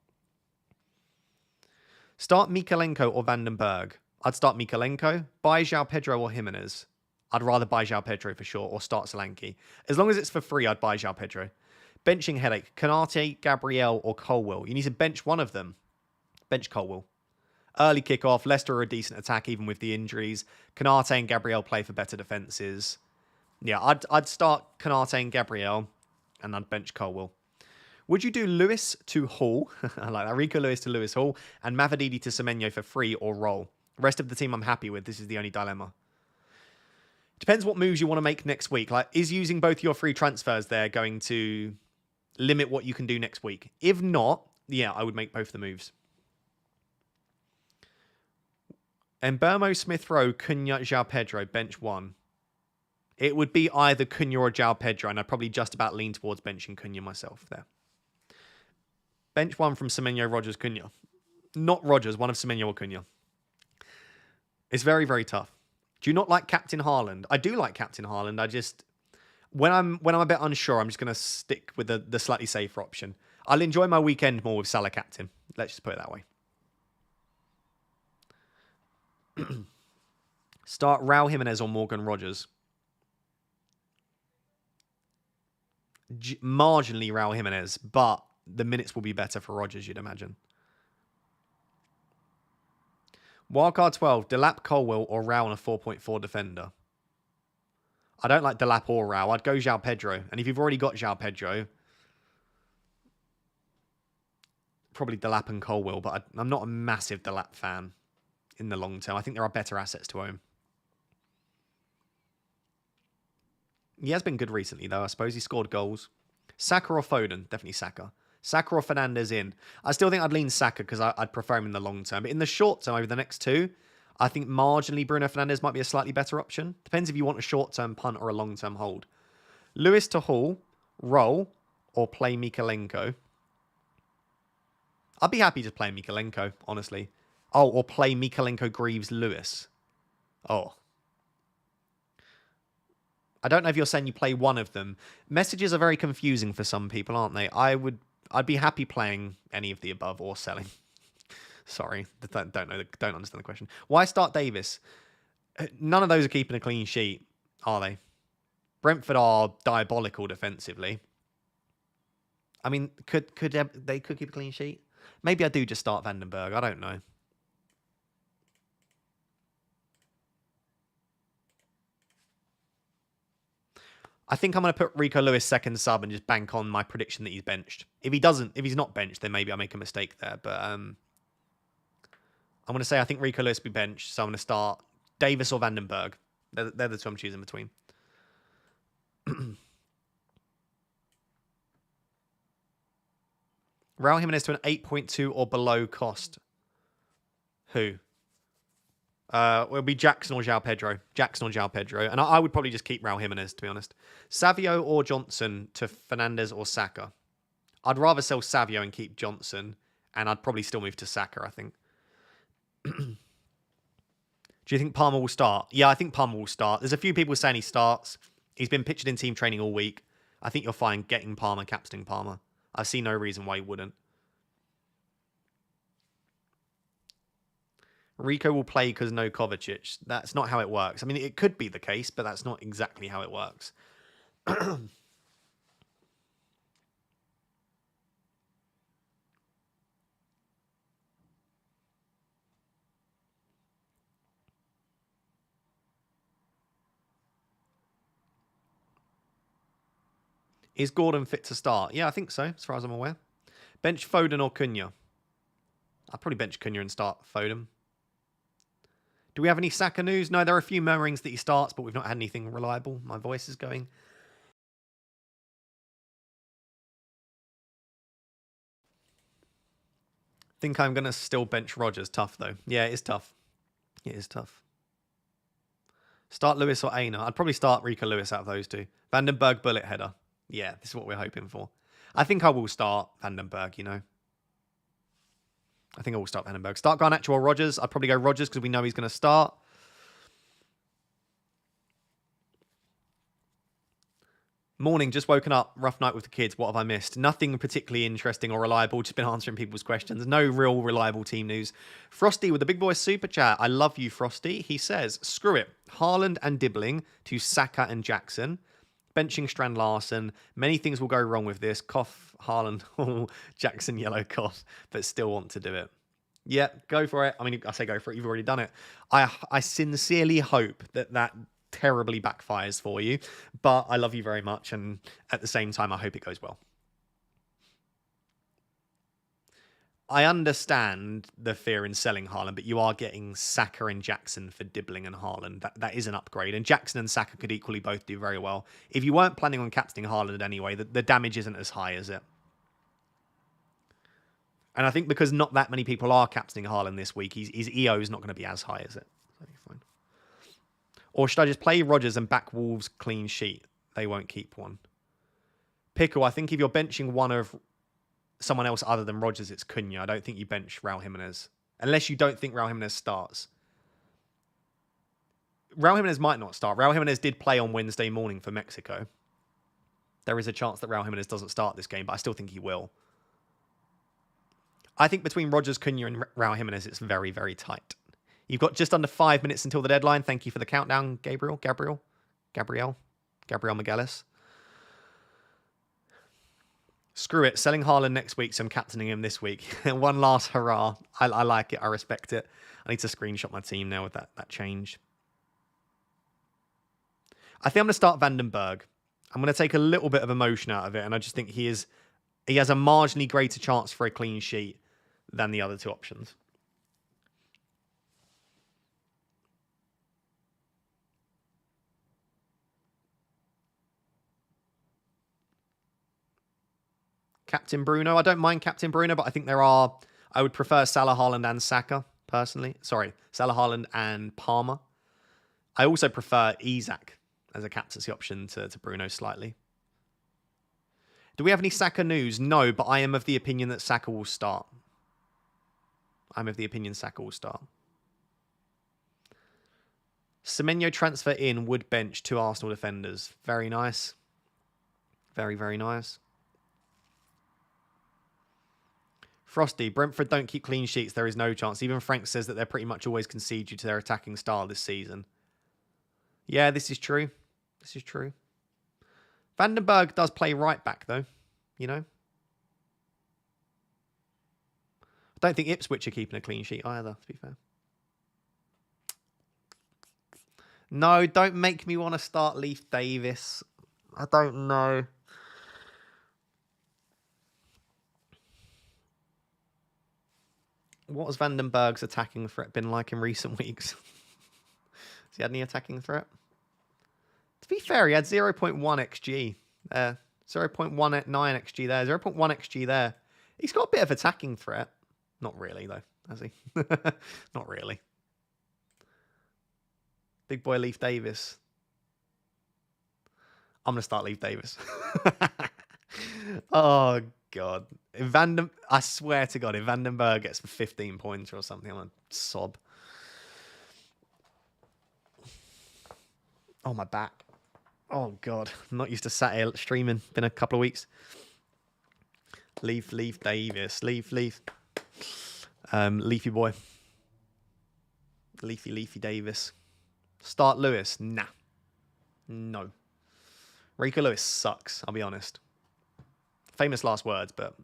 Start Mikalenko or Van den Berg. I'd start Mikalenko. Buy João Pedro or Jimenez. I'd rather buy João Pedro for sure, or start Solanke. As long as it's for free, I'd buy João Pedro. Benching headache. Canate, Gabriel, or Colwill. You need to bench one of them. Bench Colwill. Early kickoff. Leicester are a decent attack, even with the injuries. Canate and Gabriel play for better defences. Yeah, I'd start Canate and Gabriel, and I'd bench Colwill. Would you do Lewis to Hall? I like that. Rico Lewis to Lewis Hall, and Mavididi to Semenyo for free or roll? The rest of the team I'm happy with. This is the only dilemma. Depends what moves you want to make next week. Like, is using both your free transfers there going to limit what you can do next week? If not, yeah, I would make both the moves. Mbermo, Smith Rowe, Cunha, João Pedro, bench one. It would be either Cunha or João Pedro, and I'd probably just about lean towards benching Cunha myself there. Bench one from Semenyo, Rogers, Cunha. Not Rogers, one of Semenyo or Cunha. It's very, very tough. Do you not like Captain Haaland? I do like Captain Haaland. I just when I'm a bit unsure, I'm just gonna stick with the slightly safer option. I'll enjoy my weekend more with Salah captain. Let's just put it that way. Start Raul Jimenez or Morgan Rogers. Marginally Raul Jimenez, but the minutes will be better for Rogers, you'd imagine. Wildcard 12, Delap, Colwell or Raul on a 4.4 defender. I don't like Delap or Raul. I'd go João Pedro. And if you've already got João Pedro, probably Delap and Colwell, but I'm not a massive Delap fan in the long term. I think there are better assets to own. He has been good recently, though. I suppose he scored goals. Saka or Foden? Definitely Saka. Saka or Fernandes in? I still think I'd lean Saka because I'd prefer him in the long term. But in the short term, over the next two, I think marginally Bruno Fernandes might be a slightly better option. Depends if you want a short-term punt or a long-term hold. Lewis to Hall, roll, or play Mikalenko. I'd be happy to play Mikalenko, honestly. Oh, or play Mikalenko, Greaves, Lewis. Oh. I don't know if you're saying you play one of them. Messages are very confusing for some people, aren't they? I'd be happy playing any of the above or selling. Sorry, don't understand the question. Why start Davis? None of those are keeping a clean sheet, are they? Brentford are diabolical defensively. I mean, they could keep a clean sheet? Maybe I do just start Vandenberg. I don't know. I think I'm going to put Rico Lewis second sub and just bank on my prediction that he's benched. If he's not benched, then maybe I make a mistake there. But I'm going to say I think Rico Lewis will be benched, so I'm going to start Davis or Vandenberg. They're the two I'm choosing between. Raul Jimenez to an 8.2 or below cost. Who? It'll be Jackson or João Pedro. Jackson or João Pedro. And I would probably just keep Raul Jimenez, to be honest. Savio or Johnson to Fernandes or Saka. I'd rather sell Savio and keep Johnson. And I'd probably still move to Saka, I think. Do you think Palmer will start? Yeah, I think Palmer will start. There's a few people saying he starts. He's been pictured in team training all week. I think you're fine getting Palmer, captaining Palmer. I see no reason why he wouldn't. Rico will play because no Kovacic. That's not how it works. I mean, it could be the case, but that's not exactly how it works. Is Gordon fit to start? Yeah, I think so, as far as I'm aware. Bench Foden or Cunha? I'll probably bench Cunha and start Foden. Do we have any Saka news? No, there are a few murmurings that he starts, but we've not had anything reliable. My voice is going. Think I'm going to still bench Rogers. Tough, though. Yeah, it is tough. It is tough. Start Lewis or Aina? I'd probably start Rico Lewis out of those two. Vandenberg, bullet header. Yeah, this is what we're hoping for. I think I will start Vandenberg, you know. I think I will start Vandenberg. Start Garnacho or Rogers. I'd probably go Rogers because we know he's going to start. Morning, just woken up. Rough night with the kids. What have I missed? Nothing particularly interesting or reliable. Just been answering people's questions. No real reliable team news. Frosty with the big boy super chat. I love you, Frosty. He says, screw it. Haaland and Dibbling to Saka and Jackson. Benching Strand Larson. Many things will go wrong with this. Cough, Haaland, Jackson, yellow cough, but still want to do it. Yeah, go for it. I mean, I say go for it. You've already done it. I sincerely hope that terribly backfires for you, but I love you very much, and at the same time, I hope it goes well. I understand the fear in selling Haaland, but you are getting Saka and Jackson for Dibbling and Haaland. That is an upgrade, and Jackson and Saka could equally both do very well. If you weren't planning on captaining Haaland anyway, the damage isn't as high, is it? And I think because not that many people are captaining Haaland this week, his EO is not going to be as high, is it? Fine. Or should I just play Rodgers and back Wolves clean sheet? They won't keep one. Pickle, I think if you're benching one of someone else other than Rodgers, it's Cunha. I don't think you bench Raul Jimenez. Unless you don't think Raul Jimenez starts. Raul Jimenez might not start. Raul Jimenez did play on Wednesday morning for Mexico. There is a chance that Raul Jimenez doesn't start this game, but I still think he will. I think between Rodgers, Cunha, and Raul Jimenez, it's very, very tight. You've got just under 5 minutes until the deadline. Thank you for the countdown, Gabriel Magalhaes. Screw it. Selling Haaland next week, so I'm captaining him this week. One last hurrah. I like it. I respect it. I need to screenshot my team now with that change. I think I'm going to start Vandenberg. I'm going to take a little bit of emotion out of it, and I just think he has a marginally greater chance for a clean sheet than the other two options. Captain Bruno. I don't mind Captain Bruno, but I think I would prefer Salah, Haaland, and Saka, personally. Sorry, Salah, Haaland, and Palmer. I also prefer Isak as a captaincy option to Bruno slightly. Do we have any Saka news? No, but I am of the opinion that Saka will start. I'm of the opinion Saka will start. Semenyo transfer in, would bench 2 Arsenal defenders. Very nice. Very, very nice. Frosty, Brentford don't keep clean sheets. There is no chance. Even Frank says that they're pretty much always concede due to their attacking style this season. Yeah, this is true. This is true. Vandenberg does play right back, though. You know? I don't think Ipswich are keeping a clean sheet either, to be fair. No, don't make me want to start Leif Davis. I don't know. What has Vandenberg's attacking threat been like in recent weeks? Has he had any attacking threat? To be fair, he had 0.1 XG there. 0.19 XG there. 0.1 XG there. He's got a bit of attacking threat. Not really, though, has he? Not really. Big boy Leif Davis. I'm going to start Leif Davis. Oh, God. I swear to God, if Vandenberg gets 15 points or something, I'm going to sob. Oh, my back. Oh, God. I'm not used to sat here streaming. Been a couple of weeks. Leif Davis. Leaf. Leafy boy. Leafy Davis. Start Lewis. Nah. No. Rico Lewis sucks, I'll be honest. Famous last words, but...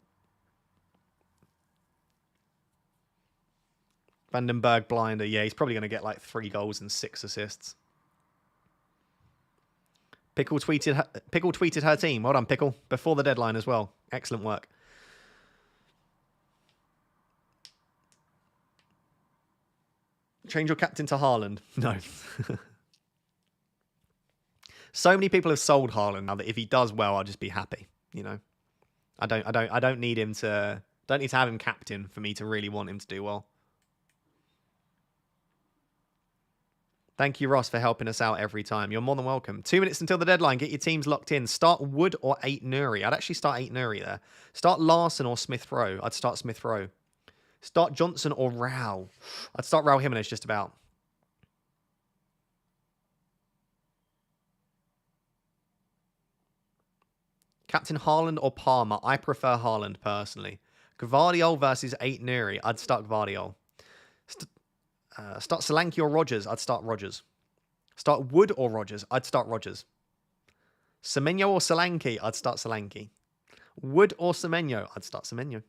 Vandenberg blinder. Yeah, he's probably going to get like 3 goals and 6 assists. Pickle tweeted her team. Well done, Pickle. Before the deadline as well. Excellent work. Change your captain to Haaland. No. So many people have sold Haaland now that if he does well, I'll just be happy. You know, I don't need him to. Don't need to have him captain for me to really want him to do well. Thank you, Ross, for helping us out every time. You're more than welcome. 2 minutes until the deadline. Get your teams locked in. Start Wood or 8 Nuri. I'd actually start 8 Nuri there. Start Larson or Smith Rowe. I'd start Smith Rowe. Start Johnson or Raul. I'd start Raul Jimenez just about. Captain Haaland or Palmer. I prefer Haaland personally. Gvardiol versus 8 Nuri. I'd start Gvardiol. Start Solanke or Rodgers. I'd start Rodgers. Start Wood or Rodgers. I'd start Rodgers. Semenyo or Solanke. I'd start Solanke. Wood or Semenyo. I'd start Semenyo.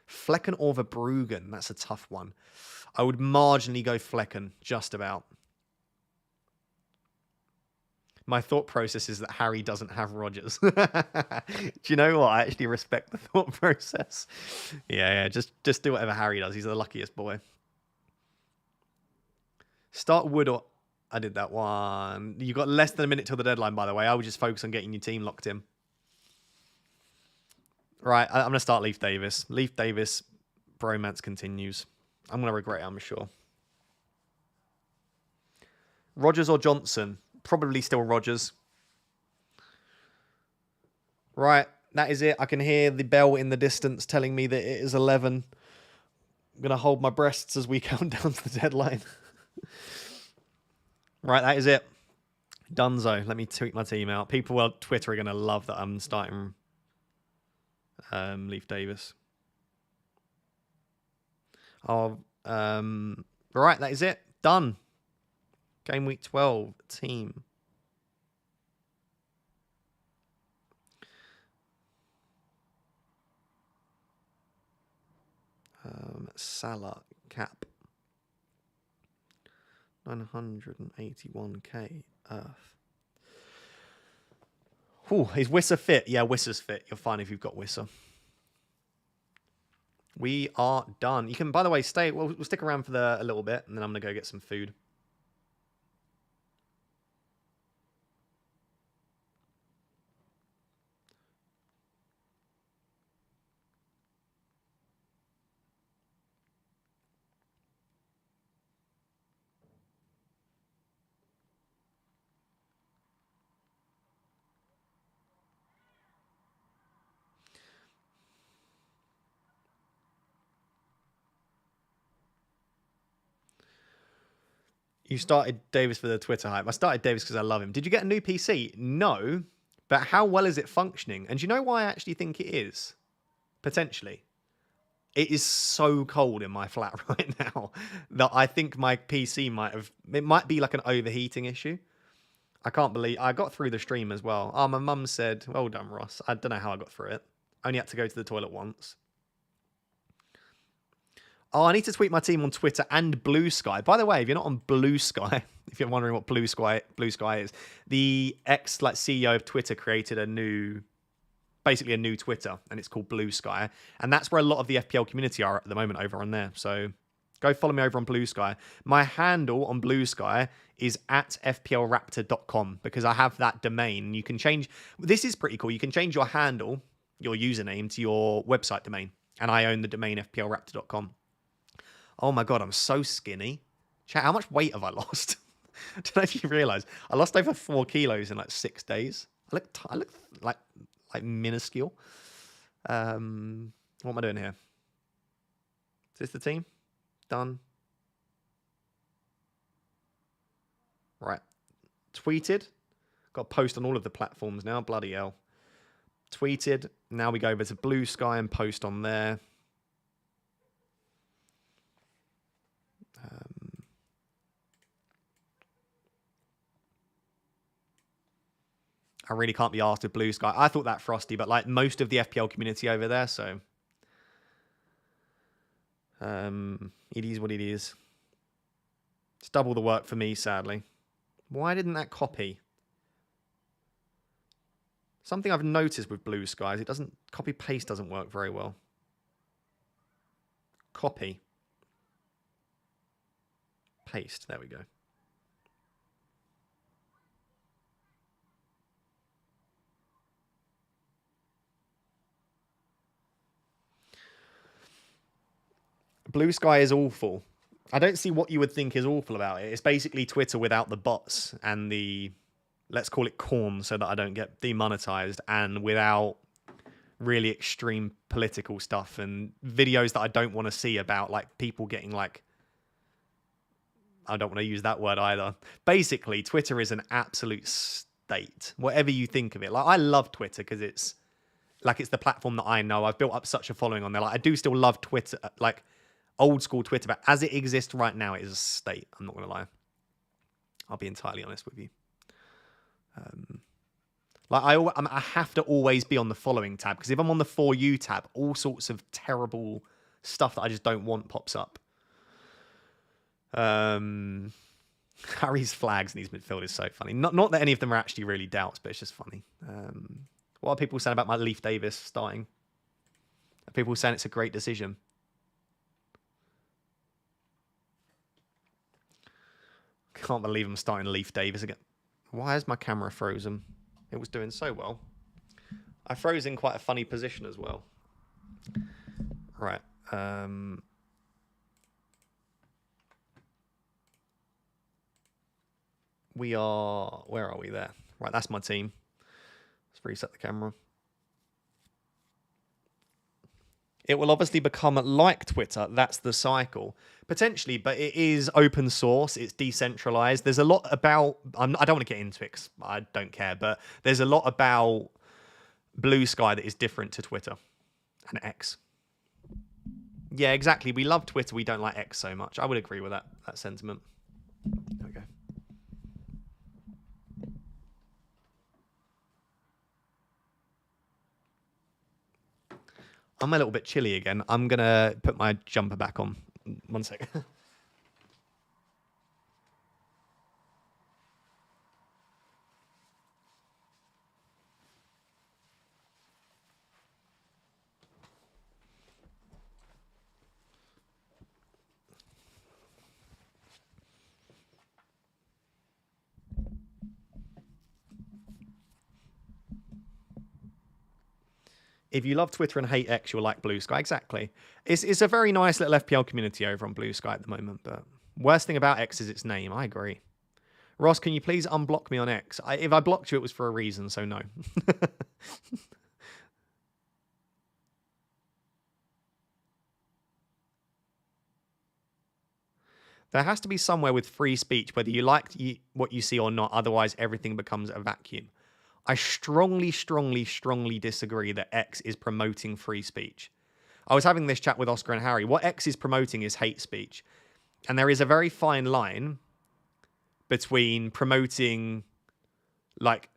Flecken or Verbruggen. That's a tough one. I would marginally go Flecken, just about. My thought process is that Harry doesn't have Rodgers. Do you know what? I actually respect the thought process. Yeah, just do whatever Harry does. He's the luckiest boy. Start Wood or... I did that one. You've got less than a minute till the deadline, by the way. I would just focus on getting your team locked in. Right, I'm going to start Leif Davis. Leif Davis, bromance continues. I'm going to regret it, I'm sure. Rodgers or Johnson? Probably still Rodgers. Right, that is it. I can hear the bell in the distance telling me that it is 11. I'm going to hold my breasts as we count down to the deadline. Right, that is it. Dunzo. Let me tweet my team out. People on Twitter are going to love that I'm starting Leaf Davis. Oh, right, that is it. Done. Game week 12 team. Salah cap. 981k Earth. Ooh, is Wisser fit? Yeah, Wisser's fit. You're fine if you've got Wisser. We are done. You can, by the way, stay. We'll stick around for a little bit, and then I'm gonna go get some food. You started Davis for the Twitter hype. I started Davis because I love him. Did you get a new PC? No, but how well is it functioning? And do you know why I actually think it is? Potentially. It is so cold in my flat right now that I think my PC might be like an overheating issue. I can't believe I got through the stream as well. Oh, my mum said, well done, Ross. I don't know how I got through it. Only had to go to the toilet once. Oh, I need to tweet my team on Twitter and Blue Sky. By the way, if you're not on Blue Sky, if you're wondering what Blue Sky is, the CEO of Twitter created basically a new Twitter, and it's called Blue Sky, and that's where a lot of the FPL community are at the moment, over on there. So go follow me over on Blue Sky. My handle on Blue Sky is at fplraptor.com because I have that domain. You can change. This is pretty cool. You can change your handle, your username, to your website domain, and I own the domain fplraptor.com. Oh my God, I'm so skinny. Chat, how much weight have I lost? I don't know if you realise. I lost over 4 kilos in like 6 days. I look like minuscule. What am I doing here? Is this the team? Done. Right. Tweeted. Got a post on all of the platforms now. Bloody hell. Tweeted. Now we go over to Blue Sky and post on there. I really can't be asked with Blue Sky. I thought that frosty, but like most of the FPL community over there, so it is what it is. It's double the work for me, sadly. Why didn't that copy? Something I've noticed with Blue Sky is copy paste doesn't work very well. Copy. Paste. There we go. Blue Sky is awful. I don't see what you would think is awful about it. It's basically Twitter without the bots and the, let's call it corn so that I don't get demonetized, and without really extreme political stuff and videos that I don't want to see about like people getting like, I don't want to use that word either. Basically, Twitter is an absolute state, whatever you think of it. Like, I love Twitter because it's the platform that I know. I've built up such a following on there. Like, I do still love Twitter, like old school Twitter, but as it exists right now, it is a state. I'm not going to lie. I'll be entirely honest with you. I have to always be on the following tab, because if I'm on the For You tab, all sorts of terrible stuff that I just don't want pops up. Harry's flags in his midfield is so funny. Not that any of them are actually really doubts, but it's just funny. What are people saying about my Leaf Davis starting? Are people saying it's a great decision? Can't believe I'm starting Leaf Davis again. Why is my camera frozen? It was doing so well. I froze in quite a funny position as well. Right. We are... Where are we there? Right, that's my team. Let's reset the camera. It will obviously become like Twitter. That's the cycle. Potentially, but it is open source. It's decentralized. There's a lot about... I don't want to get into it 'cause I don't care, but there's a lot about Blue Sky that is different to Twitter and X. Yeah, exactly. We love Twitter. We don't like X so much. I would agree with that sentiment. There we go. I'm a little bit chilly again. I'm going to put my jumper back on. 1 sec. If you love Twitter and hate X, you'll like Blue Sky. Exactly. It's a very nice little FPL community over on Blue Sky at the moment. But worst thing about X is its name. I agree. Ross, can you please unblock me on X? If I blocked you, it was for a reason, so no. There has to be somewhere with free speech, whether you like what you see or not. Otherwise, everything becomes a vacuum. I strongly, strongly, strongly disagree that X is promoting free speech. I was having this chat with Oscar and Harry. What X is promoting is hate speech. And there is a very fine line between promoting, like,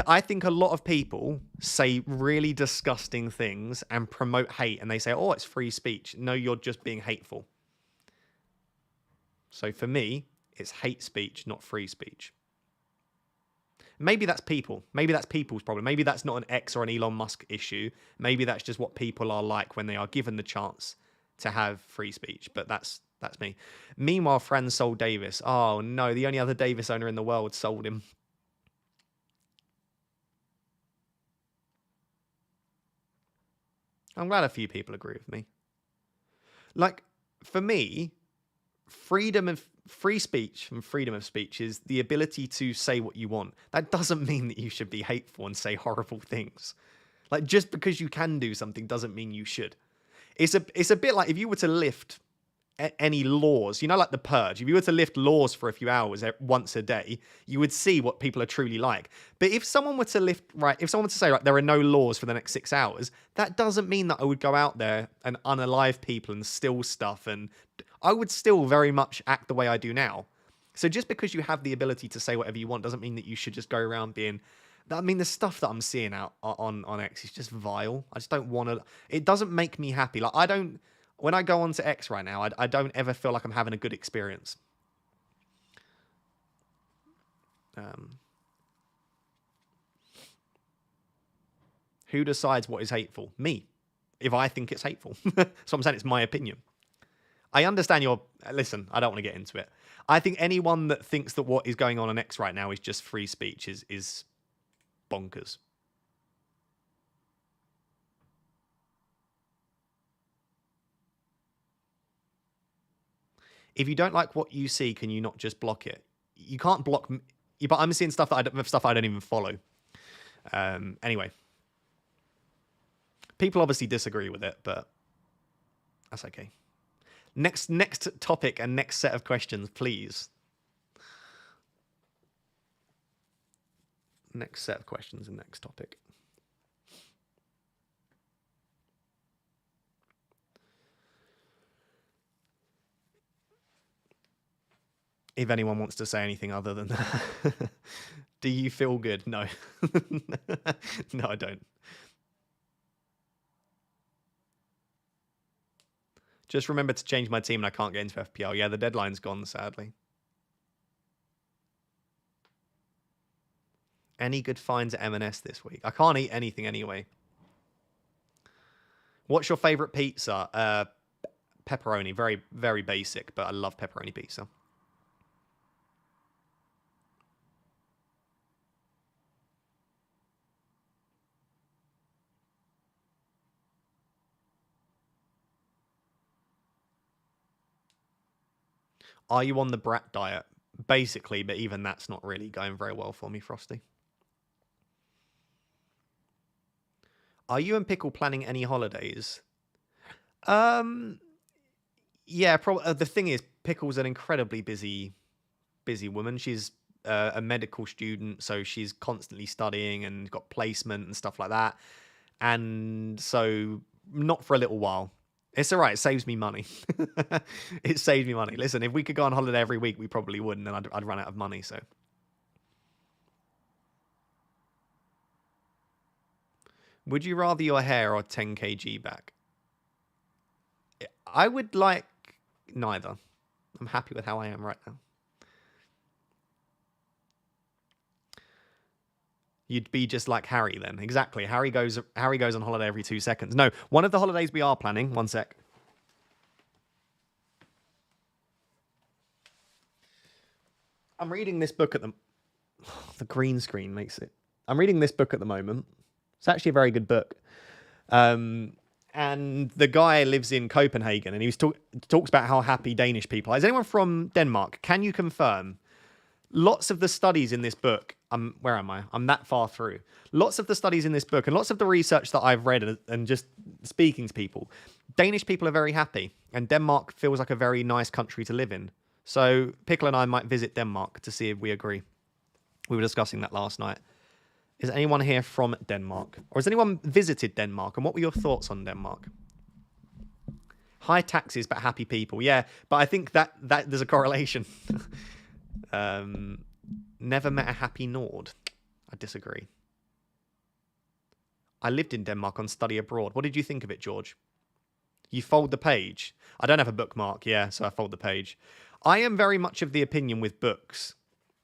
I think a lot of people say really disgusting things and promote hate, and they say, oh, it's free speech. No, you're just being hateful. So for me, it's hate speech, not free speech. Maybe that's people. Maybe that's people's problem. Maybe that's not an X or an Elon Musk issue. Maybe that's just what people are like when they are given the chance to have free speech. But that's me. Meanwhile, Fran sold Davis. Oh, no. The only other Davis owner in the world sold him. I'm glad a few people agree with me. Like, for me, free speech and freedom of speech is the ability to say what you want. That doesn't mean that you should be hateful and say horrible things. Like, just because you can do something doesn't mean you should. It's a bit like if you were to lift any laws, you know, like the purge. If you were to lift laws for a few hours once a day, you would see what people are truly like. But if someone were to if someone were to say, right, there are no laws for the next 6 hours, that doesn't mean that I would go out there and unalive people and steal stuff. And I would still very much act the way I do now. So just because you have the ability to say whatever you want doesn't mean that you should just go around being... I mean, the stuff that I'm seeing out on X is just vile. I just don't want to... It doesn't make me happy. Like, I don't... When I go onto X right now, I don't ever feel like I'm having a good experience. Who decides what is hateful? Me. If I think it's hateful. So I'm saying it's my opinion. I understand your... Listen, I don't want to get into it. I think anyone that thinks that what is going on X right now is just free speech is bonkers. If you don't like what you see, can you not just block it? You can't block... But I'm seeing stuff that I don't even follow. Anyway. People obviously disagree with it, but that's okay. Next topic and next set of questions, please. Next set of questions and next topic. If anyone wants to say anything other than that. Do you feel good? No. No, I don't. Just remember to change my team and I can't get into FPL. Yeah, the deadline's gone, sadly. Any good finds at M&S this week? I can't eat anything anyway. What's your favourite pizza? Pepperoni. Very, very basic, but I love pepperoni pizza. Are you on the brat diet? Basically, but even that's not really going very well for me, Frosty. Are you and Pickle planning any holidays? Um, yeah, probably. The thing is, Pickle's an incredibly busy woman. She's a medical student, so she's constantly studying and got placement and stuff like that. And so, not for a little while. It's all right. It saves me money. It saves me money. Listen, if we could go on holiday every week, we probably wouldn't, and I'd run out of money. So, would you rather your hair or 10 kg back? I would like neither. I'm happy with how I am right now. You'd be just like Harry then. Exactly. Harry goes on holiday every 2 seconds. No, one of the holidays we are planning. One sec. I'm reading this book at the... The green screen makes it... I'm reading this book at the moment. It's actually a very good book. And the guy lives in Copenhagen, and he talks about how happy Danish people are. Is anyone from Denmark? Can you confirm? Lots of the studies in this book... where am I? I'm that far through. Lots of the studies in this book and lots of the research that I've read and just speaking to people, Danish people are very happy, and Denmark feels like a very nice country to live in. So Pickle and I might visit Denmark to see if we agree. We were discussing that last night. Is anyone here from Denmark? Or has anyone visited Denmark? And what were your thoughts on Denmark? High taxes, but happy people. Yeah, but I think that there's a correlation. Never met a happy Nord. I disagree. I lived in Denmark on study abroad. What did you think of it, George? You fold the page. I don't have a bookmark, yeah, so I fold the page. I am very much of the opinion with books.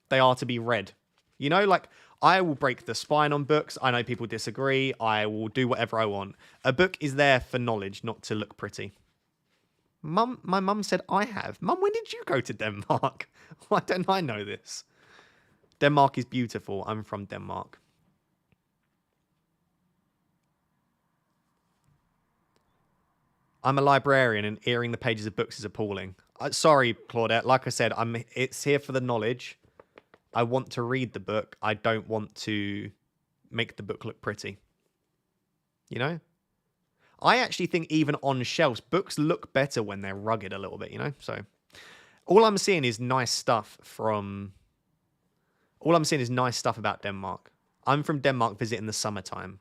They are to be read. You know, like, I will break the spine on books. I know people disagree. I will do whatever I want. A book is there for knowledge, not to look pretty. My mum said I have. Mum, when did you go to Denmark? Why don't I know this? Denmark is beautiful. I'm from Denmark. I'm a librarian, and earing the pages of books is appalling. Sorry, Claudette. Like I said, it's here for the knowledge. I want to read the book. I don't want to make the book look pretty. You know? I actually think even on shelves, books look better when they're rugged a little bit, you know? So all I'm seeing is nice stuff about Denmark. I'm from Denmark visiting the summertime.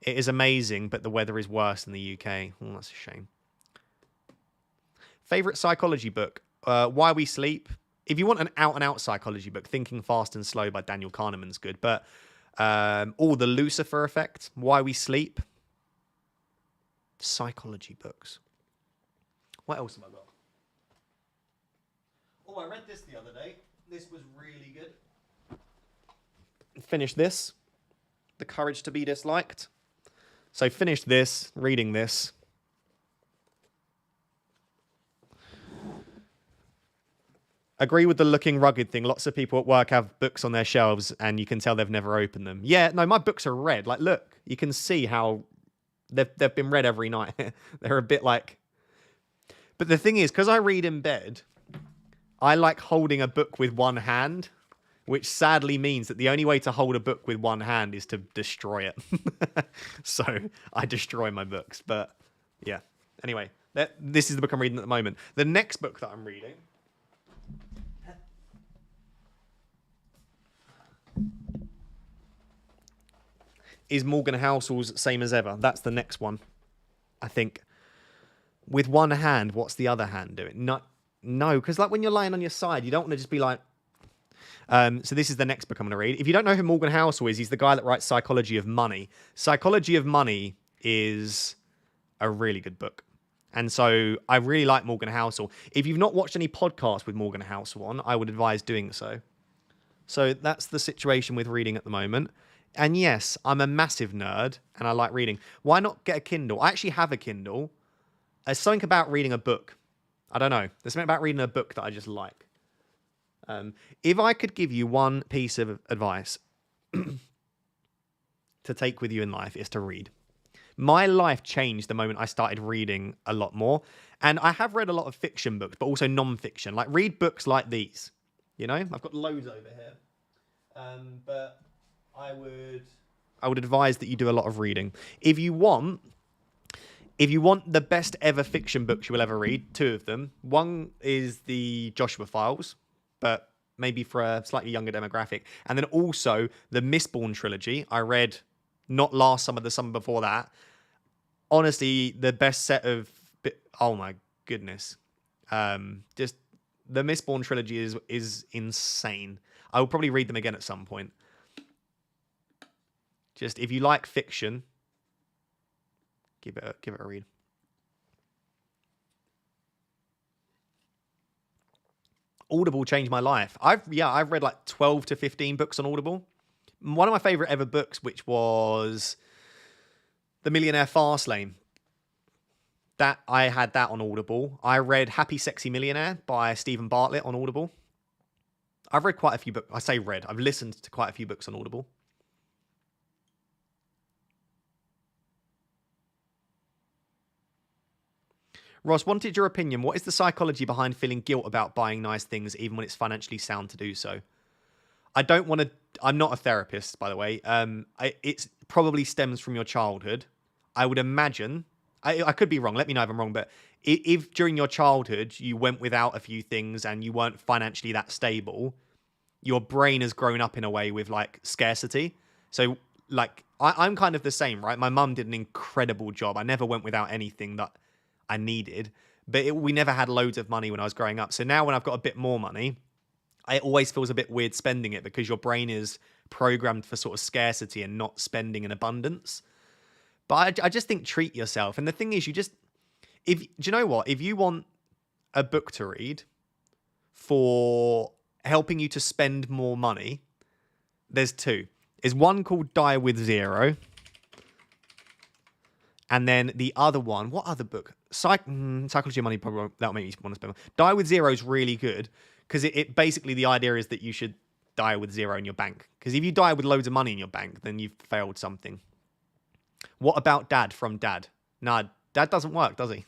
It is amazing, but the weather is worse than the UK. Oh, that's a shame. Favorite psychology book? Why We Sleep. If you want an out-and-out psychology book, Thinking Fast and Slow by Daniel Kahneman's good. But the Lucifer Effect, Why We Sleep. Psychology books. What else have I got? Oh, I read this the other day. This was really good. Finished this. The Courage to Be Disliked. So finished this, reading this. Agree with the looking rugged thing. Lots of people at work have books on their shelves and you can tell they've never opened them. Yeah, no, my books are read. Like, look, you can see how they've been read every night. They're a bit like... But the thing is, because I read in bed, I like holding a book with one hand, which sadly means that the only way to hold a book with one hand is to destroy it. So I destroy my books. But yeah. Anyway, this is the book I'm reading at the moment. The next book that I'm reading... is Morgan Housel's Same as Ever. That's the next one, I think. With one hand, what's the other hand doing? No, because like when you're lying on your side, you don't want to just be like... so this is the next book I'm going to read. If you don't know who Morgan Housel is, he's the guy that writes Psychology of Money. Psychology of Money is a really good book. And so I really like Morgan Housel. If you've not watched any podcasts with Morgan Housel on, I would advise doing so. So that's the situation with reading at the moment. And yes, I'm a massive nerd and I like reading. Why not get a Kindle? I actually have a Kindle. There's something about reading a book. I don't know. There's something about reading a book that I just like. If I could give you one piece of advice to take with you in life, is to read. My life changed the moment I started reading a lot more. And I have read a lot of fiction books, but also non-fiction. Like, read books like these. You know? I've got loads over here. But... I I would advise that you do a lot of reading. If you want the best ever fiction books you will ever read, two of them. One is the Joshua Files, but maybe for a slightly younger demographic. And then also the Mistborn trilogy. I read not last summer, the summer before that. Honestly, the best set of... Oh my goodness. Just the Mistborn trilogy is insane. I will probably read them again at some point. Just if you like fiction, give it a read. Audible changed my life. I've read like 12 to 15 books on Audible. One of my favorite ever books, which was The Millionaire Fastlane. That I had that on Audible. I read Happy Sexy Millionaire by Stephen Bartlett on Audible. I've read quite a few books. I say read. I've listened to quite a few books on Audible. Ross, wanted your opinion. What is the psychology behind feeling guilt about buying nice things even when it's financially sound to do so? I don't want to... I'm not a therapist, by the way. It probably stems from your childhood. I would imagine... I could be wrong. Let me know if I'm wrong. But if during your childhood you went without a few things and you weren't financially that stable, your brain has grown up in a way with like scarcity. So like I'm kind of the same, right? My mum did an incredible job. I never went without anything that I needed, but we never had loads of money when I was growing up. So now when I've got a bit more money, it always feels a bit weird spending it because your brain is programmed for sort of scarcity and not spending in abundance. But I just think treat yourself. And the thing is, do you know what? If you want a book to read for helping you to spend more money, there's two. There's one called Die With Zero. And then the other one, what other book? Psychology of Money, probably that'll make you want to spend more. Die With Zero is really good because it basically, the idea is that you should die with zero in your bank. Because if you die with loads of money in your bank, then you've failed something. What about Dad from Dad? Nah, Dad doesn't work, does he?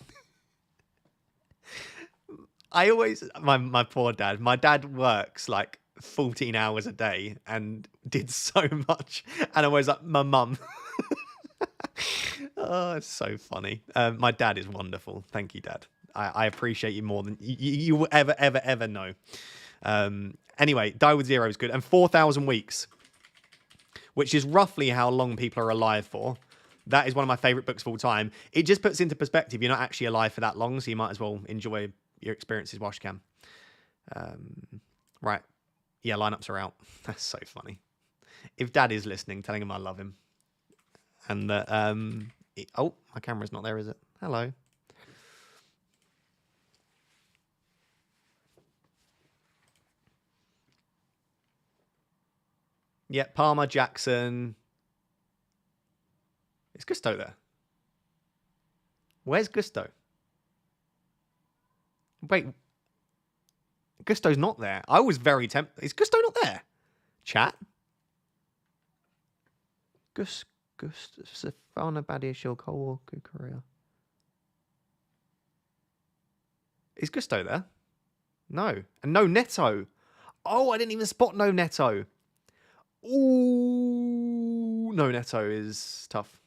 My poor dad. My dad works like 14 hours a day and did so much. And I was like, my mum. Oh, it's so funny. My dad is wonderful. Thank you, Dad. I appreciate you more than you will ever know. Anyway, Die With Zero is good. And 4,000 Weeks, which is roughly how long people are alive for. That is one of my favorite books of all time. It just puts into perspective, you're not actually alive for that long, so you might as well enjoy your experiences whilst you can. Right. Yeah, lineups are out. That's so funny. If Dad is listening, telling him I love him. And that, oh, my camera's not there, is it? Hello. Yeah, Palmer, Jackson. Is Gusto there? Where's Gusto? Wait. Gusto's not there. I was very tempted. Is Gusto not there? Chat? Safana Badia Shilkol Korea. Is Gusto there? No. And no Neto. Oh, I didn't even spot no Neto. Ooh, no Neto is tough.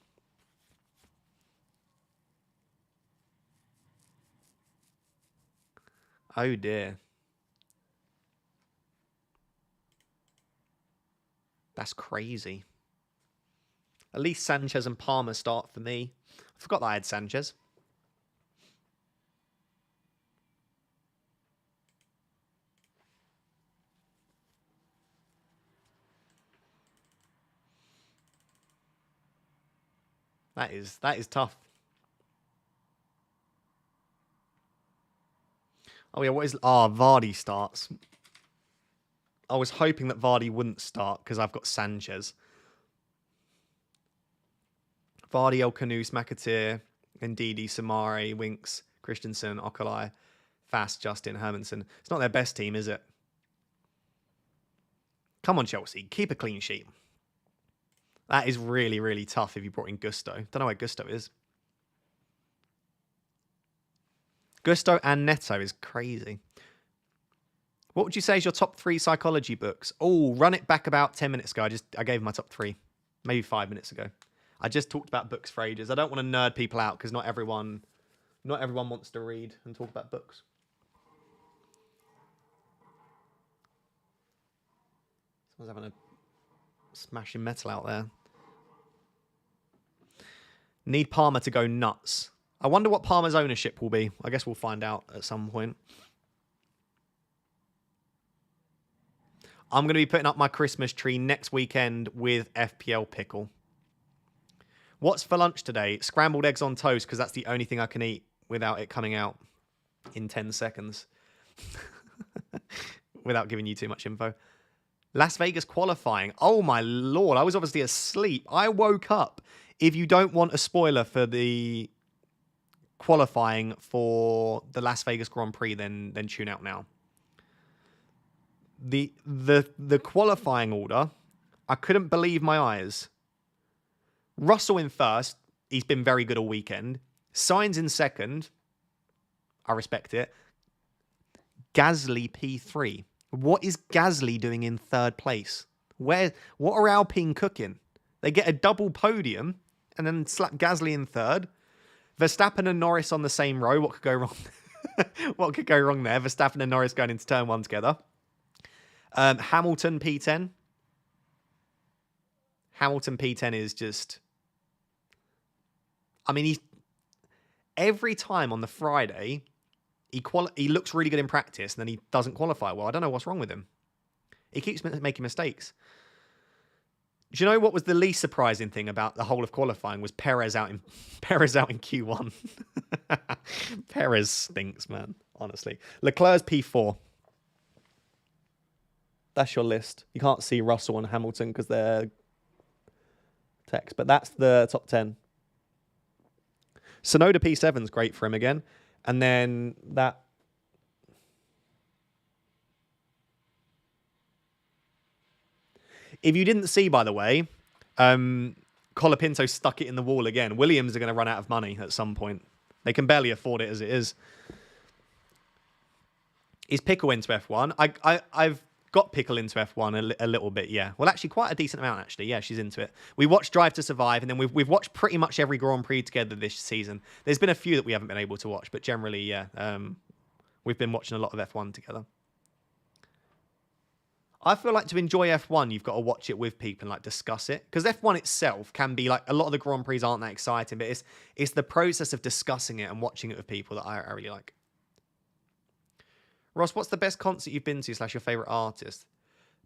Oh dear. That's crazy. At least Sanchez and Palmer start for me. I forgot that I had Sanchez. That is tough. Oh yeah, what is... Vardy starts. I was hoping that Vardy wouldn't start because I've got Sanchez. Vardy, El Canus, McAteer, Ndidi, Samari, Winks, Christensen, Okolai, Fast, Justin, Hermanson. It's not their best team, is it? Come on, Chelsea. Keep a clean sheet. That is really, really tough if you brought in Gusto. Don't know where Gusto is. Gusto and Neto is crazy. What would you say is your top 3 psychology books? Oh, run it back about 10 minutes ago. I gave my top 3. Maybe 5 minutes ago. I just talked about books for ages. I don't want to nerd people out because not everyone wants to read and talk about books. Someone's having a smashing metal out there. Need Palmer to go nuts. I wonder what Palmer's ownership will be. I guess we'll find out at some point. I'm going to be putting up my Christmas tree next weekend with FPL Pickle. What's for lunch today? Scrambled eggs on toast, because that's the only thing I can eat without it coming out in 10 seconds. Without giving you too much info. Las Vegas qualifying. Oh my lord, I was obviously asleep. I woke up. If you don't want a spoiler for the qualifying for the Las Vegas Grand Prix, then tune out now. The qualifying order, I couldn't believe my eyes. Russell in first. He's been very good all weekend. Sainz in second. I respect it. Gasly P3. What is Gasly doing in third place? What are Alpine cooking? They get a double podium and then slap Gasly in third. Verstappen and Norris on the same row. What could go wrong? What could go wrong there? Verstappen and Norris going into turn one together. Hamilton P10. Hamilton P10 is just... I mean, every time on the Friday, he looks really good in practice, and then he doesn't qualify well. I don't know what's wrong with him. He keeps making mistakes. Do you know what was the least surprising thing about the whole of qualifying was Perez out in Q1. Perez stinks, man. Honestly, Leclerc's P4. That's your list. You can't see Russell and Hamilton because they're text, but that's the top 10. Sonoda P7's great for him again. And then that... If you didn't see, by the way, Colapinto stuck it in the wall again. Williams are going to run out of money at some point. They can barely afford it as it is. Is Pickle into F1? I've got Pickle into F1 a little bit, yeah. Well, actually, quite a decent amount, actually. Yeah, she's into it. We watched Drive to Survive, and then we've watched pretty much every Grand Prix together this season. There's been a few that we haven't been able to watch, but generally, yeah, we've been watching a lot of F1 together. I feel like to enjoy F1, you've got to watch it with people and like discuss it. Because F1 itself can be like, a lot of the Grand Prix aren't that exciting, but it's the process of discussing it and watching it with people that I really like. Ross, what's the best concert you've been to / your favourite artist?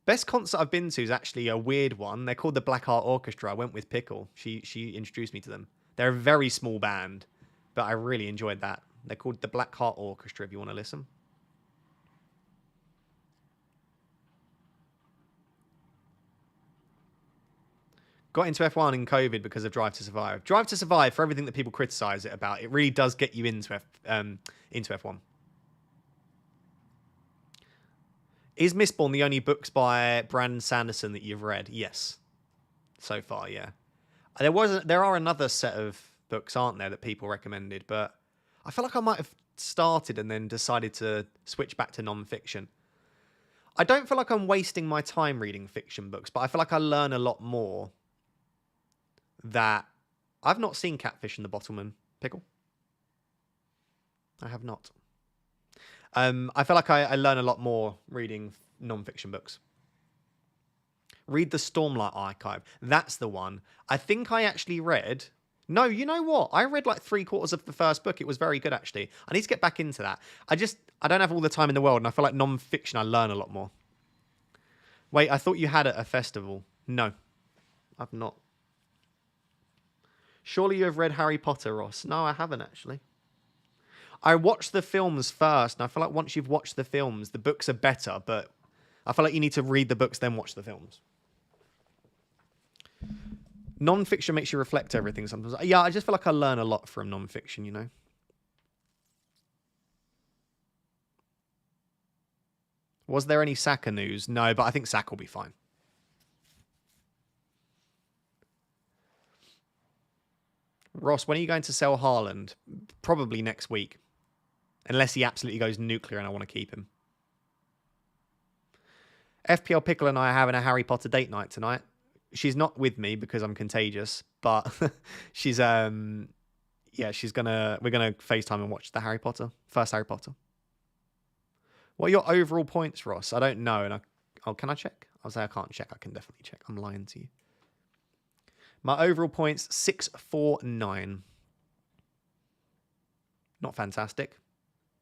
Best concert I've been to is actually a weird one. They're called the Black Heart Orchestra. I went with Pickle. She introduced me to them. They're a very small band, but I really enjoyed that. They're called the Black Heart Orchestra if you want to listen. Got into F1 in COVID because of Drive to Survive. Drive to Survive, for everything that people criticise it about, it really does get you into F1. Is Mistborn the only books by Brandon Sanderson that you've read? Yes. So far, yeah. There are another set of books, aren't there, that people recommended, but I feel like I might have started and then decided to switch back to non-fiction. I don't feel like I'm wasting my time reading fiction books, but I feel like I learn a lot more that... I've not seen Catfish and the Bottleman. Pickle? I have not. I feel like I learn a lot more reading non-fiction books. Read the Stormlight Archive. That's the one. I think I actually read... No, you know what? I read like 3/4 of the first book. It was very good, actually. I need to get back into that. I don't have all the time in the world, and I feel like non-fiction, I learn a lot more. Wait, I thought you had at a festival. No, I've not. Surely you have read Harry Potter, Ross. No, I haven't, actually. I watched the films first, and I feel like once you've watched the films, the books are better, but I feel like you need to read the books, then watch the films. Non-fiction makes you reflect everything sometimes. Yeah, I just feel like I learn a lot from non-fiction, you know? Was there any Saka news? No, but I think Saka will be fine. Ross, when are you going to sell Haaland? Probably next week. Unless he absolutely goes nuclear and I want to keep him. FPL Pickle and I are having a Harry Potter date night tonight. she's not with me because I'm contagious, but she's yeah, we're gonna FaceTime and watch the first Harry Potter. What are your overall points, Ross? I don't know, and can I check? I'll say I can't check. I can definitely check. I'm lying to you. My overall points 649. Not fantastic,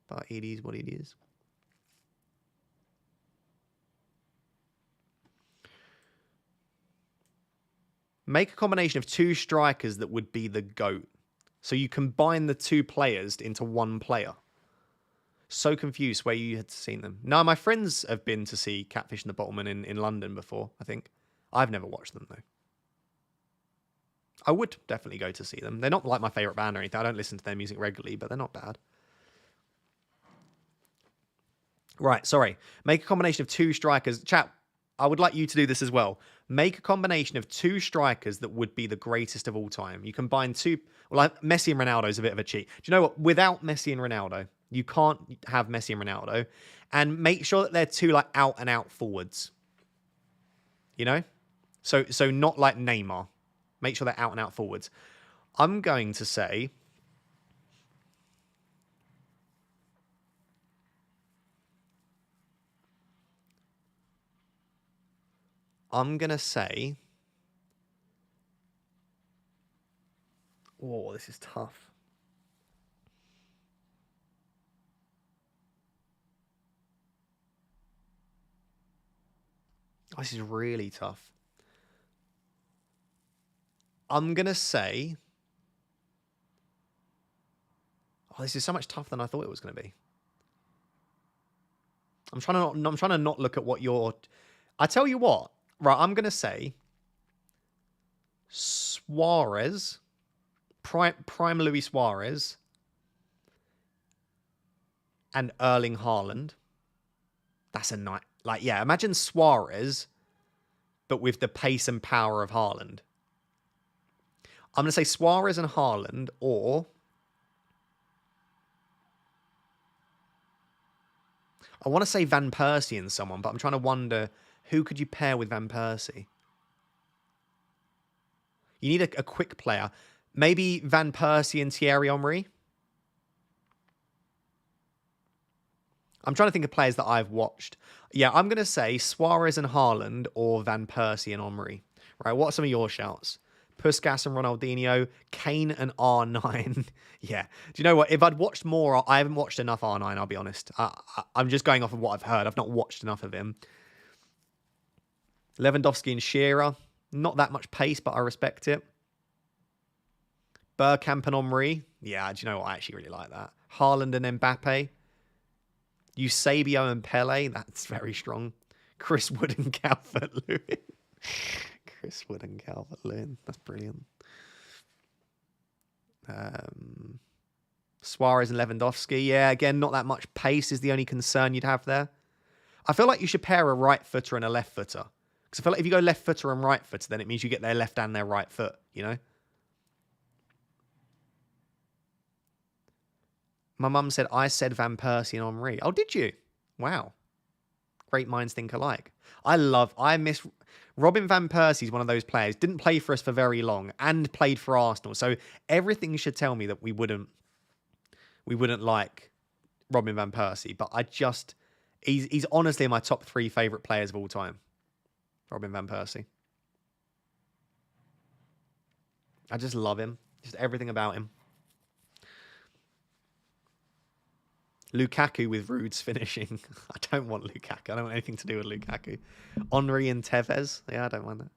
but it is what it is. Make a combination of 2 strikers that would be the GOAT. So you combine the 2 players into 1 player. So confused where you had seen them. No, my friends have been to see Catfish and the Bottlemen in London before, I think. I've never watched them, though. I would definitely go to see them. They're not like my favourite band or anything. I don't listen to their music regularly, but they're not bad. Right, sorry. Make a combination of 2 strikers. Chat, I would like you to do this as well. Make a combination of 2 strikers that would be the greatest of all time. You combine 2... Well, like Messi and Ronaldo is a bit of a cheat. Do you know what? Without Messi and Ronaldo, you can't have Messi and Ronaldo. And make sure that they're 2 like out-and-out forwards. You know? So not like Neymar. Make sure they're out-and-out forwards. I'm going to say... Oh, this is tough. Oh, this is really tough. I'm going to say... Oh, this is so much tougher than I thought it was going to be. I'm trying to not look at what you're... I tell you what. Right, I'm going to say... Suarez... Prime Luis Suarez... and Erling Haaland. That's a night. Like, yeah, imagine Suarez, but with the pace and power of Haaland. I'm going to say Suarez and Haaland, or... I want to say Van Persie and someone, but I'm trying to wonder, who could you pair with Van Persie? You need a quick player. Maybe Van Persie and Thierry Henry? I'm trying to think of players that I've watched. Yeah, I'm going to say Suarez and Haaland or Van Persie and Henry. Right, what are some of your shouts? Puskas and Ronaldinho, Kane and R9. Yeah. Do you know what? If I'd watched more, I haven't watched enough R9, I'll be honest. I'm just going off of what I've heard. I've not watched enough of him. Lewandowski and Shearer. Not that much pace, but I respect it. Bergkamp and Henry. Yeah, do you know what? I actually really like that. Haaland and Mbappe. Eusebio and Pele. That's very strong. Chris Wood and Calvert-Lewin. Chris Wood and Calvert-Lewin. That's brilliant. Suarez and Lewandowski. Yeah, again, not that much pace is the only concern you'd have there. I feel like you should pair a right footer and a left footer. Because I feel like if you go left footer and right footer, then it means you get their left and their right foot, you know? My mum said, I said Van Persie and Henry. Oh, did you? Wow. Great minds think alike. I miss... Robin Van Persie's one of those players. Didn't play for us for very long and played for Arsenal. So everything should tell me that we wouldn't like Robin Van Persie. But I just... He's honestly my top 3 favourite players of all time. Robin Van Persie. I just love him. Just everything about him. Lukaku with Rude's finishing. I don't want Lukaku. I don't want anything to do with Lukaku. Henry and Tevez. Yeah, I don't want that.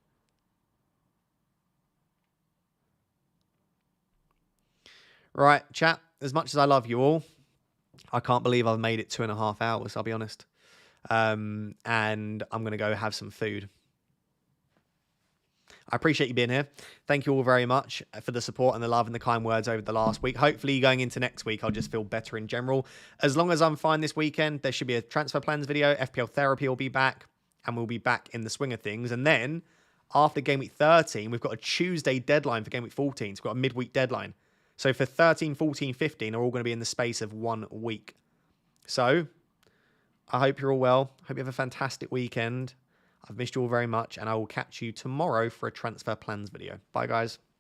Right, chat. As much as I love you all, I can't believe I've made it 2.5 hours, I'll be honest. And I'm going to go have some food. I appreciate you being here. Thank you all very much for the support and the love and the kind words over the last week. Hopefully going into next week, I'll just feel better in general. As long as I'm fine this weekend, there should be a transfer plans video. FPL therapy will be back and we'll be back in the swing of things. And then after Game Week 13, we've got a Tuesday deadline for Game Week 14. So we've got a midweek deadline. So for 13, 14, 15 are all going to be in the space of 1 week. So I hope you're all well. Hope you have a fantastic weekend. I've missed you all very much, and I will catch you tomorrow for a transfer plans video. Bye, guys.